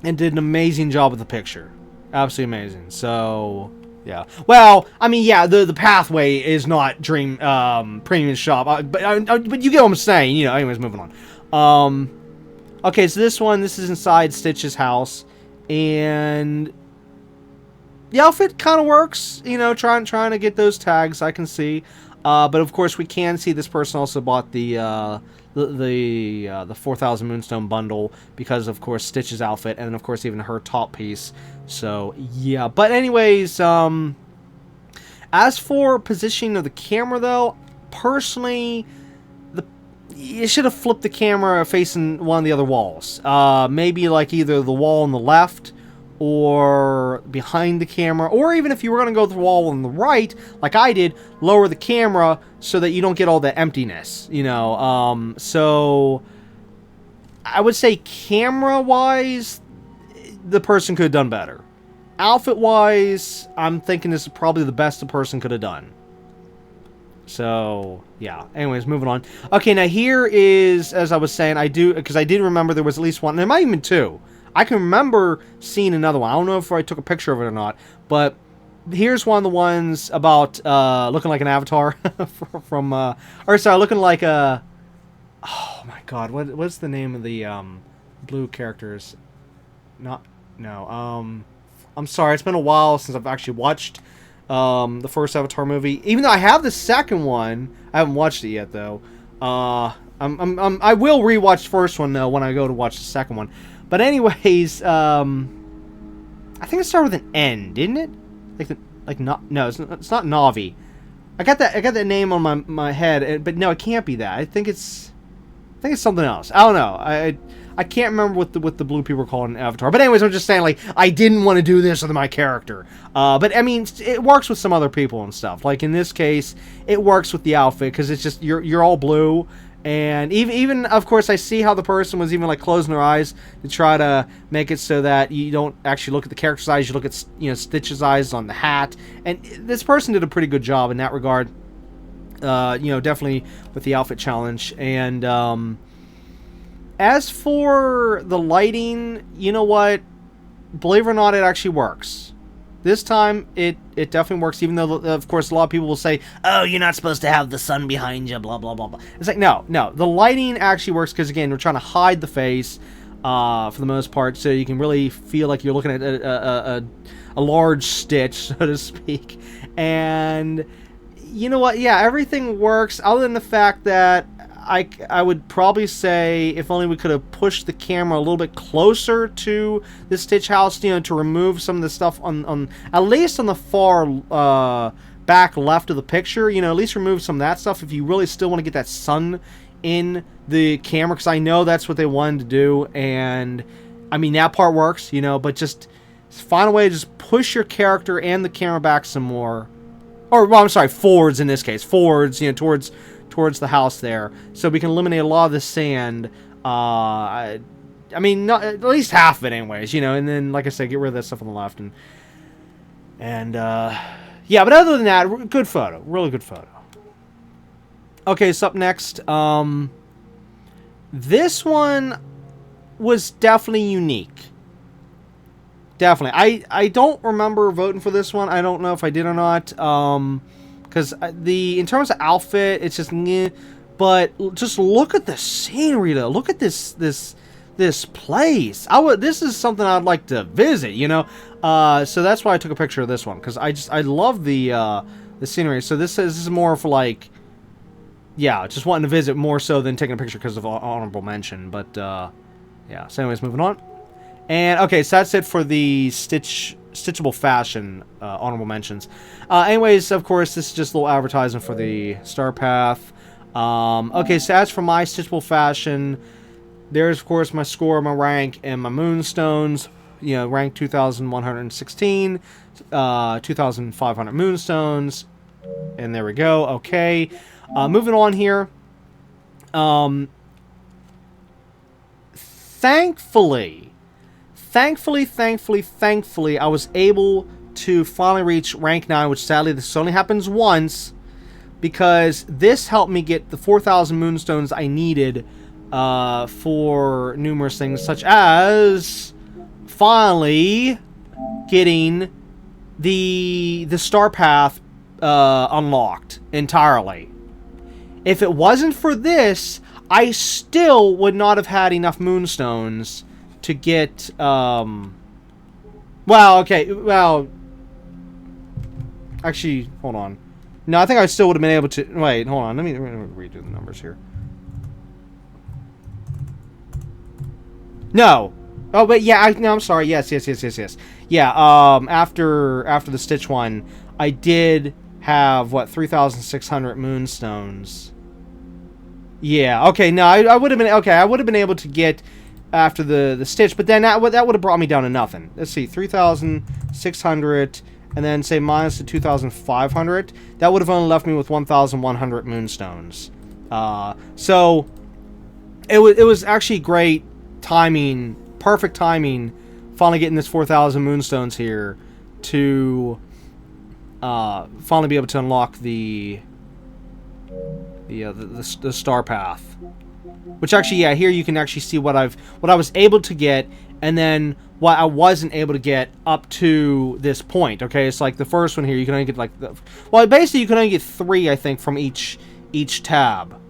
and did an amazing job with the picture. Absolutely amazing. So, yeah. Well, I mean, yeah, the pathway is not premium shop, but you get what I'm saying. You know, anyways, moving on. Okay, so this is inside Stitch's house, and the outfit kind of works, you know, trying to get those tags, I can see. But of course, we can see this person also bought the 4,000 Moonstone bundle, because of course Stitch's outfit, and of course even her top piece. So yeah. But anyways, as for positioning of the camera, though, personally, you should have flipped the camera facing one of the other walls. Maybe like either the wall on the left, or behind the camera, or even if you were going to go to the wall on the right, like I did, lower the camera so that you don't get all the emptiness, you know. So I would say camera-wise, the person could have done better. Outfit-wise, I'm thinking this is probably the best the person could have done. So, yeah. Anyways, moving on. Okay, now here is, as I was saying, because I did remember there was at least one, and there might even two. I can remember seeing another one. I don't know if I took a picture of it or not, but here's one of the ones about looking like an avatar looking like a... Oh my god, what's the name of the blue characters? I'm sorry, it's been a while since I've actually watched the first Avatar movie. Even though I have the second one, I haven't watched it yet though. I will rewatch the first one though when I go to watch the second one. But anyways, I think it started with an N, didn't it? No, it's not Navi. I got that name on my head, but no, it can't be that. I think it's something else. I don't know. I can't remember what the blue people are calling an avatar. But anyways, I'm just saying, like, I didn't want to do this with my character. But I mean, it works with some other people and stuff. Like in this case, it works with the outfit because it's just you're all blue. And even of course, I see how the person was even like closing their eyes to try to make it so that you don't actually look at the character's eyes. You look at, you know, Stitch's eyes on the hat. And this person did a pretty good job in that regard. You know, definitely with the outfit challenge. And as for the lighting, you know what? Believe it or not, it actually works. This time, it definitely works, even though, of course, a lot of people will say, oh, you're not supposed to have the sun behind you, blah, blah, blah, blah. It's like, no. The lighting actually works because, again, we're trying to hide the face for the most part, so you can really feel like you're looking at a large Stitch, so to speak. And you know what? Yeah, everything works, other than the fact that I would probably say if only we could have pushed the camera a little bit closer to the Stitch house, you know, to remove some of the stuff on at least on the far back left of the picture, you know, at least remove some of that stuff if you really still want to get that sun in the camera, because I know that's what they wanted to do, and I mean, that part works, you know, but just find a way to just push your character and the camera back some more. Or, well, I'm sorry, forwards in this case. Forwards, you know, towards the house there. So we can eliminate a lot of the sand. I mean, not, at least half of it anyways, you know. And then, like I said, get rid of that stuff on the left. And yeah, but other than that, good photo. Really good photo. Okay, so up next. This one was definitely unique. Definitely. I don't remember voting for this one. I don't know if I did or not. Because in terms of outfit, it's just meh. But just look at the scenery, though. Look at this place. This is something I'd like to visit, you know. So that's why I took a picture of this one, because I love the scenery. So this is more for like, yeah, just wanting to visit more so than taking a picture because of honorable mention. But yeah. So anyways, moving on. And okay, so that's it for the Stitchable Fashion honorable mentions. Anyways, of course, this is just a little advertisement for the Star Path. Okay, so as for my Stitchable Fashion, there's of course my score, my rank, and my moonstones. You know, rank 2,116, 2,500 moonstones, and there we go. Okay, moving on here. Thankfully, I was able to finally reach rank 9, which sadly this only happens once, because this helped me get the 4,000 moonstones I needed for numerous things, such as finally getting the Star Path unlocked entirely. If it wasn't for this, I still would not have had enough moonstones to get, well, okay, well, actually, hold on. No, I think I still would have been able to, wait, hold on, let me redo the numbers here. No. Oh, but yeah, no, I'm sorry, yes. Yeah, after the Stitch one, I did have, what, 3,600 moonstones. Yeah, okay, no, I would have been, okay, I would have been able to get after the Stitch, but then that would have brought me down to nothing. Let's see, 3,600, and then say minus the 2,500. That would have only left me with 1,100 moonstones. So it was actually great timing, perfect timing, finally getting this 4,000 moonstones here to finally be able to unlock the Star Path. Which actually, yeah, here you can actually see what I was able to get, and then what I wasn't able to get up to this point. Okay, it's like the first one here, you can only get like well, basically you can only get 3, I think, from each tab.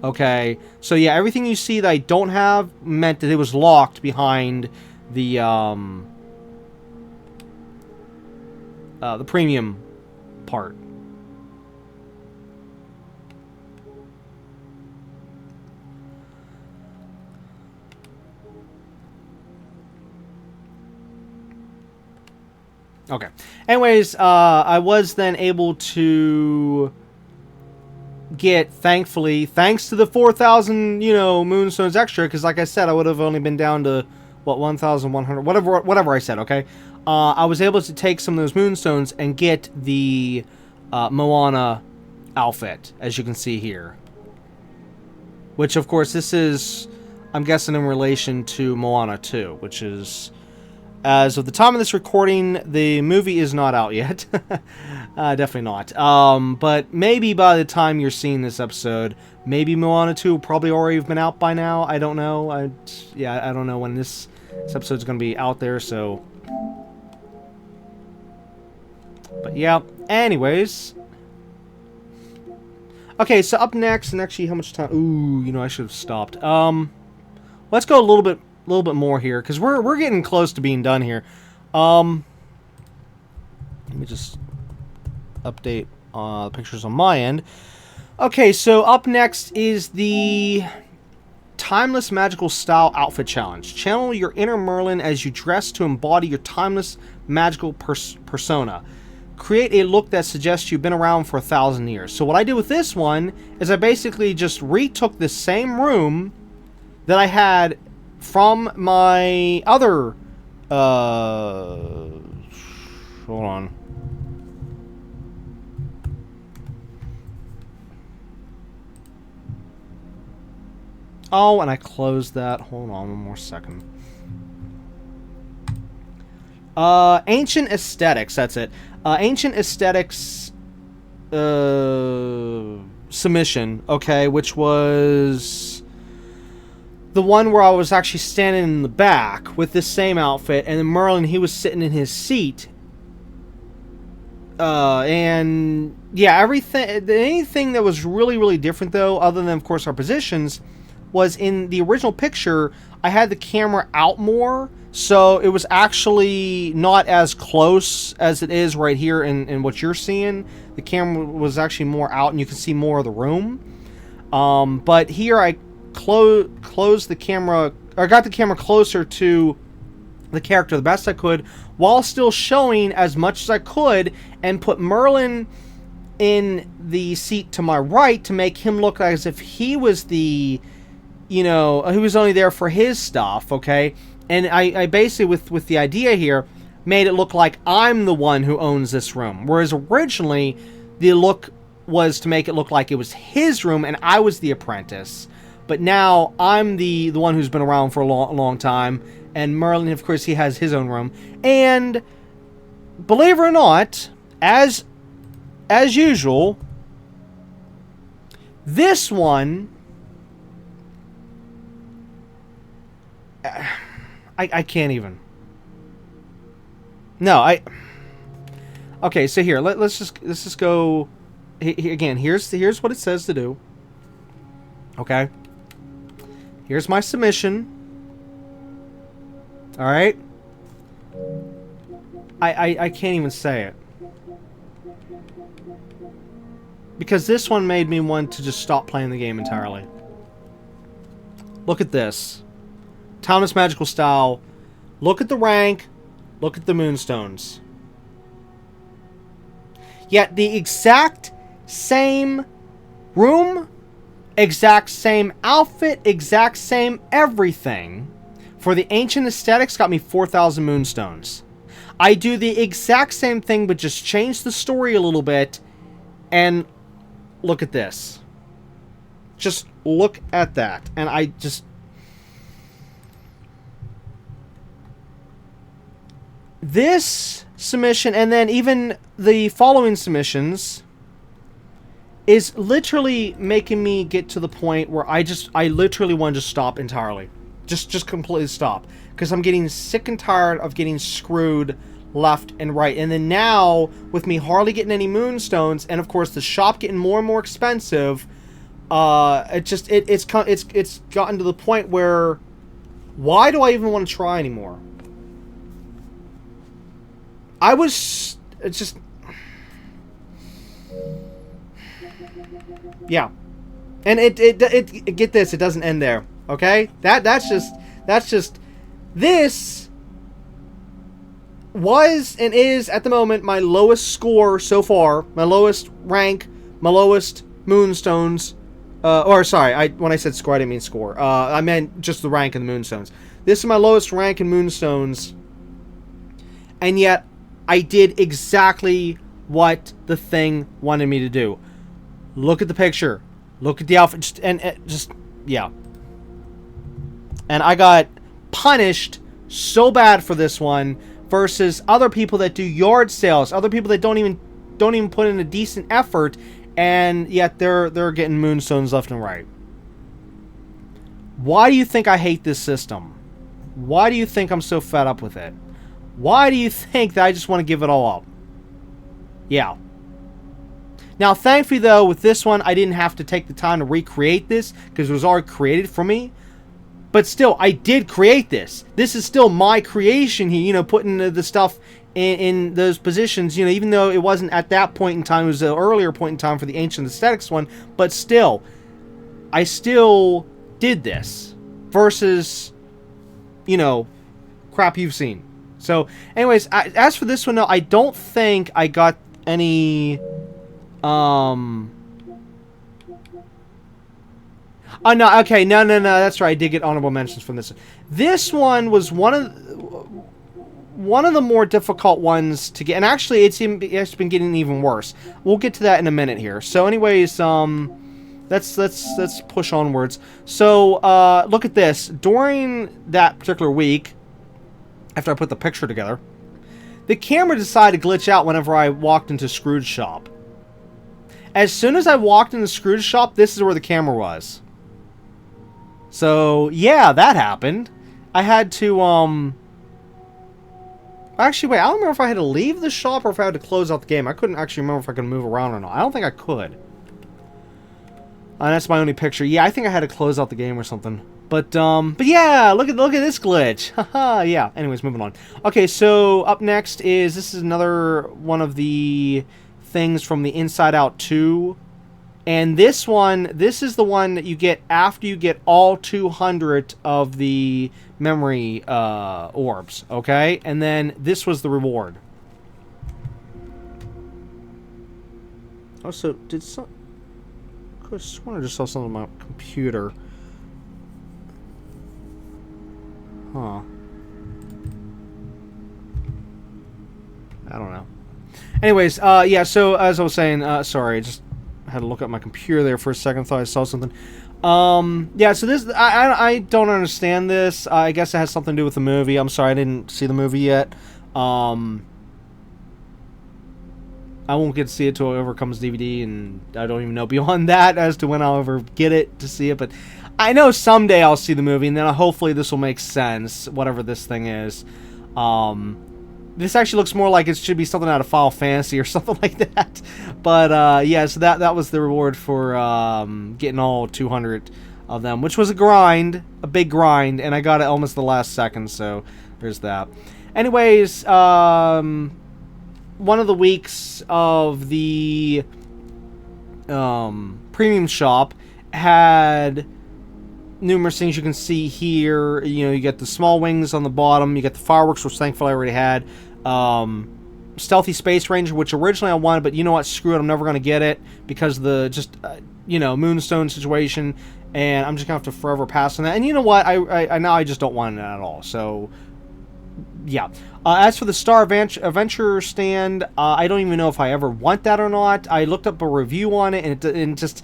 Okay, so yeah, everything you see that I don't have meant that it was locked behind the premium part. Okay. Anyways, I was then able to get, thankfully, thanks to the 4,000, you know, moonstones extra, because like I said, I would have only been down to, what, 1,100, whatever I said, okay? I was able to take some of those moonstones and get the Moana outfit, as you can see here. Which, of course, this is, I'm guessing, in relation to Moana 2, which is, as of the time of this recording, the movie is not out yet. Definitely not. But maybe by the time you're seeing this episode, maybe Moana 2 will probably already have been out by now. I don't know. I don't know when this episode's going to be out there, so... But yeah, anyways... Okay, so up next, and actually how much time... Ooh, you know, I should have stopped. Let's go a little bit more here, because we're getting close to being done here. Let me just update pictures on my end. Okay, so up next is the Timeless Magical Style Outfit Challenge. Channel your inner Merlin as you dress to embody your timeless magical persona. Create a look that suggests you've been around for 1,000 years. So what I did with this one is I basically just retook the same room that I had from my other, hold on. Oh, and I closed that. Hold on one more second. Ancient Aesthetics, that's it. Ancient Aesthetics submission, okay, which was the one where I was actually standing in the back with this same outfit, and then Merlin, he was sitting in his seat. And yeah, anything that was really, really different though, other than of course our positions, was in the original picture, I had the camera out more, so it was actually not as close as it is right here in what you're seeing. The camera was actually more out, and you can see more of the room. But here I closed the camera, or got the camera closer to the character the best I could, while still showing as much as I could, and put Merlin in the seat to my right to make him look as if he was the, you know, he was only there for his stuff, okay? And I basically, with the idea here, made it look like I'm the one who owns this room. Whereas originally, the look was to make it look like it was his room and I was the apprentice. But now, I'm the one who's been around for a long time. And Merlin, of course, he has his own room. And, believe it or not, as usual, this one... I can't even. No, okay, so here, let's just go again. Here's what it says to do. Okay. Here's my submission. All right. I can't even say it. Because this one made me want to just stop playing the game entirely. Look at this. Timeless Magical Style. Look at the rank. Look at the moonstones. Yet the exact same room, exact same outfit, exact same everything for the Ancient Aesthetics got me 4,000 moonstones. I do the exact same thing but just change the story a little bit, and look at this. Just look at that. And I just... This submission, and then even the following submissions, is literally making me get to the point where I literally want to just stop entirely. Just completely stop. Because I'm getting sick and tired of getting screwed left and right. And then now, with me hardly getting any moonstones, and of course the shop getting more and more expensive, it's gotten to the point where, why do I even want to try anymore? It's just... Yeah. And it get this, it doesn't end there. Okay? That's just... This was and is, at the moment, my lowest score so far. My lowest rank, my lowest moonstones. Or sorry, when I said score, I didn't mean score. I meant just the rank in the moonstones. This is my lowest rank in moonstones, and yet I did exactly what the thing wanted me to do. Look at the picture. Look at the outfit. Yeah. And I got punished so bad for this one versus other people that do yard sales, other people that don't even put in a decent effort, and yet they're getting moonstones left and right. Why do you think I hate this system? Why do you think I'm so fed up with it? Why do you think that I just want to give it all up? Yeah. Now, thankfully, though, with this one, I didn't have to take the time to recreate this because it was already created for me. But still, I did create this. This is still my creation here, you know, putting the stuff in those positions, you know, even though it wasn't at that point in time, it was an earlier point in time for the Ancient Aesthetics one, but still, I still did this versus, you know, crap you've seen. So, anyways, as for this one, though, I don't think I got any, oh, no, okay, no, that's right, I did get honorable mentions from this. This one was one of the more difficult ones to get, and actually, it's been getting even worse. We'll get to that in a minute here. So, anyways, let's push onwards. So, look at this. During that particular week, after I put the picture together, the camera decided to glitch out whenever I walked into Scrooge's shop. As soon as I walked into Scrooge's shop, this is where the camera was. So, yeah, that happened. I had to, actually, wait, I don't remember if I had to leave the shop or if I had to close out the game. I couldn't actually remember if I could move around or not. I don't think I could. That's my only picture. Yeah, I think I had to close out the game or something. But yeah, look at this glitch. Haha, yeah. Anyways, moving on. Okay, so up next this is another one of the things from the Inside Out 2. And this is the one that you get after you get all 200 of the memory orbs, okay? And then this was the reward. Also, I swear I just saw something on my computer. Huh. I don't know. Anyways, yeah, so as I was saying, sorry, I just had to look at my computer there for a second, thought I saw something. Yeah, so this, I don't understand this. I guess it has something to do with the movie. I'm sorry, I didn't see the movie yet. I won't get to see it till it ever comes DVD, and I don't even know beyond that as to when I'll ever get it to see it, but I know someday I'll see the movie, and then hopefully this will make sense, whatever this thing is. This actually looks more like it should be something out of Final Fantasy or something like that. But, yeah, so that was the reward for getting all 200 of them, which was a grind, a big grind, and I got it almost the last second, so there's that. Anyways, one of the weeks of the premium shop had numerous things you can see here. You know, you get the small wings on the bottom, you get the fireworks, which thankfully I already had, stealthy space ranger, which originally I wanted, but you know what, screw it, I'm never going to get it because of the you know, moonstone situation, and I'm just going to have to forever pass on that. And you know what, I now I just don't want it at all, so yeah. As for the Star Adventure stand, I don't even know if I ever want that or not. I looked up a review on it, and just,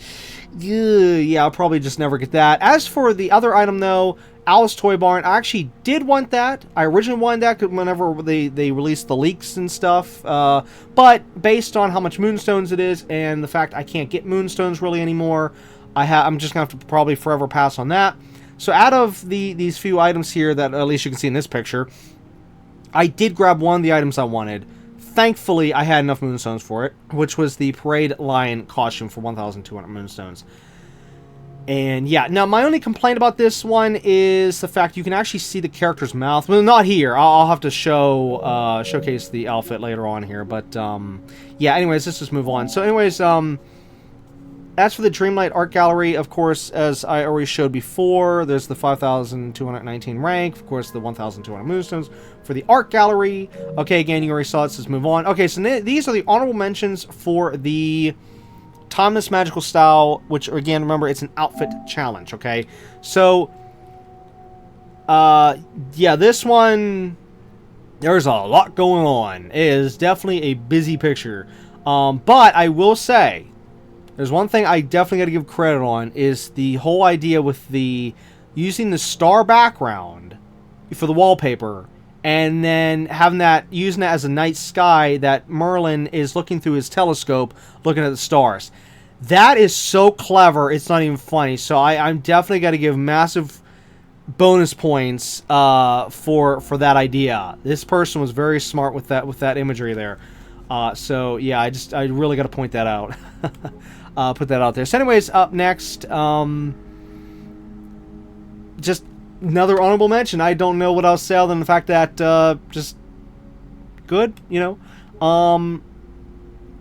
yeah, I'll probably just never get that. As for the other item, though, Alice Toy Barn, I actually did want that. I originally wanted that whenever they released the leaks and stuff. But based on how much Moonstones it is, and the fact I can't get Moonstones really anymore, I'm just going to have to probably forever pass on that. So out of these few items here that at least you can see in this picture, I did grab one of the items I wanted. Thankfully, I had enough Moonstones for it, which was the Parade Lion costume for 1,200 Moonstones. And yeah, now my only complaint about this one is the fact you can actually see the character's mouth. Well, not here. I'll have to showcase the outfit later on here. But yeah, anyways, let's just move on. So anyways, as for the Dreamlight Art Gallery, of course, as I already showed before, there's the 5,219 rank, of course, the 1,200 Moonstones for the Art Gallery. Okay, again, you already saw it, so let's move on. Okay, so these are the honorable mentions for the Timeless Magical Style, which, again, remember, it's an outfit challenge, okay? So, yeah, this one, there's a lot going on. It is definitely a busy picture. But I will say, there's one thing I definitely got to give credit on, is the whole idea with the using the star background for the wallpaper, and then having that, using that as a night sky that Merlin is looking through his telescope, looking at the stars. That is so clever, it's not even funny. So I'm definitely got to give massive bonus points for that idea. This person was very smart with that imagery there. So yeah, I really got to point that out. Put that out there. So anyways, up next, just another honorable mention. I don't know what else to say other than the fact that just good, you know.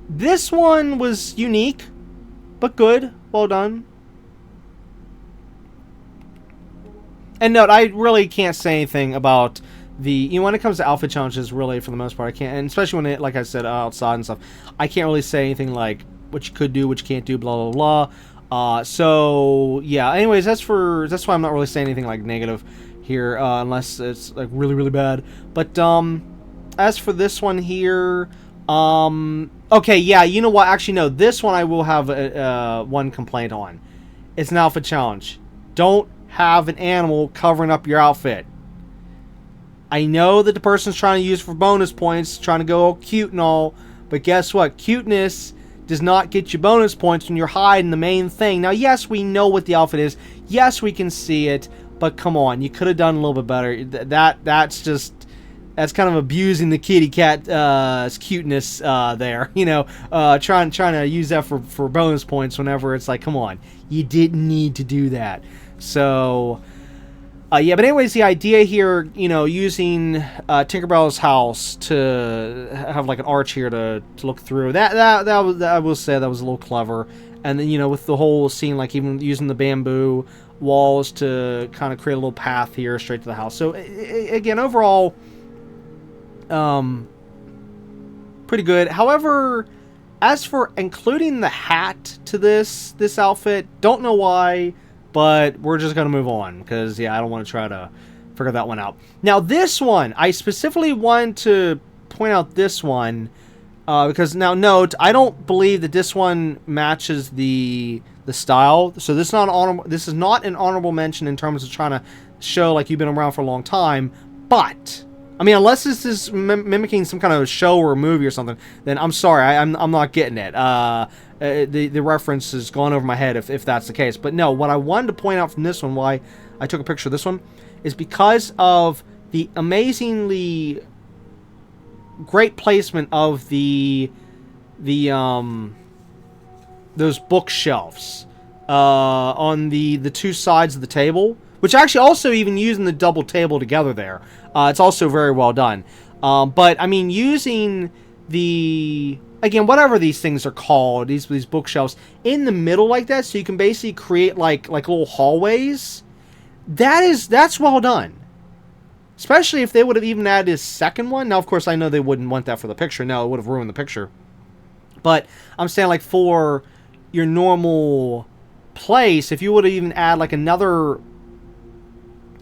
This one was unique, but good. Well done. And note, I really can't say anything about the, you know, when it comes to outfit challenges, really, for the most part, I can't, and especially when it, like I said, outside and stuff, I can't really say anything like what you could do, what you can't do, blah, blah, blah. So, yeah, anyways, that's why I'm not really saying anything, like, negative here, unless it's, like, really, really bad. But, as for this one here, okay, yeah, you know what, actually, no, this one I will have one complaint on. It's an outfit challenge. Don't have an animal covering up your outfit. I know that the person's trying to use it for bonus points, trying to go all cute and all, but guess what? Cuteness does not get you bonus points when you're hiding the main thing. Now, yes, we know what the outfit is. Yes, we can see it, but come on, you could have done a little bit better. That's kind of abusing the kitty cat's cuteness there. You know, trying to use that for bonus points whenever it's like, come on, you didn't need to do that. So, yeah, but anyways, the idea here, you know, using Tinkerbell's house to have like an arch here to look through, that was, I will say, that was a little clever. And then, you know, with the whole scene, like even using the bamboo walls to kind of create a little path here straight to the house. So, again, overall, pretty good. However, as for including the hat to this outfit, don't know why, but we're just going to move on because, yeah, I don't want to try to figure that one out. Now, this one, I specifically wanted to point out this one because, now note, I don't believe that this one matches the style. So this is not an honorable mention in terms of trying to show like you've been around for a long time. But I mean, unless this is mimicking some kind of show or movie or something, then I'm sorry, I'm not getting it. The reference has gone over my head if that's the case. But no, what I wanted to point out from this one, why I took a picture of this one, is because of the amazingly great placement of those bookshelves on the two sides of the table, which actually also even using the double table together there. It's also very well done. But I mean, using the, again, whatever these things are called, these bookshelves in the middle like that, so you can basically create like little hallways. That's well done. Especially if they would have even added a second one. Now, of course, I know they wouldn't want that for the picture. No, it would have ruined the picture. But I'm saying, like, for your normal place, if you would have even add like another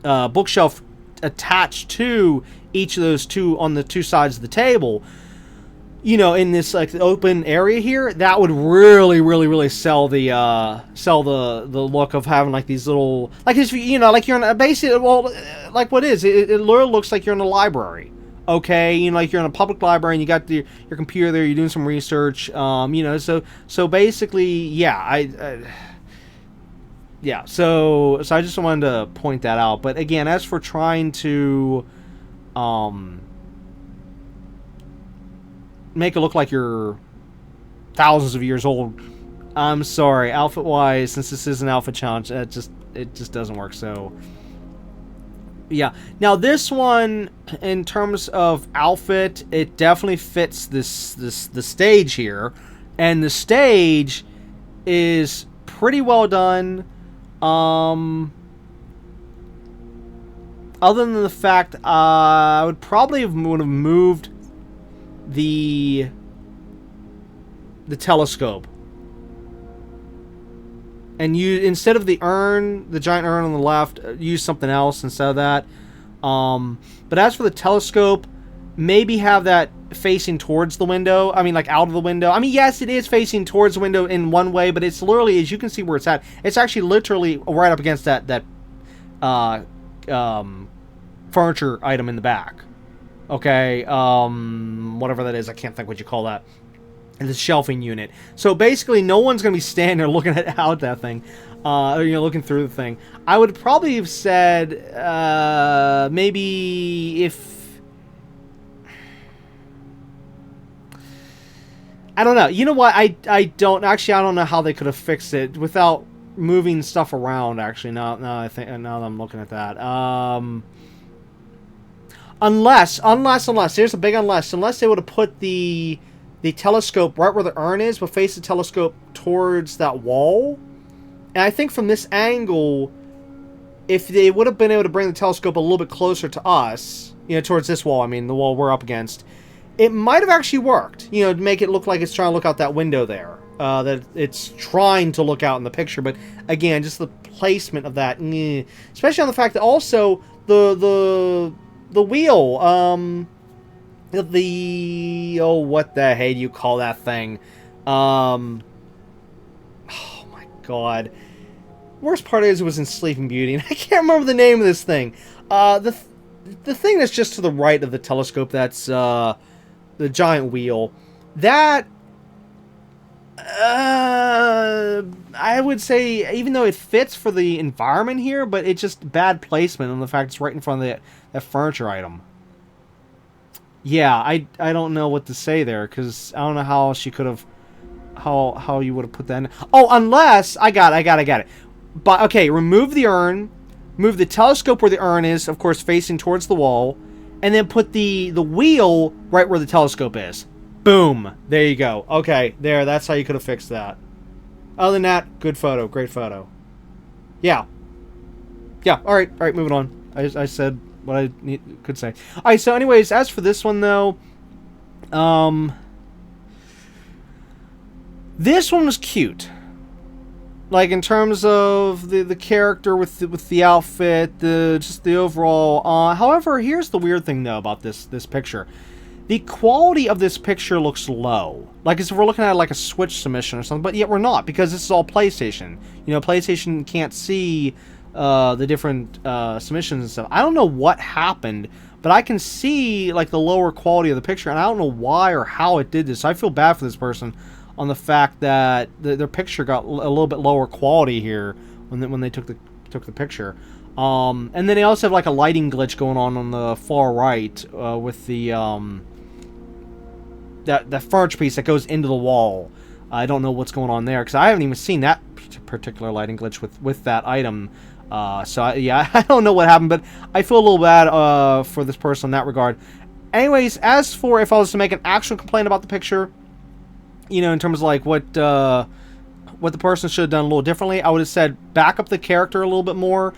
bookshelf attached to each of those two on the two sides of the table, you know, in this like open area here, that would really, really, really sell the look of having like these little, like, you know, like you're in a basically, well, like what is it? It literally looks like you're in a library. Okay, you know, like you're in a public library and you got your computer there, you're doing some research, you know, so basically, yeah, yeah, so I just wanted to point that out. But again, as for trying to make it look like you're thousands of years old, I'm sorry, outfit wise, since this is an outfit challenge, it just doesn't work. So yeah, now this one, in terms of outfit, it definitely fits the stage here, and the stage is pretty well done. Other than the fact, I would probably would have moved the telescope And you, instead of the urn, the giant urn on the left, use something else instead of that. But as for the telescope, maybe have that facing towards the window. I mean, like out of the window. I mean, yes, it is facing towards the window in one way, but it's literally, as you can see where it's at, it's actually literally right up against that furniture item in the back. Okay, whatever that is, I can't think what you call that. And the shelving unit. So basically, no one's going to be standing there looking out that thing, looking through the thing. I would probably have said maybe if I don't know. You know what? I don't know how they could have fixed it without moving stuff around. Actually, now that I'm looking at that. Unless there's a big unless they would have put the telescope right where the urn is, but face the telescope towards that wall. And I think from this angle, if they would have been able to bring the telescope a little bit closer to us, towards this wall, I mean, the wall we're up against, it might have actually worked, to make it look like it's trying to look out that window there. That it's trying to look out in the picture, but again, just the placement of that, especially on the fact that also the wheel, what the hey do you call that thing? Oh my god. Worst part is it was in Sleeping Beauty, and I can't remember the name of this thing. The thing that's just to the right of the telescope, that's the giant wheel. That I would say, even though it fits for the environment here, but it's just bad placement on the fact it's right in front of that furniture item. Yeah, I don't know what to say there, because I don't know how she could have, how you would have put that in. Oh, unless, I got it. But, okay, remove the urn, move the telescope where the urn is, of course, facing towards the wall, and then put the wheel right where the telescope is. Boom. There you go. Okay, that's how you could have fixed that. Other than that, good photo, great photo. Yeah. Yeah, alright, moving on. I said what I could say. Alright, so anyways, as for this one, though, this one was cute. Like, in terms of the character with the outfit, just the overall. However, here's the weird thing, though, about this picture. The quality of this picture looks low. Like, as if we're looking at like a Switch submission or something, but yet we're not, because this is all PlayStation. PlayStation can't see the different submissions and stuff. I don't know what happened, but I can see like the lower quality of the picture, and I don't know why or how it did this. So I feel bad for this person on the fact that their picture got a little bit lower quality here when they took the picture. And then they also have like a lighting glitch going on the far right with the that furniture piece that goes into the wall. I don't know what's going on there, because I haven't even seen that particular lighting glitch with that item. I don't know what happened, but I feel a little bad for this person in that regard. Anyways, as for if I was to make an actual complaint about the picture, in terms of like what the person should have done a little differently, I would have said back up the character a little bit more,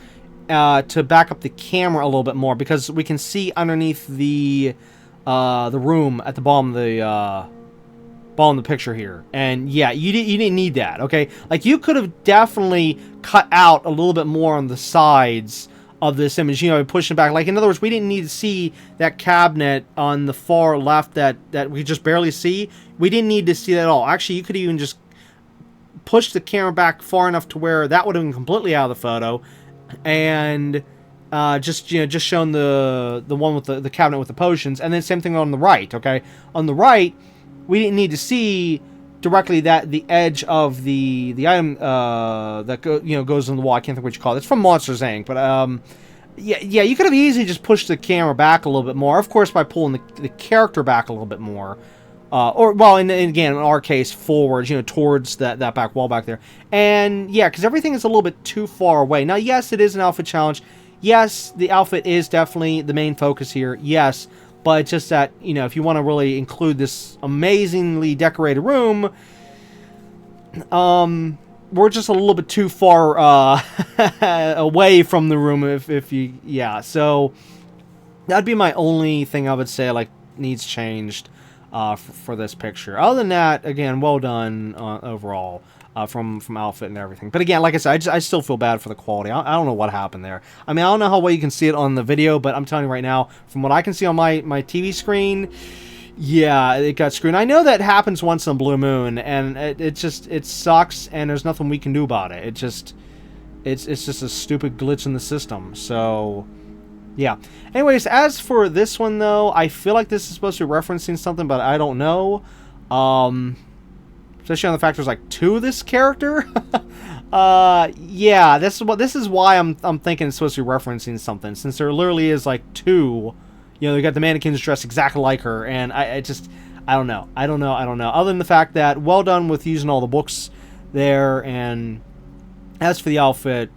to back up the camera a little bit more, because we can see underneath the room at the bottom of the picture here. And yeah, you didn't need that, okay? Like, you could have definitely cut out a little bit more on the sides of this image, pushing it back. Like, in other words, we didn't need to see that cabinet on the far left that we just barely see. We didn't need to see that at all. Actually, you could even just push the camera back far enough to where that would have been completely out of the photo, and just showing the one with the cabinet with the potions. And then same thing on the right, okay? On the right, we didn't need to see directly the edge of the item that goes on the wall. I can't think what you call it. It's from Monsters Inc. But yeah, you could have easily just pushed the camera back a little bit more. Of course, by pulling the character back a little bit more, again, in our case, forwards, towards that back wall back there. And yeah, because everything is a little bit too far away. Now, yes, it is an outfit challenge. Yes, the outfit is definitely the main focus here. Yes. But it's just that, if you want to really include this amazingly decorated room, we're just a little bit too far away from the room. If you, yeah. So that'd be my only thing I would say like needs changed for this picture. Other than that, again, well done overall. from outfit and everything. But again, like I said, I still feel bad for the quality. I don't know what happened there. I mean, I don't know how well you can see it on the video, but I'm telling you right now, from what I can see on my TV screen, yeah, it got screwed. I know that happens once in a blue moon, and it sucks, and there's nothing we can do about it. It's just a stupid glitch in the system. So, yeah. Anyways, as for this one, though, I feel like this is supposed to be referencing something, but I don't know. Especially on the fact there's like 2 of this character. Yeah, this is why I'm thinking it's supposed to be referencing something, since there literally is like 2. You know, they got the mannequins dressed exactly like her, and I don't know. Other than the fact that, well done with using all the books there, and as for the outfit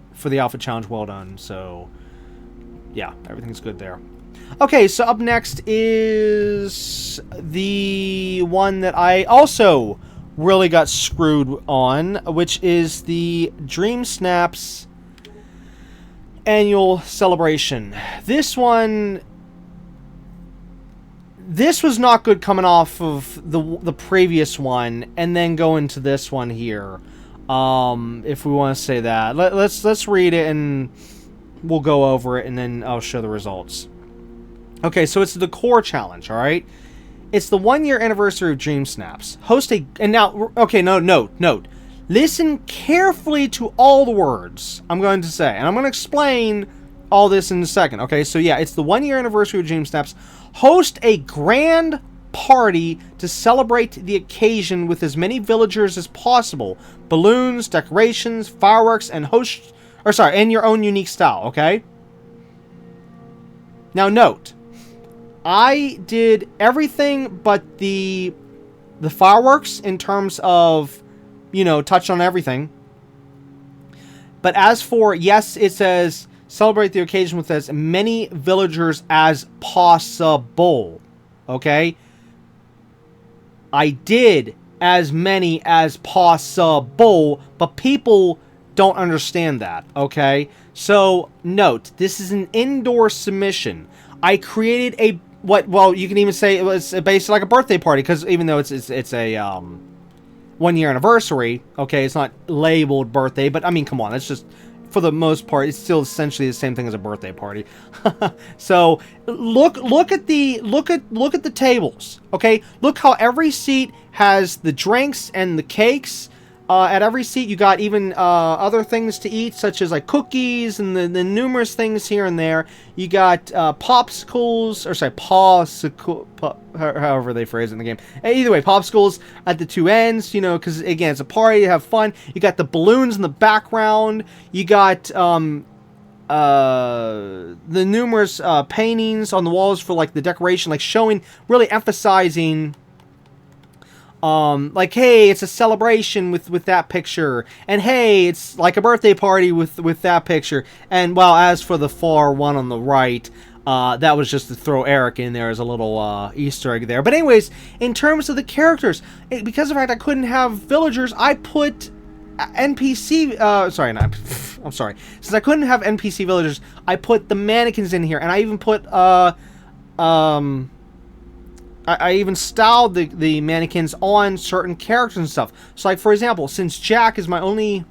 challenge, well done. So, yeah, everything's good there. Okay, so up next is the one that I also really got screwed on, which is the Dreamsnaps annual celebration. This was not good coming off of the previous one, and then going to this one here. If we want to say that, let's read it and we'll go over it, and then I'll show the results. Okay, so it's the core challenge. All right, it's the 1-year anniversary of Dreamsnaps. Note. Listen carefully to all the words I'm going to say, and I'm going to explain all this in a second. Okay, so yeah, it's the 1-year anniversary of Dreamsnaps. Host a grand party to celebrate the occasion with as many villagers as possible. Balloons, decorations, fireworks, and and your own unique style, okay? Now note, I did everything but the fireworks in terms of, you know, touched on everything. But as for, yes, it says celebrate the occasion with as many villagers as possible. Okay? I did as many as possible, but people don't understand that. Okay? So, note, this is an indoor submission. I created well, you can even say it was basically like a birthday party, because even though it's a 1-year anniversary, okay, it's not labeled birthday, but I mean, come on, it's just, for the most part, it's still essentially the same thing as a birthday party. So look at the tables, okay? Look how every seat has the drinks and the cakes. At every seat, you got even other things to eat, such as like cookies and the numerous things here and there. You got popsicles, however they phrase it in the game. Either way, popsicles at the 2 ends, you know, because again, it's a party, you have fun. You got the balloons in the background. You got the numerous paintings on the walls for like the decoration, like showing, really emphasizing, like, hey, it's a celebration with that picture, and hey, it's like a birthday party with that picture. And well, as for the far one on the right, that was just to throw Eric in there as a little Easter egg there. But anyways, in terms of the characters, because of the fact I couldn't have villagers, I put NPC, I'm sorry. Since I couldn't have NPC villagers, I put the mannequins in here, and I even put, I even styled the mannequins on certain characters and stuff. So, like, for example, since Jack is my only... If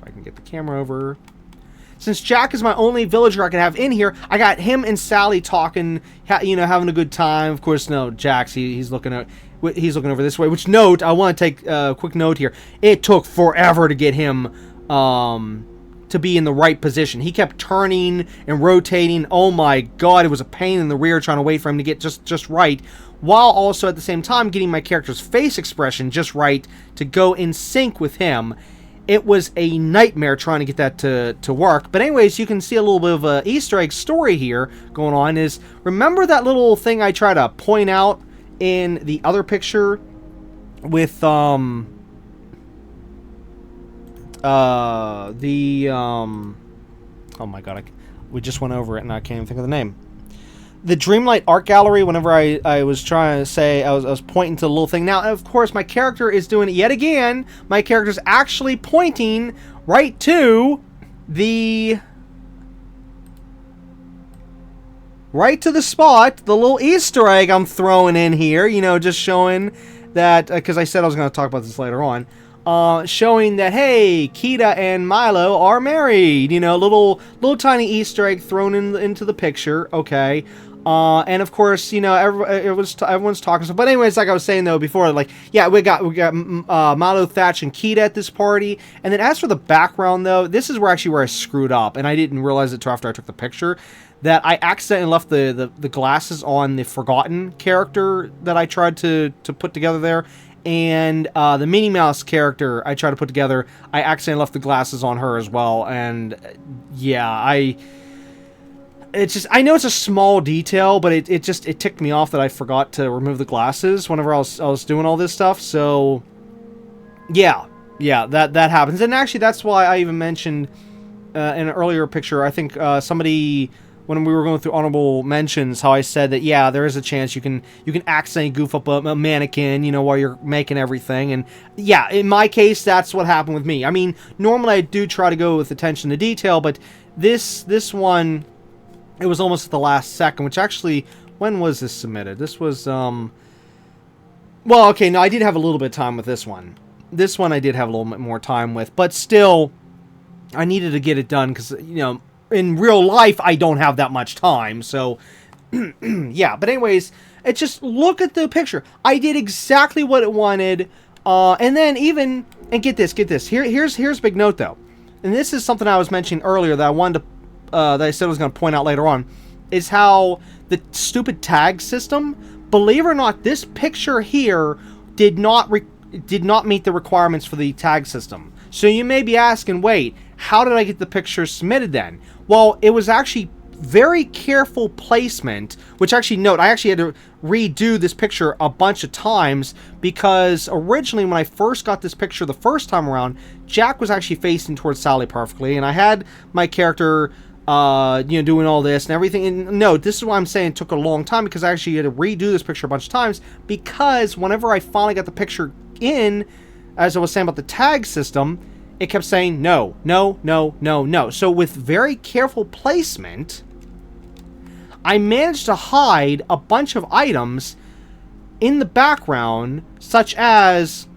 I can get the camera over... Since Jack is my only villager I can have in here, I got him and Sally talking, you know, having a good time. Of course, no, Jack's, he's looking over this way. Which, note, I want to take a quick note here. It took forever to get him... to be in the right position. He kept turning and rotating. Oh my god, it was a pain in the rear trying to wait for him to get just right, while also at the same time getting my character's face expression just right to go in sync with him. It was a nightmare trying to get that to work. But anyways, you can see a little bit of a Easter egg story here going on. Is, remember that little thing I try to point out in the other picture with oh my god, we just went over it and I can't even think of the name. The Dreamlight art gallery, whenever I was trying to say, I was pointing to the little thing. Now, of course, my character is doing it yet again. My character's actually pointing right to the spot, the little Easter egg I'm throwing in here, you know, just showing that, because I said I was going to talk about this later on. showing that, hey, Kita and Milo are married. You know, little tiny Easter egg thrown into the picture. Okay. And of course, you know, everyone's talking stuff. But anyways, like I was saying though before, like, yeah, we got Milo, Thatch, and Kita at this party. And then as for the background though, this is where I screwed up, and I didn't realize it till after I took the picture, that I accidentally left the glasses on the Forgotten character that I tried to put together there. And the Minnie Mouse character I tried to put together, I accidentally left the glasses on her as well. And yeah, I know it's a small detail, but it ticked me off that I forgot to remove the glasses whenever I was doing all this stuff. So yeah, that happens. And actually, that's why I even mentioned in an earlier picture, I think somebody, when we were going through honorable mentions, how I said that, yeah, there is a chance you can accidentally goof up a mannequin, you know, while you're making everything. And yeah, in my case, that's what happened with me. I mean, normally I do try to go with attention to detail, but this one, it was almost at the last second, which actually, when was this submitted? This was, well, okay, no, I did have a little bit of time with this one. This one I did have a little bit more time with, but still, I needed to get it done because, you know, in real life, I don't have that much time, so, yeah. But anyways, it's just, look at the picture. I did exactly what it wanted, and then even, and get this. Here's a big note, though. And this is something I was mentioning earlier that I wanted to, that I said I was going to point out later on, is how the stupid tag system, believe it or not, this picture here did not meet the requirements for the tag system. So you may be asking, wait, how did I get the picture submitted then? Well, it was actually very careful placement, which actually, note, I actually had to redo this picture a bunch of times because originally when I first got this picture the first time around, Jack was actually facing towards Sally perfectly, and I had my character, you know, doing all this and everything. And note, this is why I'm saying it took a long time, because I actually had to redo this picture a bunch of times, because whenever I finally got the picture in, as I was saying about the tag system, it kept saying no. So with very careful placement, I managed to hide a bunch of items in the background, such as,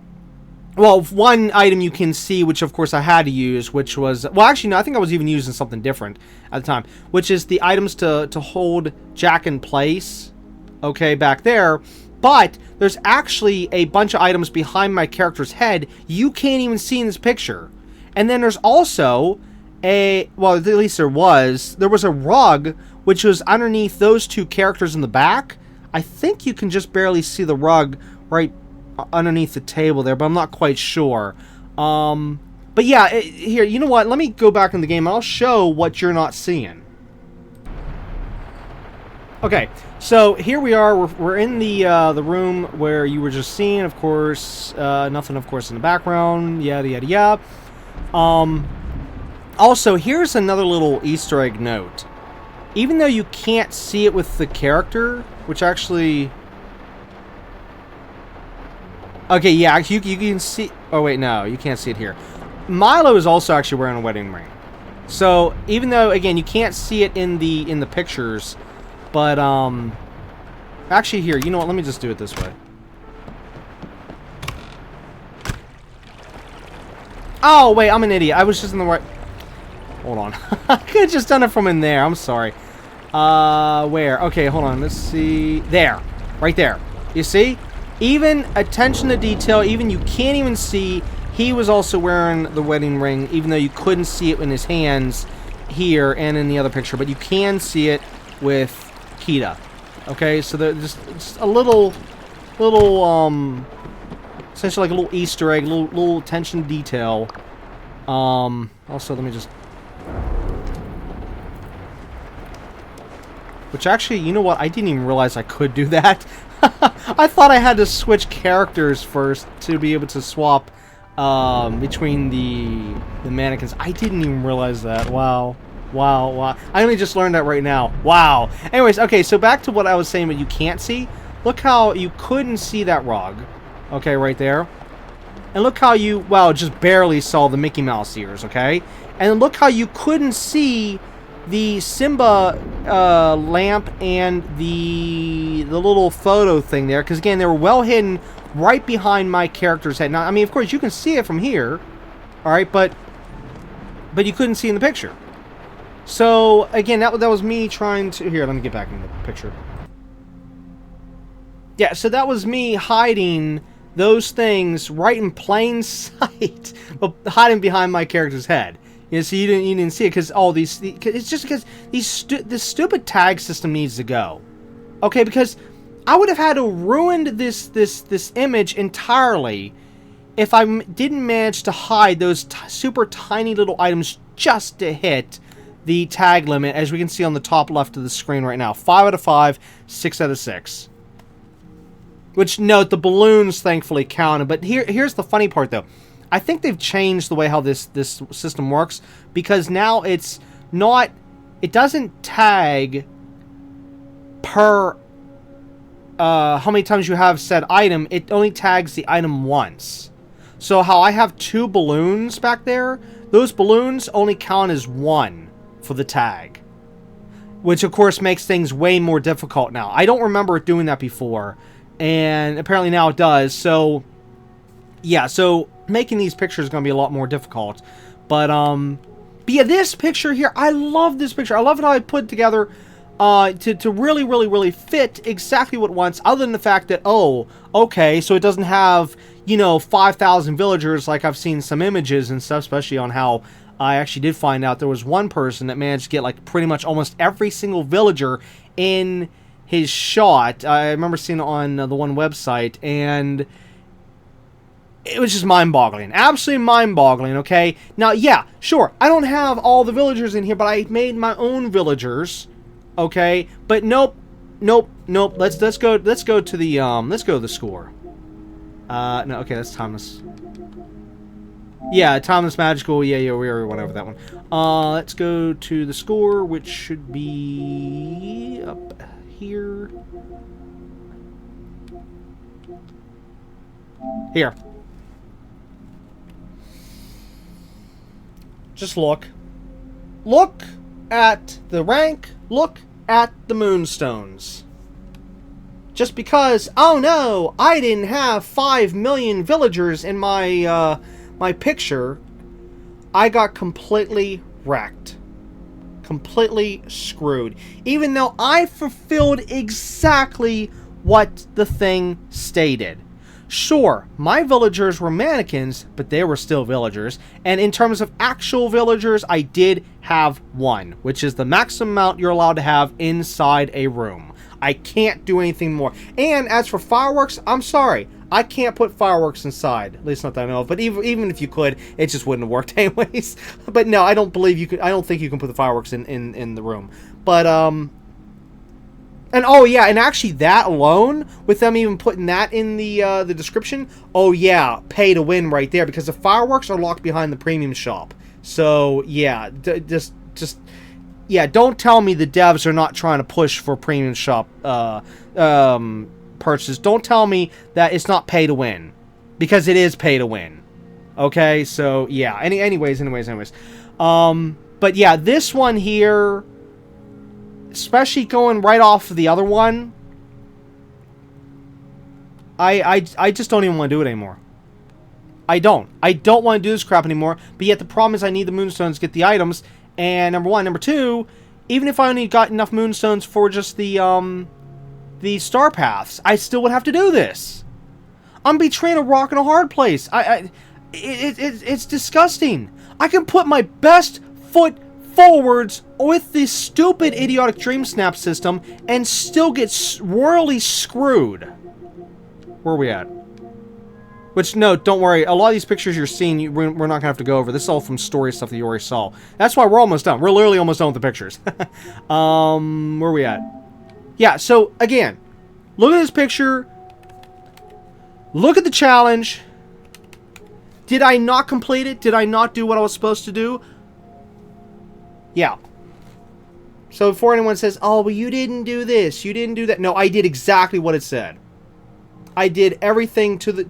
well, one item you can see, which of course I had to use, which was, well, actually, no, I think I was even using something different at the time, which is the items to hold Jack in place, okay, back there. But there's actually a bunch of items behind my character's head you can't even see in this picture. And then there's also well, at least there was a rug which was underneath those two characters in the back. I think you can just barely see the rug right underneath the table there, but I'm not quite sure. But yeah, here, you know what? Let me go back in the game and I'll show what you're not seeing. Okay, so here we are. We're in the room where you were just seeing, of course. Nothing, of course, in the background. Yada yada yada. Also, here's another little Easter egg note. Even though you can't see it with the character, which actually, okay, yeah, you can see. Oh wait, no, you can't see it here. Milo is also actually wearing a wedding ring. So even though, again, you can't see it in the pictures. But, actually here, you know what, let me just do it this way. Oh, wait, I'm an idiot. I was just in the right... Hold on. I could have just done it from in there. I'm sorry. Where? Okay, hold on. Let's see. There. Right there. You see? Even attention to detail, even you can't even see, he was also wearing the wedding ring, even though you couldn't see it in his hands here and in the other picture. But you can see it with Kita. Okay, so there's just a little essentially like a little Easter egg, little attention to detail. Also, let me just, which actually, you know what, I didn't even realize I could do that. I thought I had to switch characters first to be able to swap between the mannequins. I didn't even realize that. Wow. I only just learned that right now. Wow. Anyways, okay, so back to what I was saying, what you can't see. Look how you couldn't see that rug. Okay, right there. And look how you, well, just barely saw the Mickey Mouse ears, okay? And look how you couldn't see the Simba lamp and the little photo thing there. Because, again, they were well hidden right behind my character's head. Now, I mean, of course, you can see it from here, all right, but you couldn't see in the picture. So, again, that was me trying to... Here, let me get back in the picture. Yeah, so that was me hiding those things right in plain sight, but hiding behind my character's head. You know, so you didn't see it because all these... It's just because this stupid tag system needs to go. Okay, because I would have had to ruin this image entirely if I didn't manage to hide those super tiny little items just to hit the tag limit, as we can see on the top left of the screen right now. 5 out of 5, 6 out of 6. Which, note, the balloons thankfully counted. But here's the funny part, though. I think they've changed the way how this system works, because now it's not... It doesn't tag per how many times you have said item. It only tags the item once. So how I have 2 balloons back there, those balloons only count as 1 for the tag. Which, of course, makes things way more difficult now. I don't remember it doing that before, and apparently now it does. So, yeah, so making these pictures is going to be a lot more difficult. But yeah, this picture here, I love this picture. I love how I put it together to really, really, really fit exactly what it wants, other than the fact that, oh, okay, so it doesn't have, you know, 5,000 villagers like I've seen some images and stuff, especially on how I actually did find out there was one person that managed to get, like, pretty much almost every single villager in his shot. I remember seeing it on the one website, and it was just mind-boggling. Absolutely mind-boggling, okay? Now, yeah, sure, I don't have all the villagers in here, but I made my own villagers, okay? But nope. Let's go to the score. No, okay, that's timeless. Yeah, timeless magical. Yeah, we already went over that one. Let's go to the score, which should be up here. Here. Just look. Look at the rank. Look at the moonstones. Just because, oh no, I didn't have 5 million villagers in my my picture, I got completely wrecked. Completely screwed. Even though I fulfilled exactly what the thing stated. Sure, my villagers were mannequins, but they were still villagers. And in terms of actual villagers, I did have 1, which is the maximum amount you're allowed to have inside a room. I can't do anything more. And as for fireworks, I'm sorry. I can't put fireworks inside. At least not that I know of. But even if you could, it just wouldn't have worked anyways. But no, I don't believe you could. I don't think you can put the fireworks in the room. But and oh yeah, and actually that alone, with them even putting that in the description, oh yeah, pay to win right there, because the fireworks are locked behind the premium shop. So yeah, just yeah, don't tell me the devs are not trying to push for premium shop purchases. Don't tell me that it's not pay to win, because it is pay to win. Okay, so yeah. Anyways. But yeah, this one here, especially going right off of the other one, I just don't even want to do it anymore. I don't want to do this crap anymore. But yet the problem is I need the moonstones to get the items. And number one, number two, even if I only got enough moonstones for just the star paths, I still would have to do this. I'm between a rock and a hard place. It's disgusting. I can put my best foot forwards with this stupid, idiotic Dreamsnap system and still get royally screwed. Where are we at? Which, no, don't worry. A lot of these pictures you're seeing, we're not going to have to go over. This is all from story stuff that you already saw. That's why we're almost done. We're literally almost done with the pictures. Where are we at? Yeah, so, again, look at this picture. Look at the challenge. Did I not complete it? Did I not do what I was supposed to do? Yeah. So before anyone says, oh, well, you didn't do this, you didn't do that. No, I did exactly what it said. I did everything to the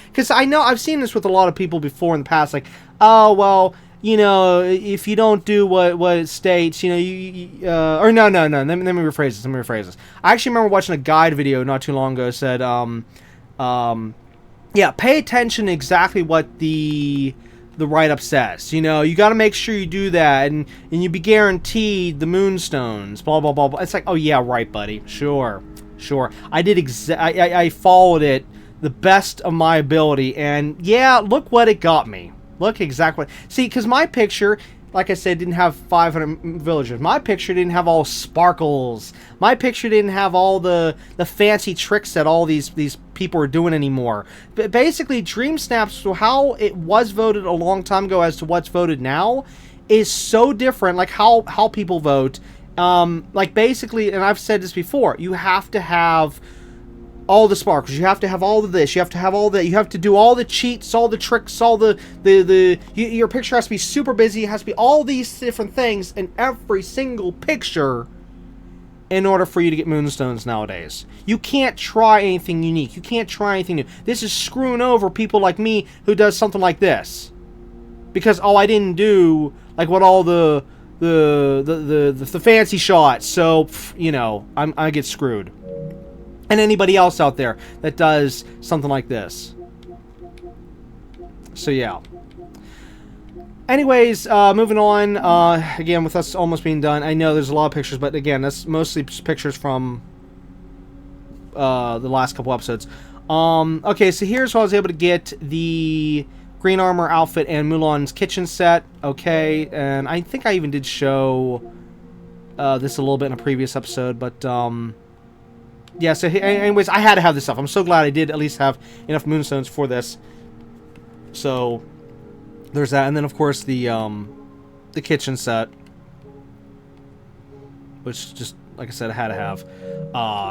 because I know I've seen this with a lot of people before in the past, like, oh, well, you know, if you don't do what it states, you know, or no, let me rephrase this. I actually remember watching a guide video not too long ago. Said, yeah, pay attention to exactly what the write-up says. You know, you got to make sure you do that, and you be guaranteed the moonstones, blah, blah, blah, blah. It's like, oh, yeah, right, buddy. Sure. I did I followed it the best of my ability, and yeah, look what it got me. Look exactly what... See, because my picture, like I said, didn't have 500 villagers. My picture didn't have all sparkles. My picture didn't have all the fancy tricks that all these people are doing anymore. But basically, Dreamsnaps, so how it was voted a long time ago as to what's voted now, is so different, like how people vote. Like basically, and I've said this before, you have to have all the sparkles, you have to have all of this, you have to have all that, you have to do all the cheats, all the tricks, all your picture has to be super busy, it has to be all these different things in every single picture in order for you to get moonstones nowadays. You can't try anything unique, you can't try anything new. This is screwing over people like me who does something like this. Because, oh, I didn't do, like, what all the fancy shots, so, you know, I get screwed. And anybody else out there that does something like this. So, yeah. Anyways, moving on, again, with us almost being done, I know there's a lot of pictures, but again, that's mostly just pictures from the last couple episodes. Okay, so here's how I was able to get the green armor outfit and Mulan's kitchen set. Okay, and I think I even did show this a little bit in a previous episode, but yeah, so anyways, I had to have this stuff. I'm so glad I did at least have enough moonstones for this. So there's that, and then of course the kitchen set, which just, like I said, I had to have,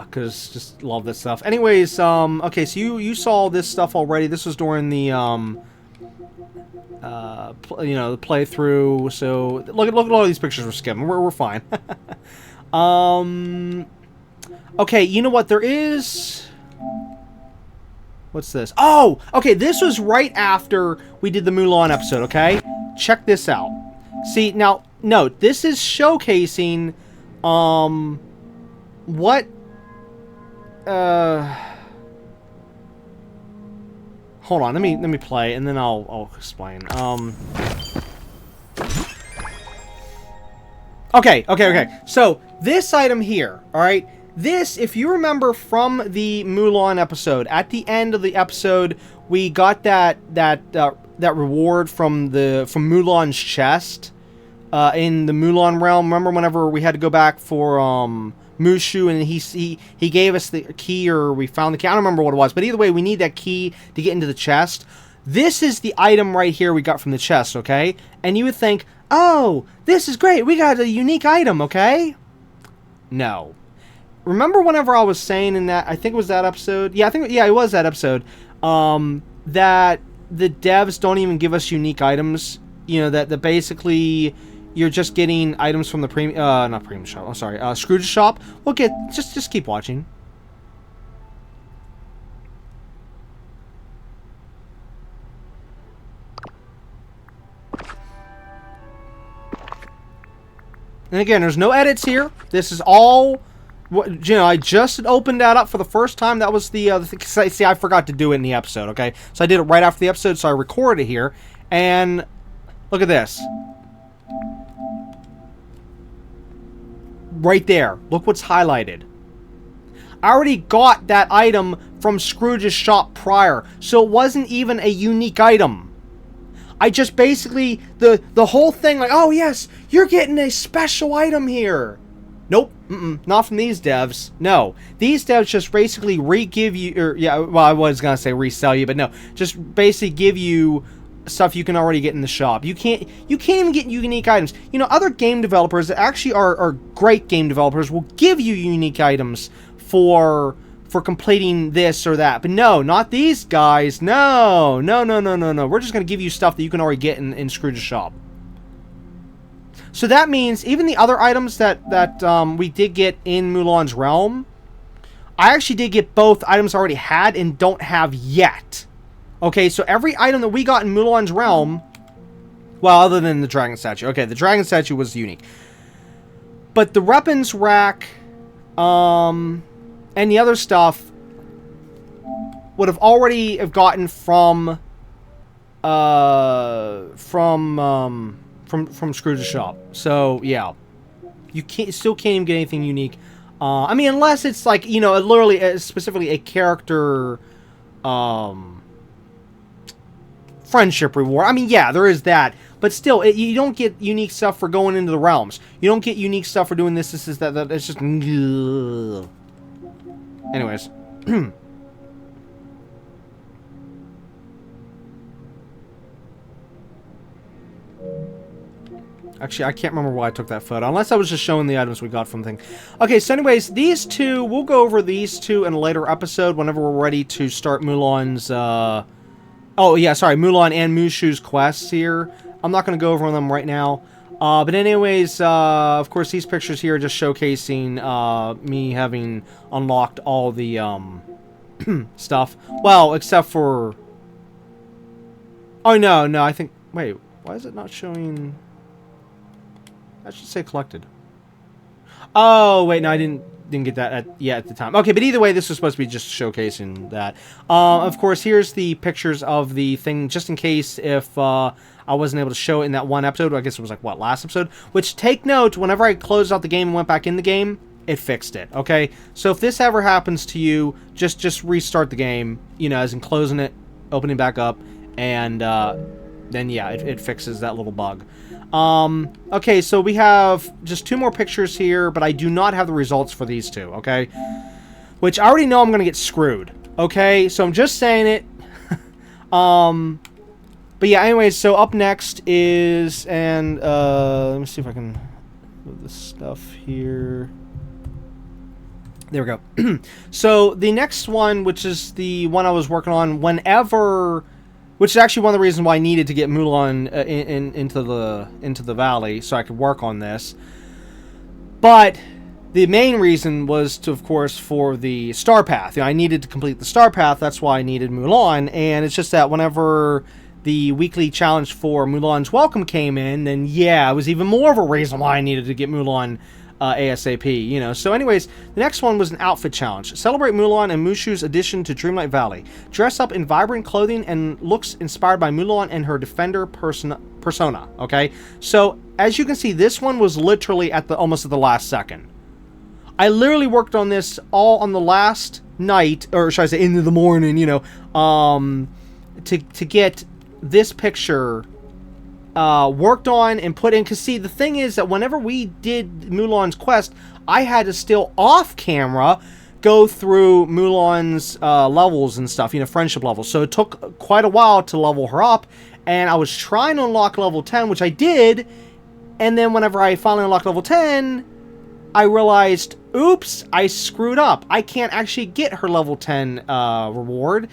because just love this stuff. Anyways, okay, so you saw this stuff already. This was during the you know, the playthrough. So look at all these pictures we're skipping. We're fine. Okay, you know what? There is... What's this? Oh! Okay, this was right after we did the Mulan episode, okay? Check this out. See, now, note, this is showcasing, what... Hold on, let me play, and then I'll explain. Okay. So, this item here, alright? This, if you remember from the Mulan episode, at the end of the episode, we got that reward from Mulan's chest in the Mulan realm. Remember whenever we had to go back for Mushu, and he gave us the key, or we found the key. I don't remember what it was, but either way, we need that key to get into the chest. This is the item right here we got from the chest, okay? And you would think, oh, this is great. We got a unique item, okay? No. Remember whenever I was saying in that, I think it was that episode? Yeah, it was that episode. That the devs don't even give us unique items. You know, that basically you're just getting items from the not premium shop. I'm sorry, Scrooge's shop. Well, just keep watching. And again, there's no edits here. This is all... You know, I just opened that up for the first time. That was the see, I forgot to do it in the episode, okay? So I did it right after the episode, so I recorded it here. And look at this. Right there. Look what's highlighted. I already got that item from Scrooge's shop prior, so it wasn't even a unique item. I just basically, the whole thing, like, oh yes, you're getting a special item here. Nope, not from these devs. No, these devs just basically re-give you, or yeah, well, I was gonna say resell you, but no, just basically give you stuff you can already get in the shop. You can't even get unique items. You know, other game developers that actually are great game developers will give you unique items for completing this or that, but no, not these guys. No. We're just gonna give you stuff that you can already get in Scrooge's shop. So that means even the other items that we did get in Mulan's realm, I actually did get both items I already had and don't have yet. Okay, so every item that we got in Mulan's realm, well, other than the dragon statue. Okay, the dragon statue was unique. But the weapons rack, and the other stuff would have already have gotten from Scrooge's shop. So yeah, you still can't even get anything unique. I mean, unless it's like, you know, literally specifically a character friendship reward. I mean, yeah, there is that, but still, you don't get unique stuff for going into the realms. You don't get unique stuff for doing this, that. It's just... Ugh. Anyways. Actually, I can't remember why I took that photo, unless I was just showing the items we got from the thing. Okay, so anyways, these two, we'll go over these two in a later episode whenever we're ready to start Mulan's, oh, yeah, sorry, Mulan and Mushu's quests here. I'm not going to go over them right now. But anyways, of course, these pictures here are just showcasing me having unlocked all the stuff. Well, except for... Oh, no, I think... Wait, why is it not showing... I should say collected. Oh, wait, no, I didn't get that at the time. Okay, but either way, this was supposed to be just showcasing that. Of course, here's the pictures of the thing, just in case if I wasn't able to show it in that one episode. I guess it was like, what, last episode? Which, take note, whenever I closed out the game and went back in the game, it fixed it, okay? So if this ever happens to you, just restart the game, you know, as in closing it, opening back up, and then, yeah, it fixes that little bug. Okay, so we have just 2 more pictures here, but I do not have the results for these 2, okay? Which I already know I'm gonna get screwed, okay? So I'm just saying it. But yeah, anyways, so up next is, and, let me see if I can move this stuff here. There we go. So the next one, which is the one I was working on whenever... Which is actually one of the reasons why I needed to get Mulan into the valley so I could work on this. But the main reason was to, of course, for the star path. You know, I needed to complete the star path. That's why I needed Mulan. And it's just that whenever the weekly challenge for Mulan's Welcome came in, then yeah, it was even more of a reason why I needed to get Mulan ASAP, you know. So anyways, the next one was an outfit challenge. Celebrate Mulan and Mushu's addition to Dreamlight Valley. Dress up in vibrant clothing and looks inspired by Mulan and her defender persona, okay? So, as you can see, this one was literally almost at the last second. I literally worked on this all on the last night, or should I say into the morning, you know, to get this picture worked on and put in. Because see, the thing is that whenever we did Mulan's quest, I had to still off camera go through Mulan's levels and stuff, you know, friendship levels. So it took quite a while to level her up, and I was trying to unlock level 10, which I did, and then whenever I finally unlocked level 10, I realized, oops, I screwed up. I can't actually get her level 10 reward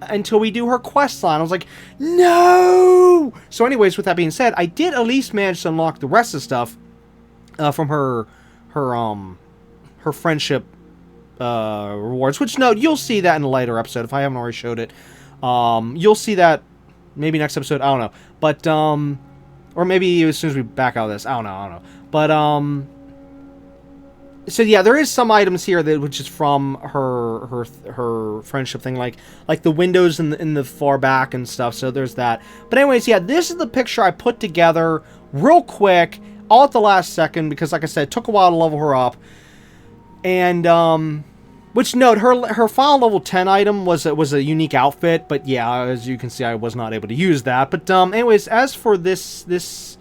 until we do her quest line. I was like, no! So anyways, with that being said, I did at least manage to unlock the rest of the stuff from her friendship rewards, which, no, you'll see that in a later episode if I haven't already showed it. You'll see that maybe next episode, I don't know. But, or maybe as soon as we back out of this, I don't know. But, so yeah, there is some items here that which is from her friendship thing, like the windows in the far back and stuff. So there's that. But anyways, yeah, this is the picture I put together real quick, all at the last second, because like I said, it took a while to level her up. And which note, her final level 10 item was a unique outfit, but yeah, as you can see, I was not able to use that. But anyways, as for this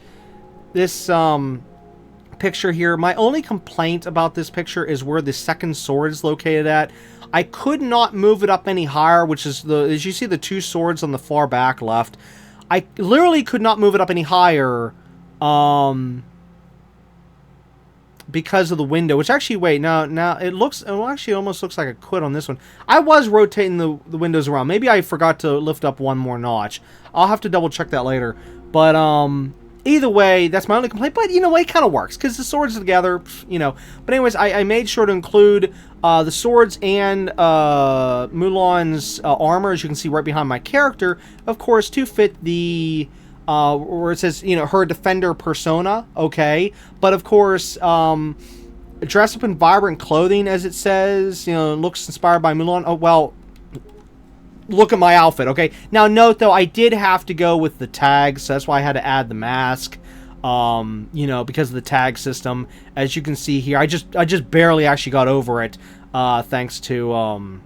picture here, my only complaint about this picture is where the second sword is located at. I could not move it up any higher, which is as you see the 2 swords on the far back left. I literally could not move it up any higher because of the window, which actually, wait, now it actually almost looks like I could on this one. I was rotating the windows around. Maybe I forgot to lift up one more notch. I'll have to double check that later. But either way, that's my only complaint, but, you know, it kind of works, because the swords are together, you know. But anyways, I made sure to include the swords and Mulan's armor, as you can see right behind my character, of course, to fit the, where it says, you know, her defender persona, okay. But, of course, dress up in vibrant clothing, as it says, you know, looks inspired by Mulan. Oh, well, look at my outfit, okay? Now, note, though, I did have to go with the tags, so that's why I had to add the mask, you know, because of the tag system. As you can see here, I just barely actually got over it, thanks to,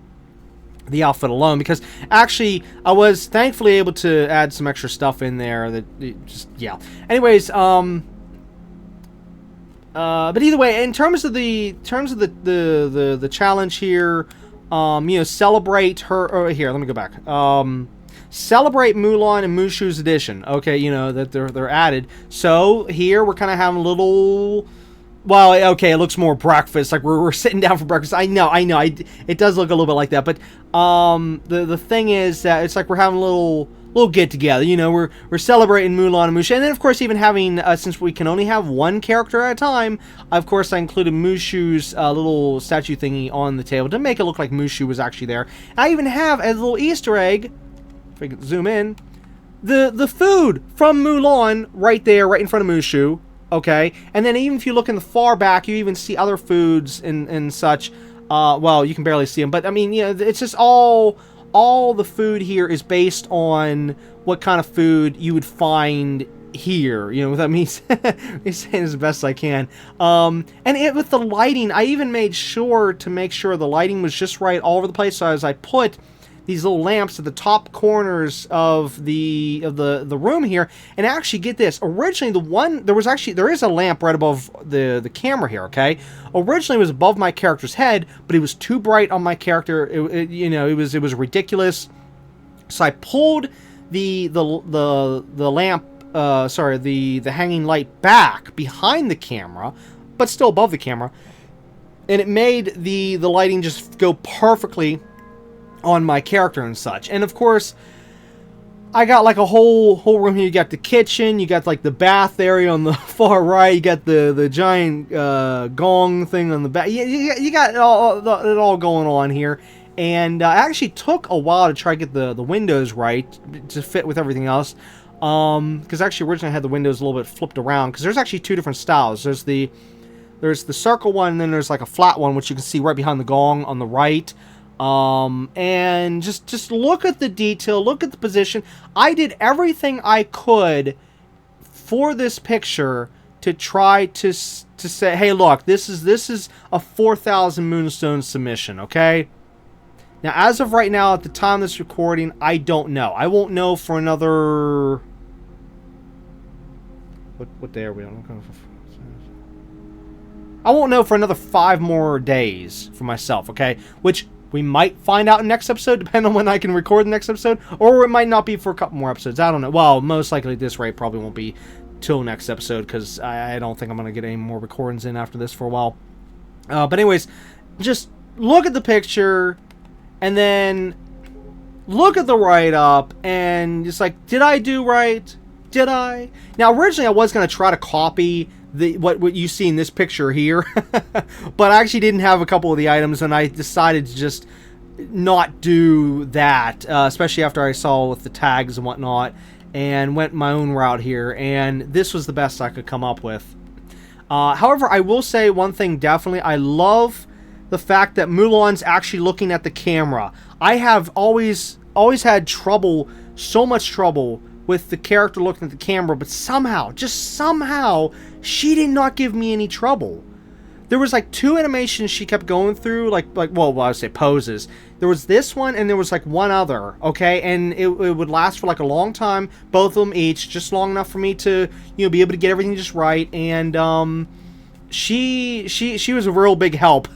the outfit alone, because actually I was thankfully able to add some extra stuff in there that just, yeah. Anyways, but either way, in terms of the challenge here, you know, celebrate her. Oh, here, let me go back. Celebrate Mulan and Mushu's edition. Okay, you know that they're added. So here we're kind of having a little. Well, okay, it looks more breakfast, like we're sitting down for breakfast. I know, it does look a little bit like that, but the thing is that it's like we're having a little get together. You know, we're celebrating Mulan and Mushu, and then of course even having since we can only have one character at a time, of course I included Mushu's little statue thingy on the table to make it look like Mushu was actually there. And I even have as a little Easter egg, if I can zoom in, the food from Mulan right there, right in front of Mushu. Okay, and then even if you look in the far back, you even see other foods and such. Well, you can barely see them, but I mean, you know, it's just all the food here is based on what kind of food you would find here. You know, without me saying as best I can. And with the lighting, I even made sure to make sure the lighting was just right all over the place. So as I put these little lamps at the top corners of the room here, and actually get this. Originally, there is a lamp right above the camera here. Okay, originally it was above my character's head, but it was too bright on my character. It was ridiculous. So I pulled the lamp, the hanging light back behind the camera, but still above the camera, and it made the lighting just go perfectly on my character and such. And of course I got like a whole room here. You got the kitchen, you got like the bath area on the far right, you got the giant gong thing on the back. You got it all going on here. And I actually took a while to try to get the windows right to fit with everything else, because actually originally I had the windows a little bit flipped around, because there's actually two different styles. There's the circle one, and then there's like a flat one, which you can see right behind the gong on the right. And just look at the detail, look at the position. I did everything I could for this picture to try to say, hey, look, this is a 4,000 Moonstone submission, okay? Now, as of right now, at the time of this recording, I don't know. I won't know for another. What day are we on? I won't know for another 5 more days for myself, okay? Which we might find out in next episode, depending on when I can record the next episode. Or it might not be for a couple more episodes. I don't know. Well, most likely at this rate probably won't be till next episode, because I don't think I'm going to get any more recordings in after this for a while. But anyways, just look at the picture, and then look at the write-up, and just like, did I do right? Did I? Now, originally I was going to try to copy what you see in this picture here, but I actually didn't have a couple of the items, and I decided to just not do that, especially after I saw with the tags and whatnot, and went my own route here, and this was the best I could come up with. However, I will say one thing definitely. I love the fact that Mulan's actually looking at the camera. I have always had trouble, so much trouble, with the character looking at the camera, but somehow, just somehow, she did not give me any trouble. There was like 2 animations she kept going through, well, I would say poses. There was this one, and there was like one other, okay? And it would last for like a long time, both of them each, just long enough for me to, be able to get everything just right. And she was a real big help,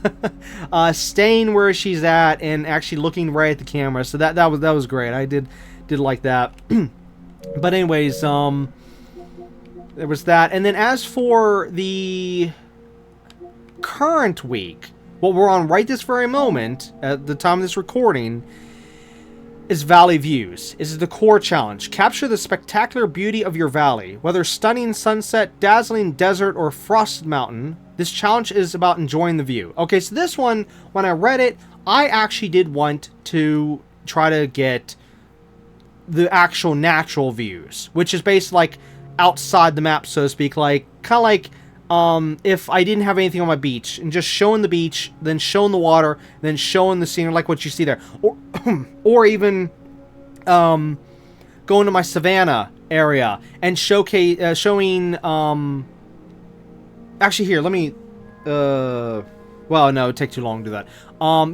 staying where she's at and actually looking right at the camera. So that was great. I did like that. But anyways, there was that. And then as for the current week, what we're on right this very moment, at the time of this recording, is Valley Views. This is the core challenge. Capture the spectacular beauty of your valley. Whether stunning sunset, dazzling desert, or frosted mountain, this challenge is about enjoying the view. Okay, so this one, when I read it, I actually did want to try to get the actual natural views, which is basically like outside the map, so to speak, like kind of like if I didn't have anything on my beach, and just showing the beach, then showing the water, then showing the scenery like what you see there, or even going to my savannah area and showing actually here, let me well, no, it'd take too long to do that.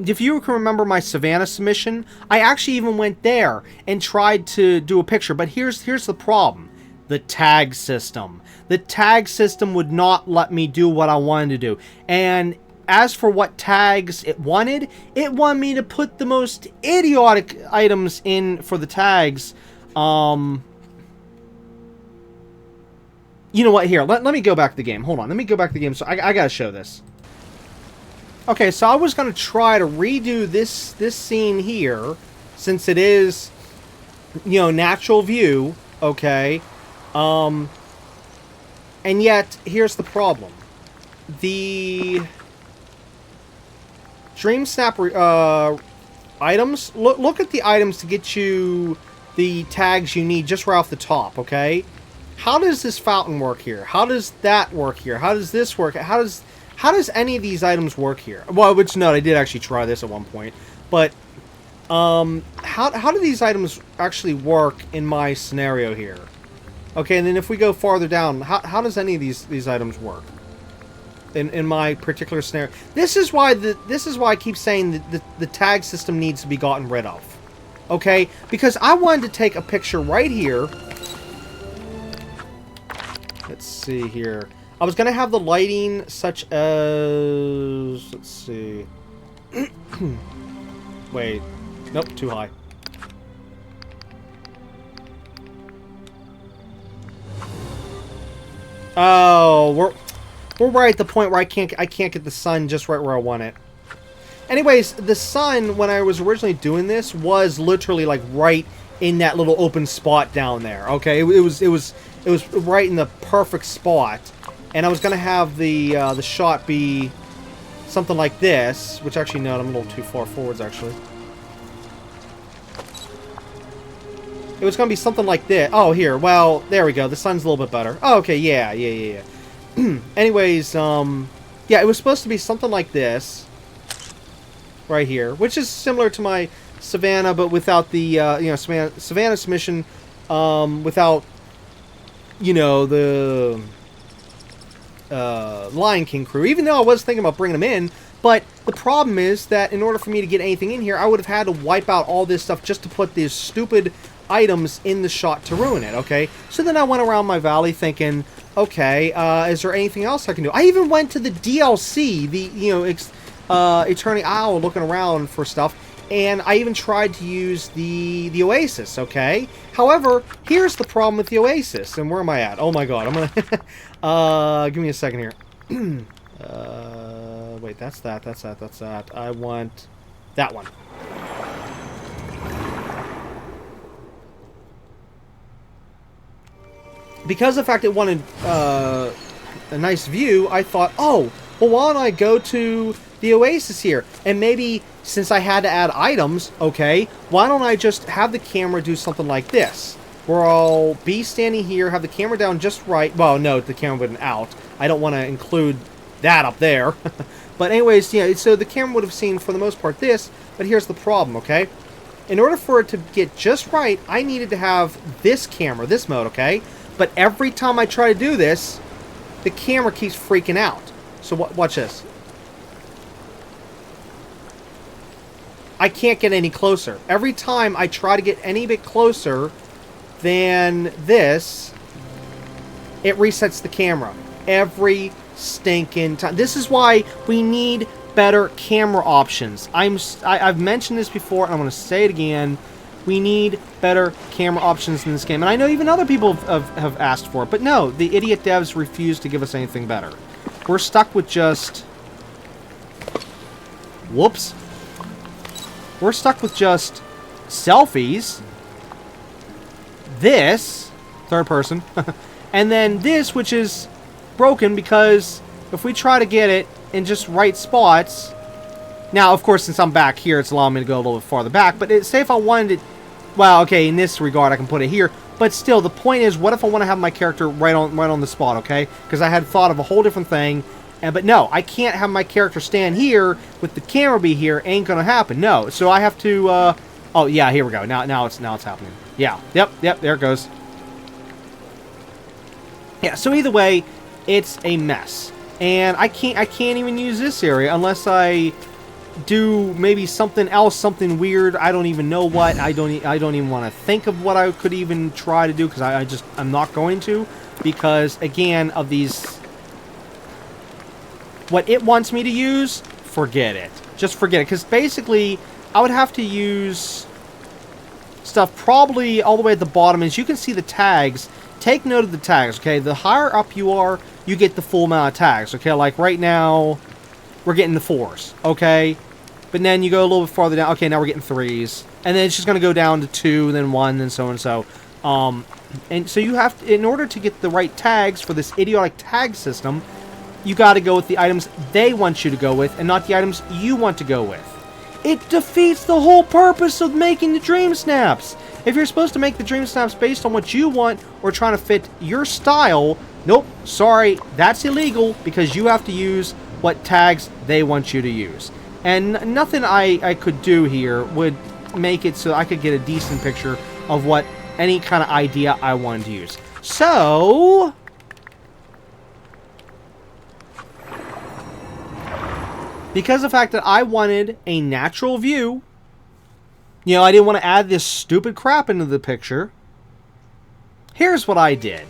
If you can remember my savannah submission, I actually even went there and tried to do a picture, but here's the problem. The tag system. The tag system would not let me do what I wanted to do. And as for what tags it wanted me to put the most idiotic items in for the tags. You know what? Here, let me go back to the game. Hold on, let me go back to the game. So I gotta show this. Okay, so I was gonna try to redo this scene here, since it is, you know, natural view. Okay. And yet, here's the problem. The Dreamsnap items, look at the items to get you the tags you need just right off the top, okay? How does this fountain work here? How does that work here? How does this work? How does any of these items work here? Well, which, no, I did actually try this at one point. But, how do these items actually work in my scenario here? Okay, and then if we go farther down, how does any of these items work in my particular scenario? This is why I keep saying that the tag system needs to be gotten rid of. Okay, because I wanted to take a picture right here. Let's see here. I was gonna have the lighting such as, let's see. Wait, nope, too high. Oh, we're right at the point where I can't get the sun just right where I want it. Anyways, the sun, when I was originally doing this, was literally like right in that little open spot down there. Okay, it was right in the perfect spot, and I was gonna have the shot be something like this, which actually no, I'm a little too far forwards actually. It was going to be something like this. Oh, here. Well, there we go. The sun's a little bit better. Oh, okay. Yeah. Anyways, yeah, it was supposed to be something like this. Right here. Which is similar to my Savannah, but without the, you know, Savannah submission, without, you know, the Lion King crew. Even though I was thinking about bringing them in, but the problem is that in order for me to get anything in here, I would have had to wipe out all this stuff just to put these stupid items in the shot to ruin it, okay? So then I went around my valley thinking, okay, is there anything else I can do? I even went to the DLC, the, you know, Eternity Isle, looking around for stuff, and I even tried to use the Oasis, okay? However, here's the problem with the Oasis, and where am I at? Oh my god, I'm gonna, give me a second here. Wait, that's that. I want that one. Because of the fact it wanted a nice view, I thought, oh, well, why don't I go to the Oasis here? And maybe, since I had to add items, okay, why don't I just have the camera do something like this? Where I'll be standing here, have the camera down just right. Well, no, the camera wouldn't out. I don't want to include that up there. But anyways, yeah, so the camera would have seen, for the most part, this. But here's the problem, okay? In order for it to get just right, I needed to have this camera, this mode, okay? But every time I try to do this, the camera keeps freaking out. So watch this. I can't get any closer. Every time I try to get any bit closer than this, it resets the camera. Every stinking time. This is why we need better camera options. I've mentioned this before, and I'm going to say it again. We need better camera options in this game. And I know even other people have asked for it. But no, the idiot devs refuse to give us anything better. We're stuck with just... Whoops. We're stuck with just selfies. This, third person. And then this, which is broken because if we try to get it in just right spots... Now, of course, since I'm back here, it's allowing me to go a little bit farther back. But say if I wanted it... Well, okay, in this regard, I can put it here. But still, the point is, what if I want to have my character right on the spot, okay? Because I had thought of a whole different thing. But no, I can't have my character stand here with the camera be here. Ain't gonna happen. No. So I have to, oh, yeah, here we go. Now it's happening. Yeah. Yep, there it goes. Yeah, so either way, it's a mess. And I can't even use this area unless I do maybe something else, something weird. I don't even know what. I don't even want to think of what I could even try to do, because I'm not going to, because again, of these, what it wants me to use, forget it. Just forget it, because basically I would have to use stuff probably all the way at the bottom. As you can see, the tags, take note of the tags, okay? The higher up you are, you get the full amount of tags, okay? Like right now, we're getting the 4s, okay? But then you go a little bit farther down, okay, now we're getting 3s. And then it's just going to go down to 2, then 1, and so and so. And so you have to, in order to get the right tags for this idiotic tag system, you got to go with the items they want you to go with, and not the items you want to go with. It defeats the whole purpose of making the Dreamsnaps. If you're supposed to make the Dreamsnaps based on what you want, or trying to fit your style, nope, sorry, that's illegal, because you have to use what tags they want you to use. And nothing I could do here would make it so I could get a decent picture of what any kind of idea I wanted to use. So, because of the fact that I wanted a natural view, you know, I didn't want to add this stupid crap into the picture, here's what I did.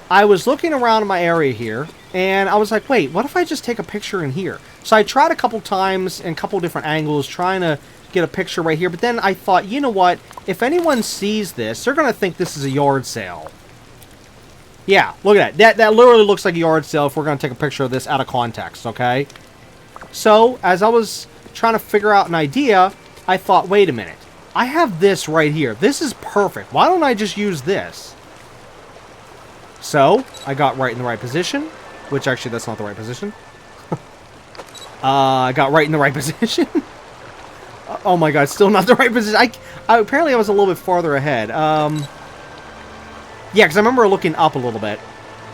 I was looking around in my area here, and I was like, wait, what if I just take a picture in here? So I tried a couple times in a couple different angles trying to get a picture right here, but then I thought, you know what? If anyone sees this, they're going to think this is a yard sale. Yeah, look at that. That literally looks like a yard sale if we're going to take a picture of this out of context, okay? So, as I was trying to figure out an idea, I thought, wait a minute. I have this right here. This is perfect. Why don't I just use this? So, I got right in the right position, which actually that's not the right position. I got right in the right position. Oh my god, still not the right position. Apparently I was a little bit farther ahead. Yeah, because I remember looking up a little bit.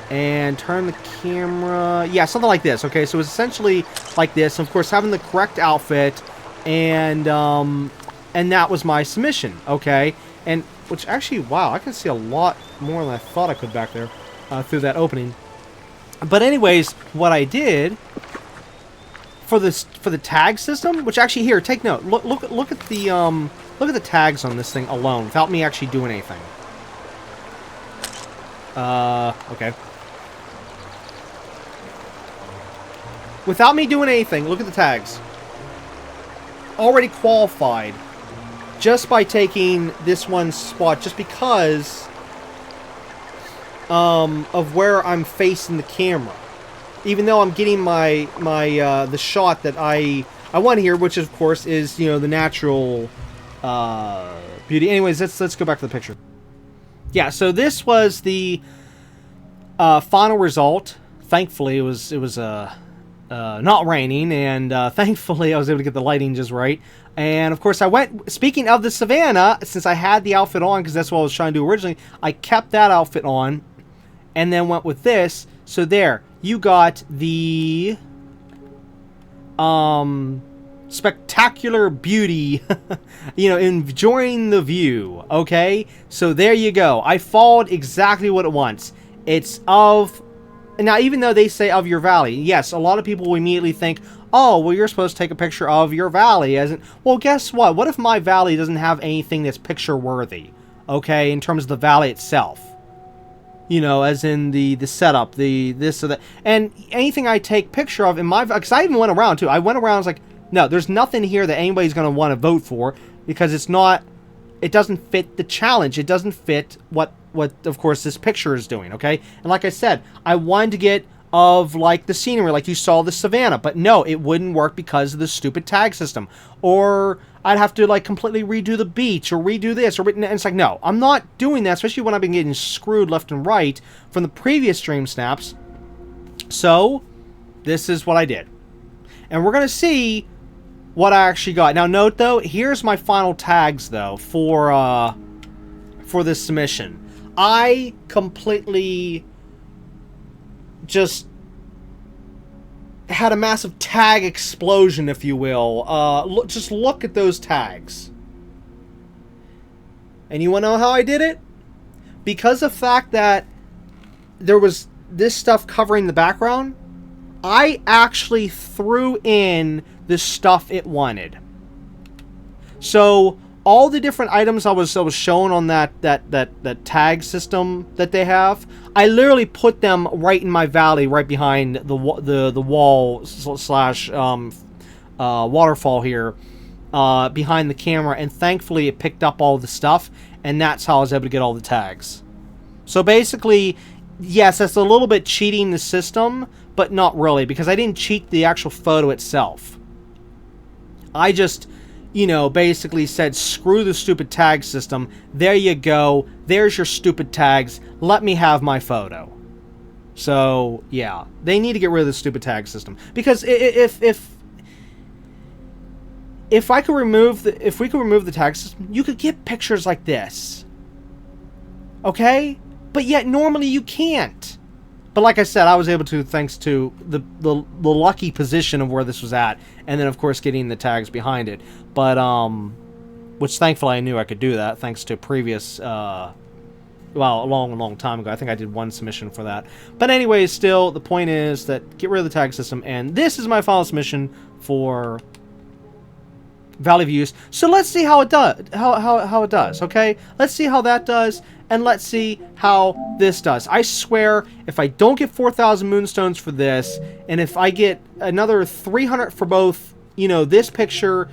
And turn the camera... Yeah, something like this. Okay, so it's essentially like this. Of course, having the correct outfit. And that was my submission. Okay? And, which actually, wow, I can see a lot more than I thought I could back there. Through that opening. But anyways, what I did... For the tag system, which actually here, take note. Look at the tags on this thing alone, without me actually doing anything. Okay. Without me doing anything, look at the tags. Already qualified, just by taking this one spot, just because of where I'm facing the camera. Even though I'm getting the shot that I want here, which of course is, you know, the natural beauty. Anyways, let's go back to the picture. Yeah, so this was the final result. Thankfully, it was not raining, and thankfully I was able to get the lighting just right. And of course, I went. Speaking of the Savannah, since I had the outfit on, because that's what I was trying to do originally, I kept that outfit on, and then went with this. So there. You got the spectacular beauty, you know, enjoying the view, okay? So there you go. I followed exactly what it wants. It's of... Now, even though they say of your valley, yes, a lot of people will immediately think, oh, well, you're supposed to take a picture of your valley. As in, well, guess what? What if my valley doesn't have anything that's picture-worthy, okay, in terms of the valley itself? You know, as in the setup, the this or that. And anything I take picture of in my... Because I even went around, too. I went around and was like, no, there's nothing here that anybody's going to want to vote for. Because it's not... It doesn't fit the challenge. It doesn't fit what, of course, this picture is doing, okay? And like I said, I wanted to get of, like, the scenery, like you saw the savannah. But no, it wouldn't work because of the stupid tag system. Or... I'd have to, like, completely redo the beach or redo this. And it's like, no, I'm not doing that, especially when I've been getting screwed left and right from the previous Dreamsnaps. So, this is what I did. And we're going to see what I actually got. Now, note, though, here's my final tags, though, for for this submission. I completely just had a massive tag explosion, if you will. Just look at those tags. And you want to know how I did it? Because of the fact that there was this stuff covering the background, I actually threw in the stuff it wanted. So all the different items I was shown on that tag system that they have, I literally put them right in my valley, right behind the wall slash waterfall here, behind the camera, and thankfully it picked up all the stuff, and that's how I was able to get all the tags. So basically, yes, that's a little bit cheating the system, but not really, because I didn't cheat the actual photo itself. I just, you know, basically said, screw the stupid tag system. There you go. There's your stupid tags. Let me have my photo. So, yeah. They need to get rid of the stupid tag system. Because if we could remove the tag system, you could get pictures like this. Okay? But yet, normally you can't. But like I said, I was able to, thanks to the lucky position of where this was at, and then of course getting the tags behind it. But which thankfully I knew I could do that thanks to previous, well, a long time ago. I think I did one submission for that. But anyways, still the point is that get rid of the tag system, and this is my final submission for Valley Views. So let's see how it does. How it does. Okay, let's see how that does. And let's see how this does. I swear, if I don't get 4,000 moonstones for this, and if I get another 300 for both, you know, this picture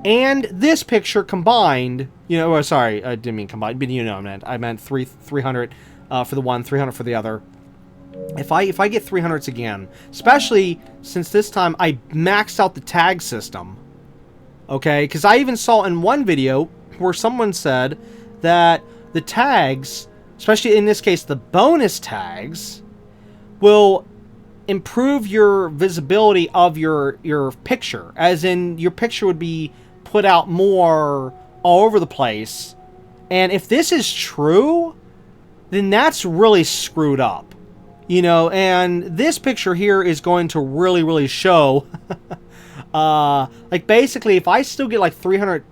and this picture combined, you know, sorry, I didn't mean combined, but you know, I meant 300 for the one, 300 for the other. If I get 300s again, especially since this time I maxed out the tag system, okay? Because I even saw in one video where someone said that the tags, especially in this case the bonus tags, will improve your visibility of your picture, as in your picture would be put out more all over the place. And if this is true, then that's really screwed up, you know. And this picture here is going to really show like basically if I still get like 300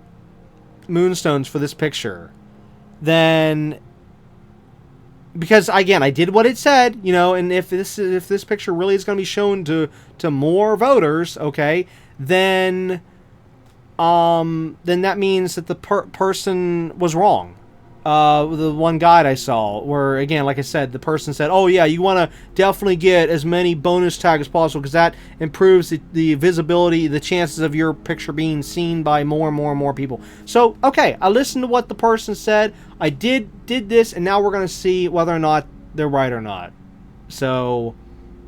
moonstones for this picture, then, because again I did what it said, you know, and if this picture really is going to be shown to more voters, okay, then that means that the person was wrong. The one guide I saw, where again, like I said, the person said, oh yeah, you want to definitely get as many bonus tags as possible because that improves the visibility, the chances of your picture being seen by more and more people. So okay, I listened to what the person said, I did this, and now we're going to see whether or not they're right or not. So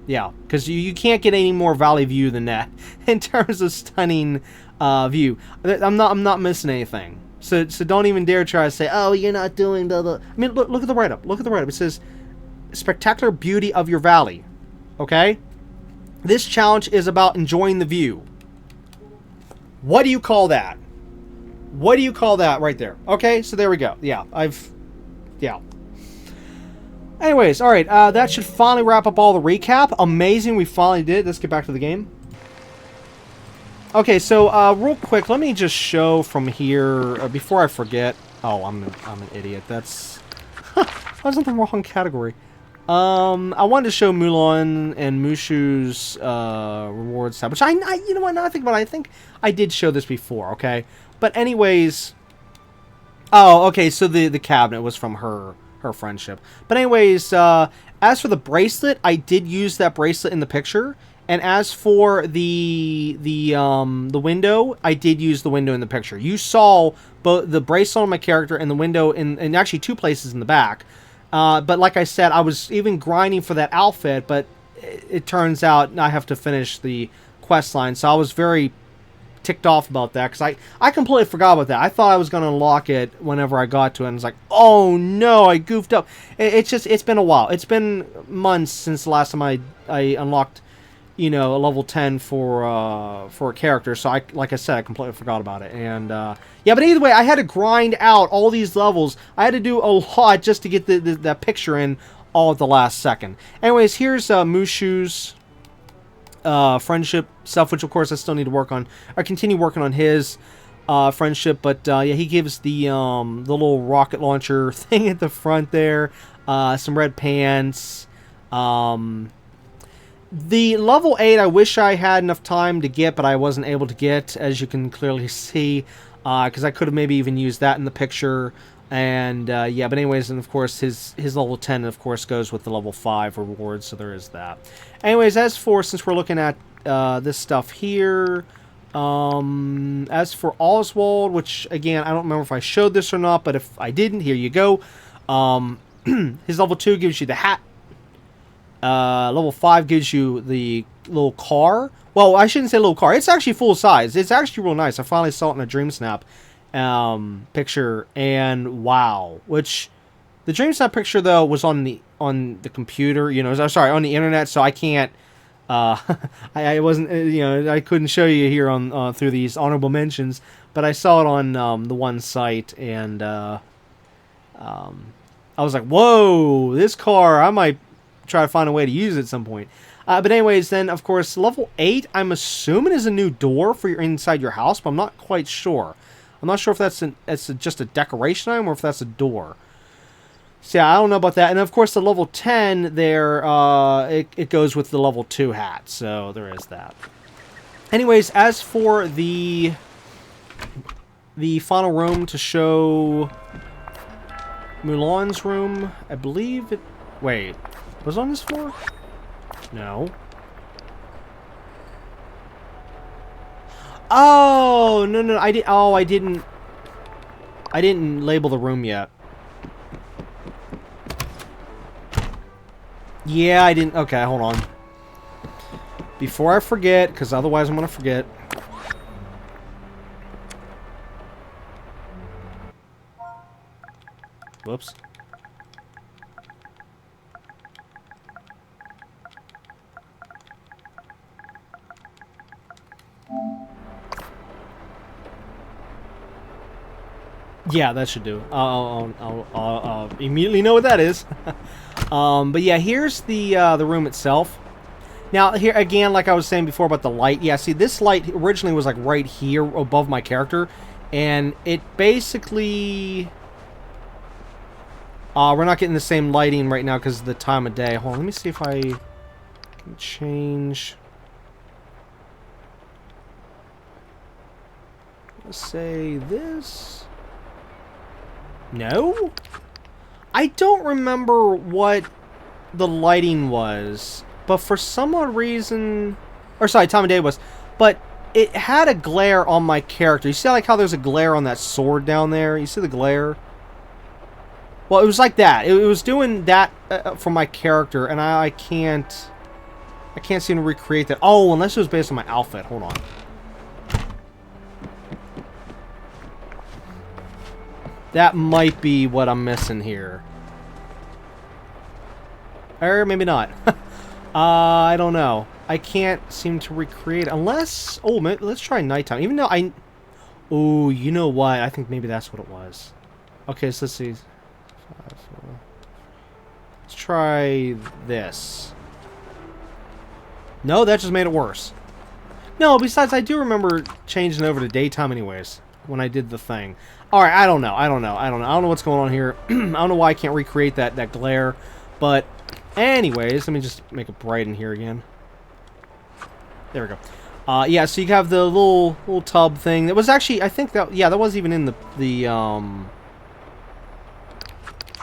yeah, because you can't get any more Valley View than that in terms of stunning view. I'm not missing anything. So don't even dare try to say, oh, you're not doing the... I mean, look at the write-up. Look at the write-up. It says, spectacular beauty of your valley. Okay? This challenge is about enjoying the view. What do you call that? What do you call that right there? Okay, so there we go. Yeah, yeah. Anyways, alright. That should finally wrap up all the recap. Amazing, we finally did. Let's get back to the game. Okay, so real quick, let me just show from here before I forget. Oh, I'm an idiot. That's I was in the wrong category. I wanted to show Mulan and Mushu's rewards tab, which I you know what? Now I think about it, I think I did show this before. Okay, but anyways, oh, okay. So the cabinet was from her friendship. But anyways, as for the bracelet, I did use that bracelet in the picture. And as for the window, I did use the window in the picture. You saw both the bracelet on my character and the window in actually two places in the back. But like I said, I was even grinding for that outfit, but it turns out I have to finish the quest line. So I was very ticked off about that because I completely forgot about that. I thought I was going to unlock it whenever I got to it, and it's like, oh no, I goofed up. It's been a while. It's been months since the last time I unlocked you know, a level 10 for a character. So like I said, I completely forgot about it. And yeah, but either way, I had to grind out all these levels. I had to do a lot just to get that picture in all at the last second. Anyways, here's Mushu's friendship stuff, which of course I still need to work on. I continue working on his friendship, but yeah, he gives the little rocket launcher thing at the front there, some red pants. The level 8, I wish I had enough time to get, but I wasn't able to get, as you can clearly see, because I could have maybe even used that in the picture. And yeah, but anyways, and of course his level 10, of course, goes with the level 5 rewards, so there is that. Anyways, as for, since we're looking at this stuff here, as for Oswald, which again, I don't remember if I showed this or not, but if I didn't, here you go. His level 2 gives you the hat. Level 5 gives you the little car. Well, I shouldn't say little car. It's actually full size. It's actually real nice. I finally saw it in a Dreamsnap picture, and wow. Which the Dreamsnap picture though was on the computer. You know, sorry, on the internet. So I can't. I wasn't. You know, I couldn't show you here on through these honorable mentions. But I saw it on the one site, and I was like, whoa, this car! I might try to find a way to use it at some point. But anyways, then of course level 8, I'm assuming is a new door for your inside your house, but I'm not quite sure. I'm not sure if that's just a decoration item or if that's a door. So yeah, I don't know about that. And of course the level 10 there, it goes with the level 2 hat, so there is that. Anyways, as for the final room to show Mulan's room, I believe it. Wait. Was it on this floor? No. Oh, no, I did. Oh, I didn't label the room yet. Yeah, I didn't. Okay, hold on. Before I forget, because otherwise I'm gonna forget. Whoops. Yeah, that should do. I'll immediately know what that is. But yeah, here's the room itself. Now, here again, like I was saying before about the light. Yeah, see, this light originally was like right here above my character, and it basically. We're not getting the same lighting right now because of the time of day. Hold on, let me see if I can change. Let's say this. No? I don't remember what the lighting was, but for some odd reason, or sorry, time of day was, but it had a glare on my character. You see like how there's a glare on that sword down there? You see the glare? Well, it was like that. It was doing that for my character, and I can't seem to recreate that. Oh, unless it was based on my outfit. Hold on. That might be what I'm missing here. Or maybe not. I don't know. I can't seem to recreate unless... Oh, let's try nighttime. Even though I... Oh, you know what? I think maybe that's what it was. Okay, so let's see. Let's try this. No, that just made it worse. No, besides, I do remember changing over to daytime anyways when I did the thing. Alright, I don't know. I don't know what's going on here. I don't know why I can't recreate that glare. But anyways, let me just make it bright in here again. There we go. Yeah, so you have the little tub thing. That was actually, I think that, yeah, that was even in the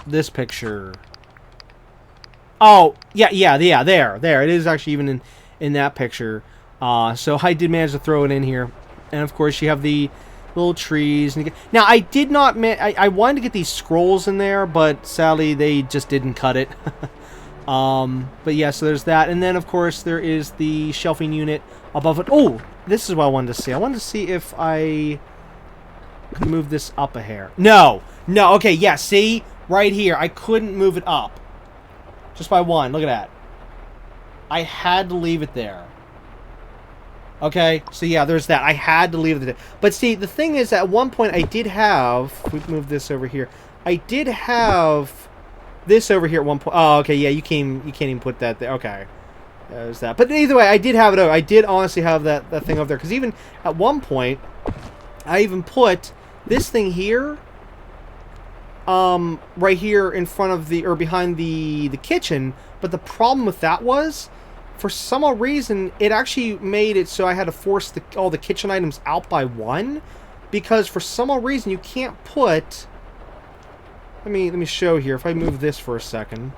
this picture. Oh, yeah, there. It is actually even in that picture. So I did manage to throw it in here. And of course you have the little trees. Now, I did not... I wanted to get these scrolls in there, but sadly, they just didn't cut it. But yeah, so there's that. And then, of course, there is the shelving unit above it. Oh, this is what I wanted to see. I wanted to see if I could move this up a hair. No. Okay, yeah, see? Right here. I couldn't move it up. Just by one. Look at that. I had to leave it there. Okay, so yeah, there's that. I had to leave it. But see, the thing is, at one point I did have... We've moved this over here. I did have this over here at one point. Oh, okay, yeah, you can't even put that there. Okay, there's that. But either way, I did have it over. I did honestly have that thing over there. Because even at one point, I even put this thing here, right here in front of the, or behind the kitchen. But the problem with that was, for some odd reason, it actually made it so I had to force all the kitchen items out by one, because for some odd reason you can't put. Let me show here. If I move this for a second.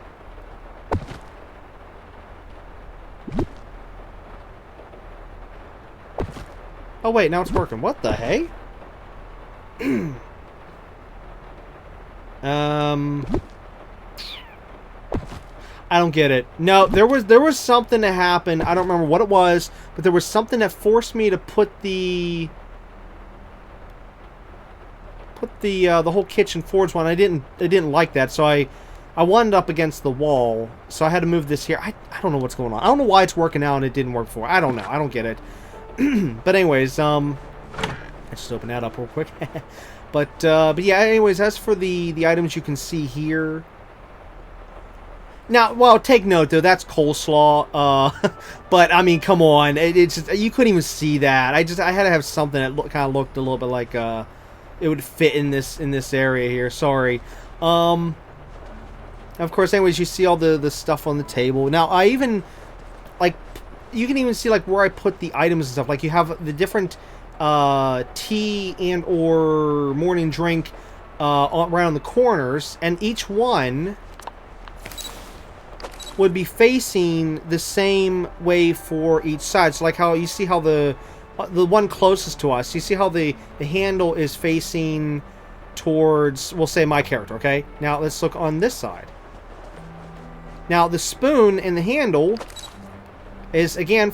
Oh wait, now it's working. What the hey? I don't get it. No, there was something that happened. I don't remember what it was, but there was something that forced me to put the whole kitchen forwards one. I didn't like that, so I wound up against the wall. So I had to move this here. I don't know what's going on. I don't know why it's working out and it didn't work before. I don't know. I don't get it. But anyways, I just open that up real quick. but yeah. Anyways, as for the items you can see here. Now, well, take note though, that's coleslaw. But I mean, come on, it's just, you couldn't even see that. I had to have something that kind of looked a little bit like it would fit in this area here. Sorry. Of course, anyways, you see all the stuff on the table. Now, I even like, you can even see like where I put the items and stuff. Like you have the different tea and or morning drink around the corners, and each one would be facing the same way for each side. So like how you see how the one closest to us, you see how the handle is facing towards, we'll say, my character, okay? Now let's look on this side. Now the spoon and the handle is again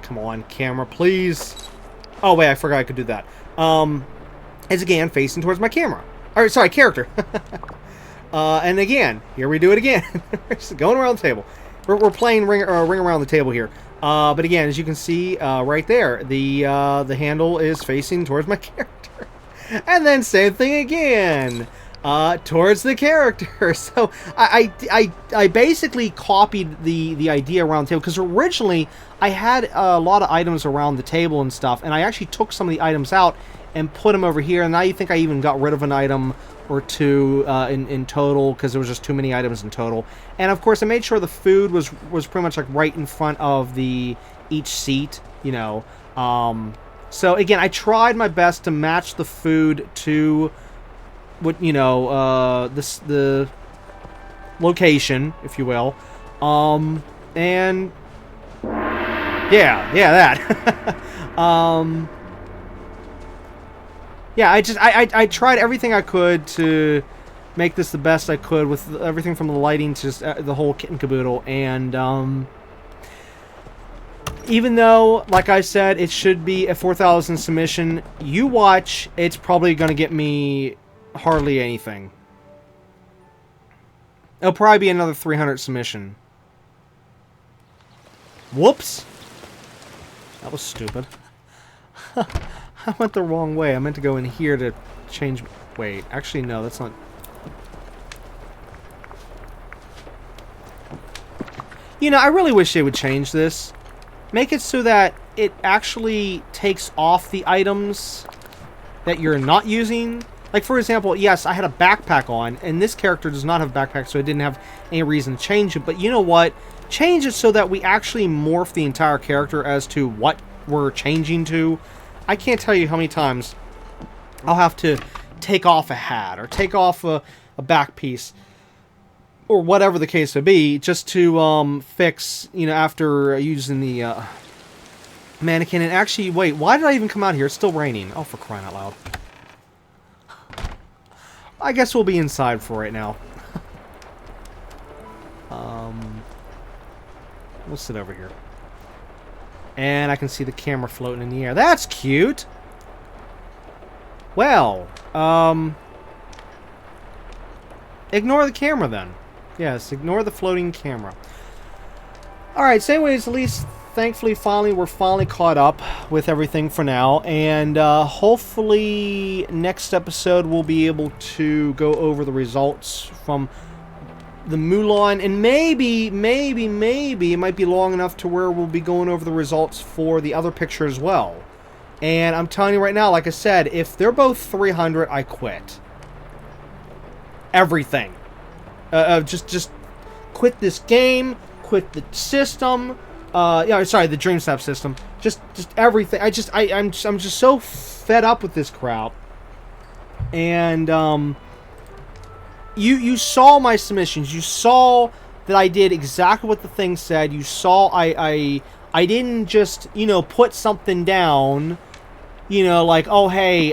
come on, camera, please. Oh wait, I forgot I could do that. Is again facing towards my camera. Alright, sorry, character. And again, here we do it again. Just going around the table. We're playing ring around the table here. But again, as you can see right there, the handle is facing towards my character. And then same thing again, towards the character. So I basically copied the idea around the table, because originally I had a lot of items around the table and stuff, and I actually took some of the items out and put them over here. And now you think I even got rid of an item or two in total, because there was just too many items in total. And of course I made sure the food was pretty much like right in front of each seat, you know. So again, I tried my best to match the food to what, you know, the location, if you will. And yeah, that. Yeah, I tried everything I could to make this the best I could, with everything from the lighting to just the whole kit and caboodle. And even though, like I said, it should be a 4,000 submission, you watch, it's probably going to get me hardly anything. It'll probably be another 300 submission. Whoops! That was stupid. I went the wrong way. I meant to go in here to change... Wait, actually, no, that's not... You know, I really wish they would change this. Make it so that it actually takes off the items that you're not using. Like, for example, yes, I had a backpack on, and this character does not have a backpack, so I didn't have any reason to change it. But you know what? Change it so that we actually morph the entire character as to what we're changing to. I can't tell you how many times I'll have to take off a hat or take off a back piece or whatever the case may be, just to fix, you know, after using the mannequin. And actually, wait, why did I even come out here? It's still raining. Oh, for crying out loud. I guess we'll be inside for right now. We'll sit over here. And I can see the camera floating in the air. That's cute! Well, ignore the camera then. Yes, ignore the floating camera. Alright, so anyways, at least thankfully, we're finally caught up with everything for now, and hopefully next episode we'll be able to go over the results from the Mulan, and maybe it might be long enough to where we'll be going over the results for the other picture as well. And I'm telling you right now, like I said, if they're both 300, I quit. Everything. Just quit this game, quit the system. Yeah, sorry, the Dreamsnaps system. Just everything. I'm just so fed up with this crap. And you saw my submissions. You saw that I did exactly what the thing said. You saw I didn't just, put something down, like, oh hey,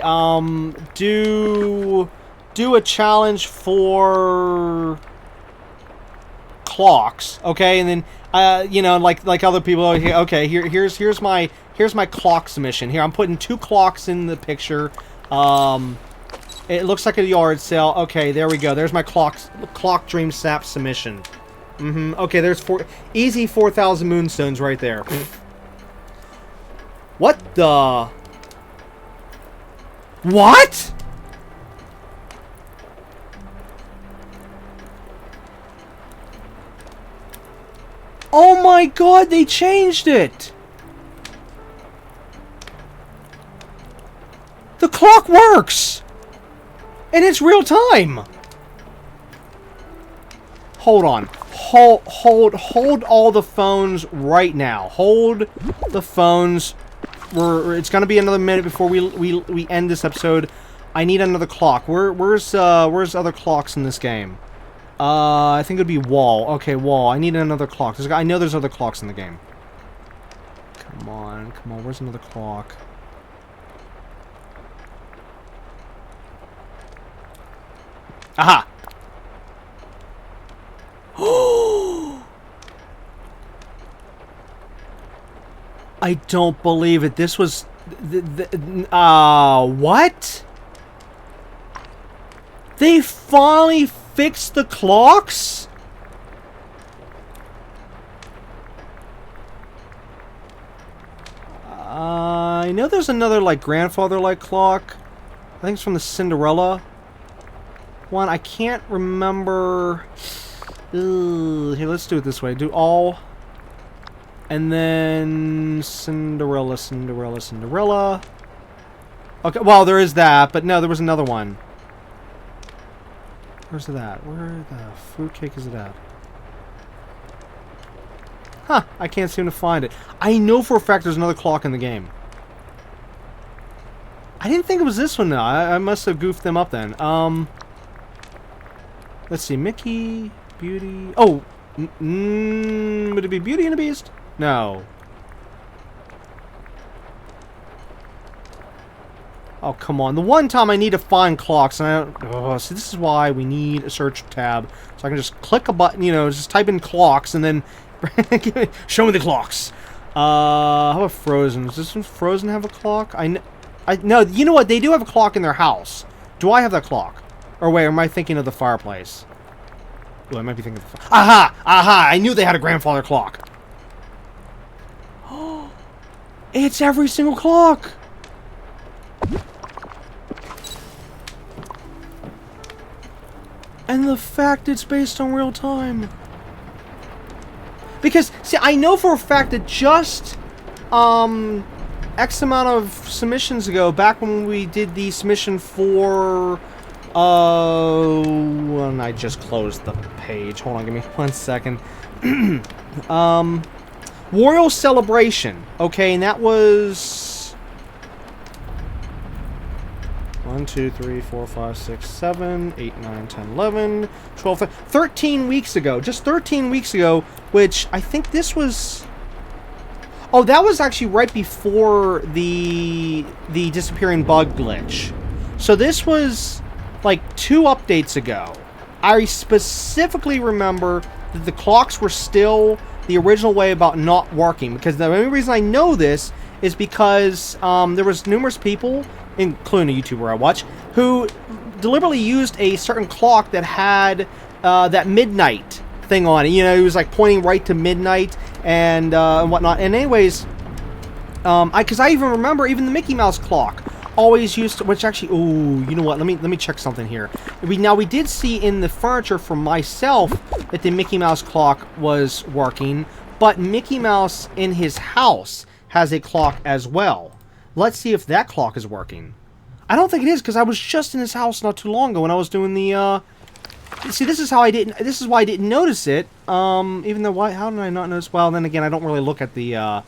do a challenge for clocks, okay, and then like other people, okay, here's my clock submission. Here, I'm putting 2 clocks in the picture. It looks like a yard sale. Okay, there we go. There's my clock Dreamsnaps submission. Okay, there's easy 4,000 moonstones right there. What the? What? Oh my god, they changed it! The clock works! And it's real time! Hold on. Hold all the phones right now. Hold the phones. It's gonna be another minute before we end this episode. I need another clock. Where's other clocks in this game? I think it'd be wall. Okay, wall. I need another clock. I know there's other clocks in the game. Come on. Where's another clock? Aha! I don't believe it. This was... what? They finally fixed the clocks? I know there's another, like, grandfather-like clock. I think it's from the Cinderella one. I can't remember... here, let's do it this way. Do all... And then... Cinderella. Okay, well, there is that, but no, there was another one. Where's it at? Where the fruitcake is it at? Huh, I can't seem to find it. I know for a fact there's another clock in the game. I didn't think it was this one, though. I must have goofed them up then. Let's see. Mickey, Beauty... Oh! Would it be Beauty and the Beast? No. Oh, come on. The one time I need to find clocks, and I don't... Oh, see, this is why we need a search tab. So I can just click a button, just type in clocks, and then... show me the clocks. How about Frozen? Does this one Frozen have a clock? No, you know what? They do have a clock in their house. Do I have that clock? Or wait, am I thinking of the fireplace? Oh, I might be thinking of the Aha! Aha! I knew they had a grandfather clock. It's every single clock! And the fact it's based on real time. Because, see, I know for a fact that just, X amount of submissions ago, back when we did the submission for, and I just closed the page. Hold on, give me 1 second. Royal Celebration. Okay, and that was 1, 2, 3, 4, 5, 6, 7, 8, 9, 10, 11, 12, 13 weeks ago. Just 13 weeks ago, which I think this was... Oh, that was actually right before the disappearing bug glitch. So this was like 2 updates ago. I specifically remember that the clocks were still the original way about not working, because the only reason I know this is because there was numerous people, including a YouTuber I watch, who deliberately used a certain clock that had that midnight thing on it. It was like pointing right to midnight, and whatnot. And anyways, because I even remember even the Mickey Mouse clock always used to, which actually, ooh, you know what? Let me check something here. We did see in the furniture for myself that the Mickey Mouse clock was working, but Mickey Mouse in his house has a clock as well. Let's see if that clock is working. I don't think it is, because I was just in his house not too long ago when I was doing the, see, this is why I didn't notice it, even though, how did I not notice? Well, then again, I don't really look at the,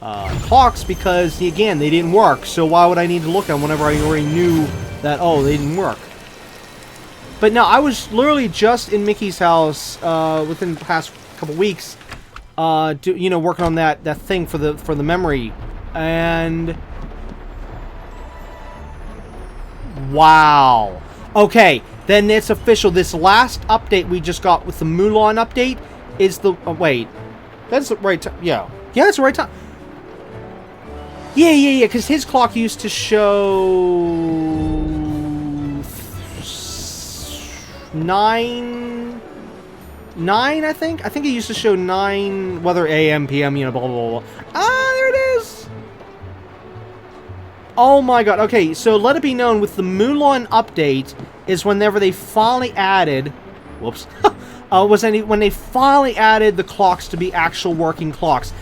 clocks, because, again, they didn't work, so why would I need to look at them whenever I already knew that, oh, they didn't work? But no, I was literally just in Mickey's house, within the past couple weeks, working on that thing for the memory, and wow. Okay, then it's official. This last update we just got with the Mulan update is the... Oh, wait. That's the right time. Yeah. Yeah, that's the right time. Yeah, because his clock used to show... 9, I think? I think it used to show 9, whether AM, PM, blah, blah, blah, blah. Ah, there it is! Oh my god. Okay, so let it be known, with the Mulan update, is whenever they finally added... Whoops. When they finally added the clocks to be actual working clocks.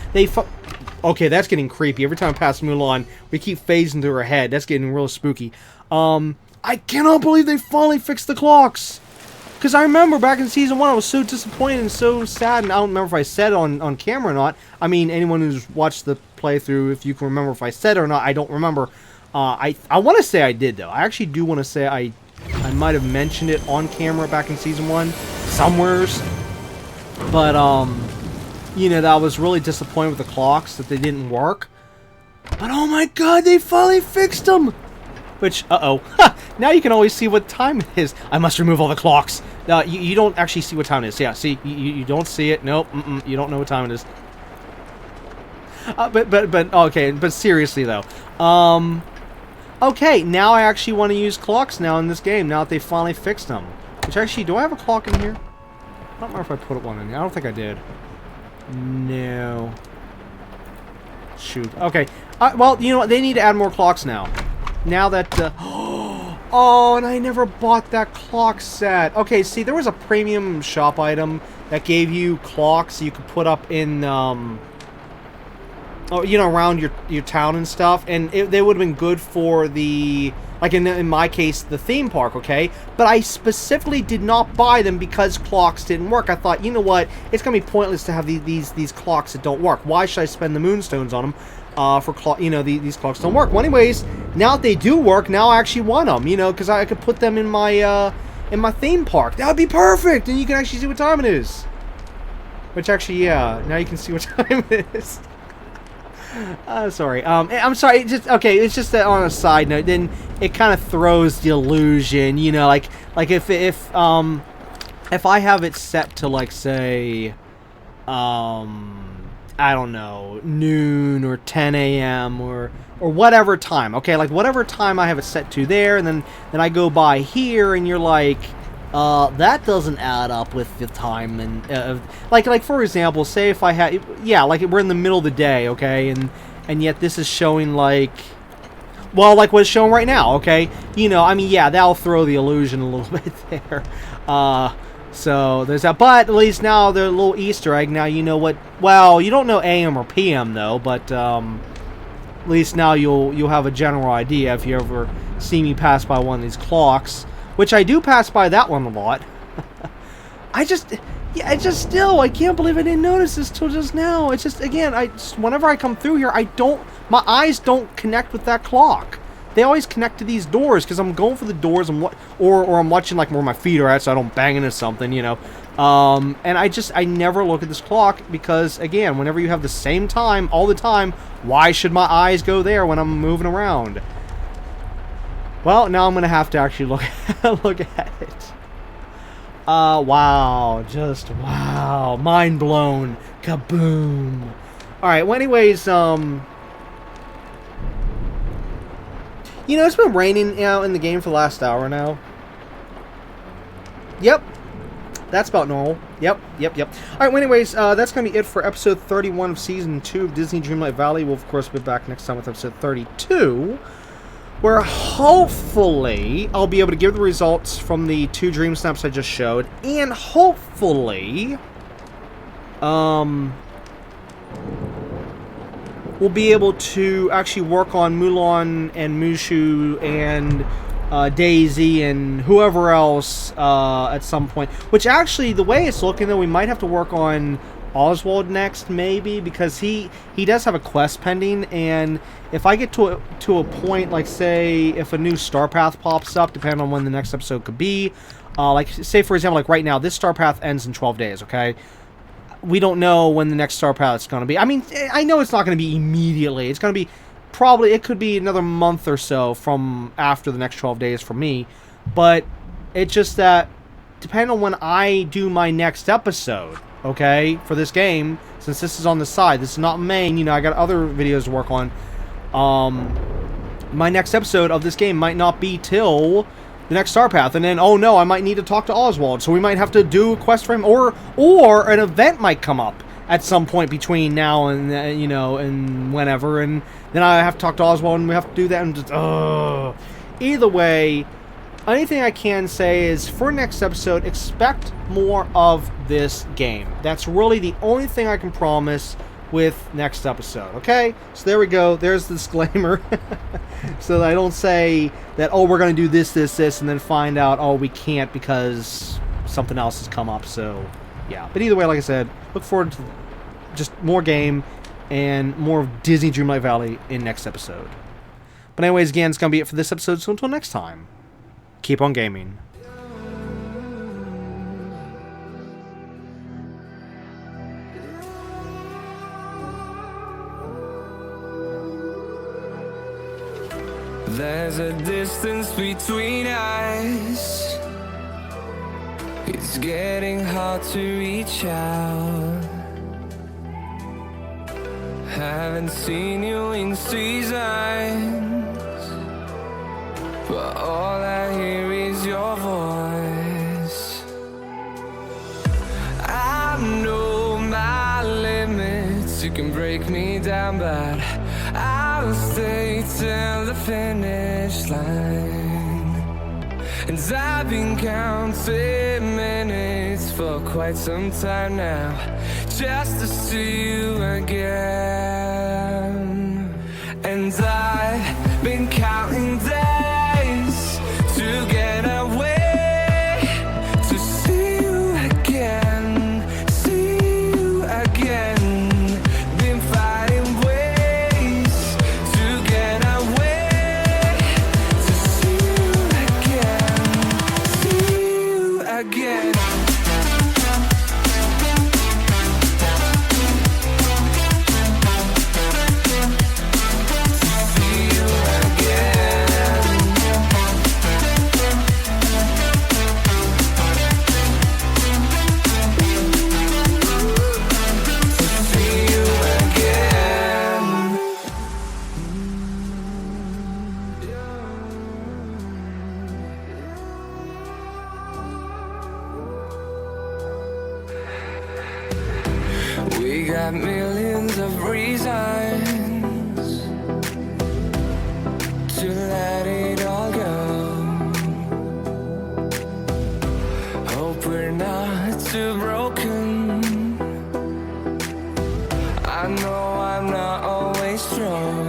Okay, that's getting creepy. Every time I pass Mulan, we keep phasing through her head. That's getting real spooky. I cannot believe they finally fixed the clocks! Because I remember back in Season 1, I was so disappointed and so sad, and I don't remember if I said it on camera or not. I mean, anyone who's watched the playthrough, if you can remember if I said it or not, I don't remember. I want to say I did, though. I actually do want to say I might have mentioned it on camera back in Season 1, somewheres. But, that I was really disappointed with the clocks, that they didn't work. But, oh my god, they finally fixed them! Which, uh-oh. Now you can always see what time it is. I must remove all the clocks. You don't actually see what time it is. Yeah, see, you don't see it. Nope, you don't know what time it is. Okay, but seriously, though. Okay, now I actually want to use clocks now in this game, now that they finally fixed them. Which, actually, do I have a clock in here? I don't remember if I put one in here. I don't think I did. No. Shoot. Okay. Well, you know what? They need to add more clocks now. Now that, oh, and I never bought that clock set. Okay, see, there was a premium shop item that gave you clocks you could put up in, around your town and stuff, and they would have been good for the, like in my case, the theme park, okay? But I specifically did not buy them because clocks didn't work. I thought, you know what, it's going to be pointless to have these clocks that don't work. Why should I spend the moonstones on them? These clocks don't work. Well, anyways, now that they do work, now I actually want them, because I could put them in my theme park. That would be perfect, and you can actually see what time it is. Which actually, yeah, now you can see what time it is. Sorry. I'm sorry. It's just that on a side note, then it kind of throws the illusion, like if I have it set to, like, say, I don't know, noon or 10 a.m. or whatever time, okay? Like, whatever time I have it set to there, and then I go by here, and you're like, that doesn't add up with the time, and, like, for example, say if I had, yeah, like, we're in the middle of the day, okay? And yet this is showing, like, well, like what it's showing right now, okay? I mean, yeah, that'll throw the illusion a little bit there. So there's that, but at least now the little Easter egg. Now you know what. Well, you don't know AM or PM though, but at least now you'll have a general idea if you ever see me pass by one of these clocks, which I do pass by that one a lot. I can't believe I didn't notice this till just now. It's just, again, whenever I come through here, my eyes don't connect with that clock. They always connect to these doors because I'm going for the doors, or I'm watching, like, where my feet are at so I don't bang into something, And I never look at this clock because, again, whenever you have the same time all the time, why should my eyes go there when I'm moving around? Well, now I'm going to have to actually look at it. Wow. Just, wow. Mind blown. Kaboom. Alright, well, anyways, it's been raining out in the game for the last hour now. Yep. That's about normal. Yep. All right, well, anyways, that's going to be it for episode 31 of Season 2 of Disney Dreamlight Valley. We'll, of course, be back next time with episode 32, where hopefully I'll be able to give the results from the 2 Dreamsnaps I just showed, and hopefully we'll be able to actually work on Mulan and Mushu and Daisy and whoever else at some point. Which actually, the way it's looking, though, we might have to work on Oswald next, maybe, because he does have a quest pending, and if I get to a point, like, say, if a new star path pops up, depending on when the next episode could be, like, say, for example, like right now, this star path ends in 12 days, okay? We don't know when the next star path is going to be. I mean, I know it's not going to be immediately. It's going to be probably, it could be another month or so from after the next 12 days for me, but it's just that depending on when I do my next episode, okay, for this game, since this is on the side, this is not main, you know, I got other videos to work on, my next episode of this game might not be till the next star path, and then, oh no, I might need to talk to Oswald, so we might have to do a quest for him, or an event might come up at some point between now and, you know, and whenever, and then I have to talk to Oswald, and we have to do that, and just, either way, anything I can say is, for next episode, expect more of this game. That's really the only thing I can promise with next episode, okay? So there we go, there's the disclaimer, so that I don't say that, oh, we're going to do this, and then find out, oh, we can't because something else has come up, so, yeah. But either way, like I said, look forward to just more game and more of Disney Dreamlight Valley in next episode. But anyways, again, it's going to be it for this episode, so until next time, keep on gaming. There's a distance between us. It's getting hard to reach out. Haven't seen you in seasons, but all I hear is your voice. I know my limits, you can break me down, but I'll stay till the finish line. And I've been counting minutes for quite some time now, just to see you again. And I've been counting days to get away, to see you again, see you again. Been fighting ways to get away, to see you again, see you again. We got millions of reasons to let it all go. Hope we're not too broken. I know I'm not always strong.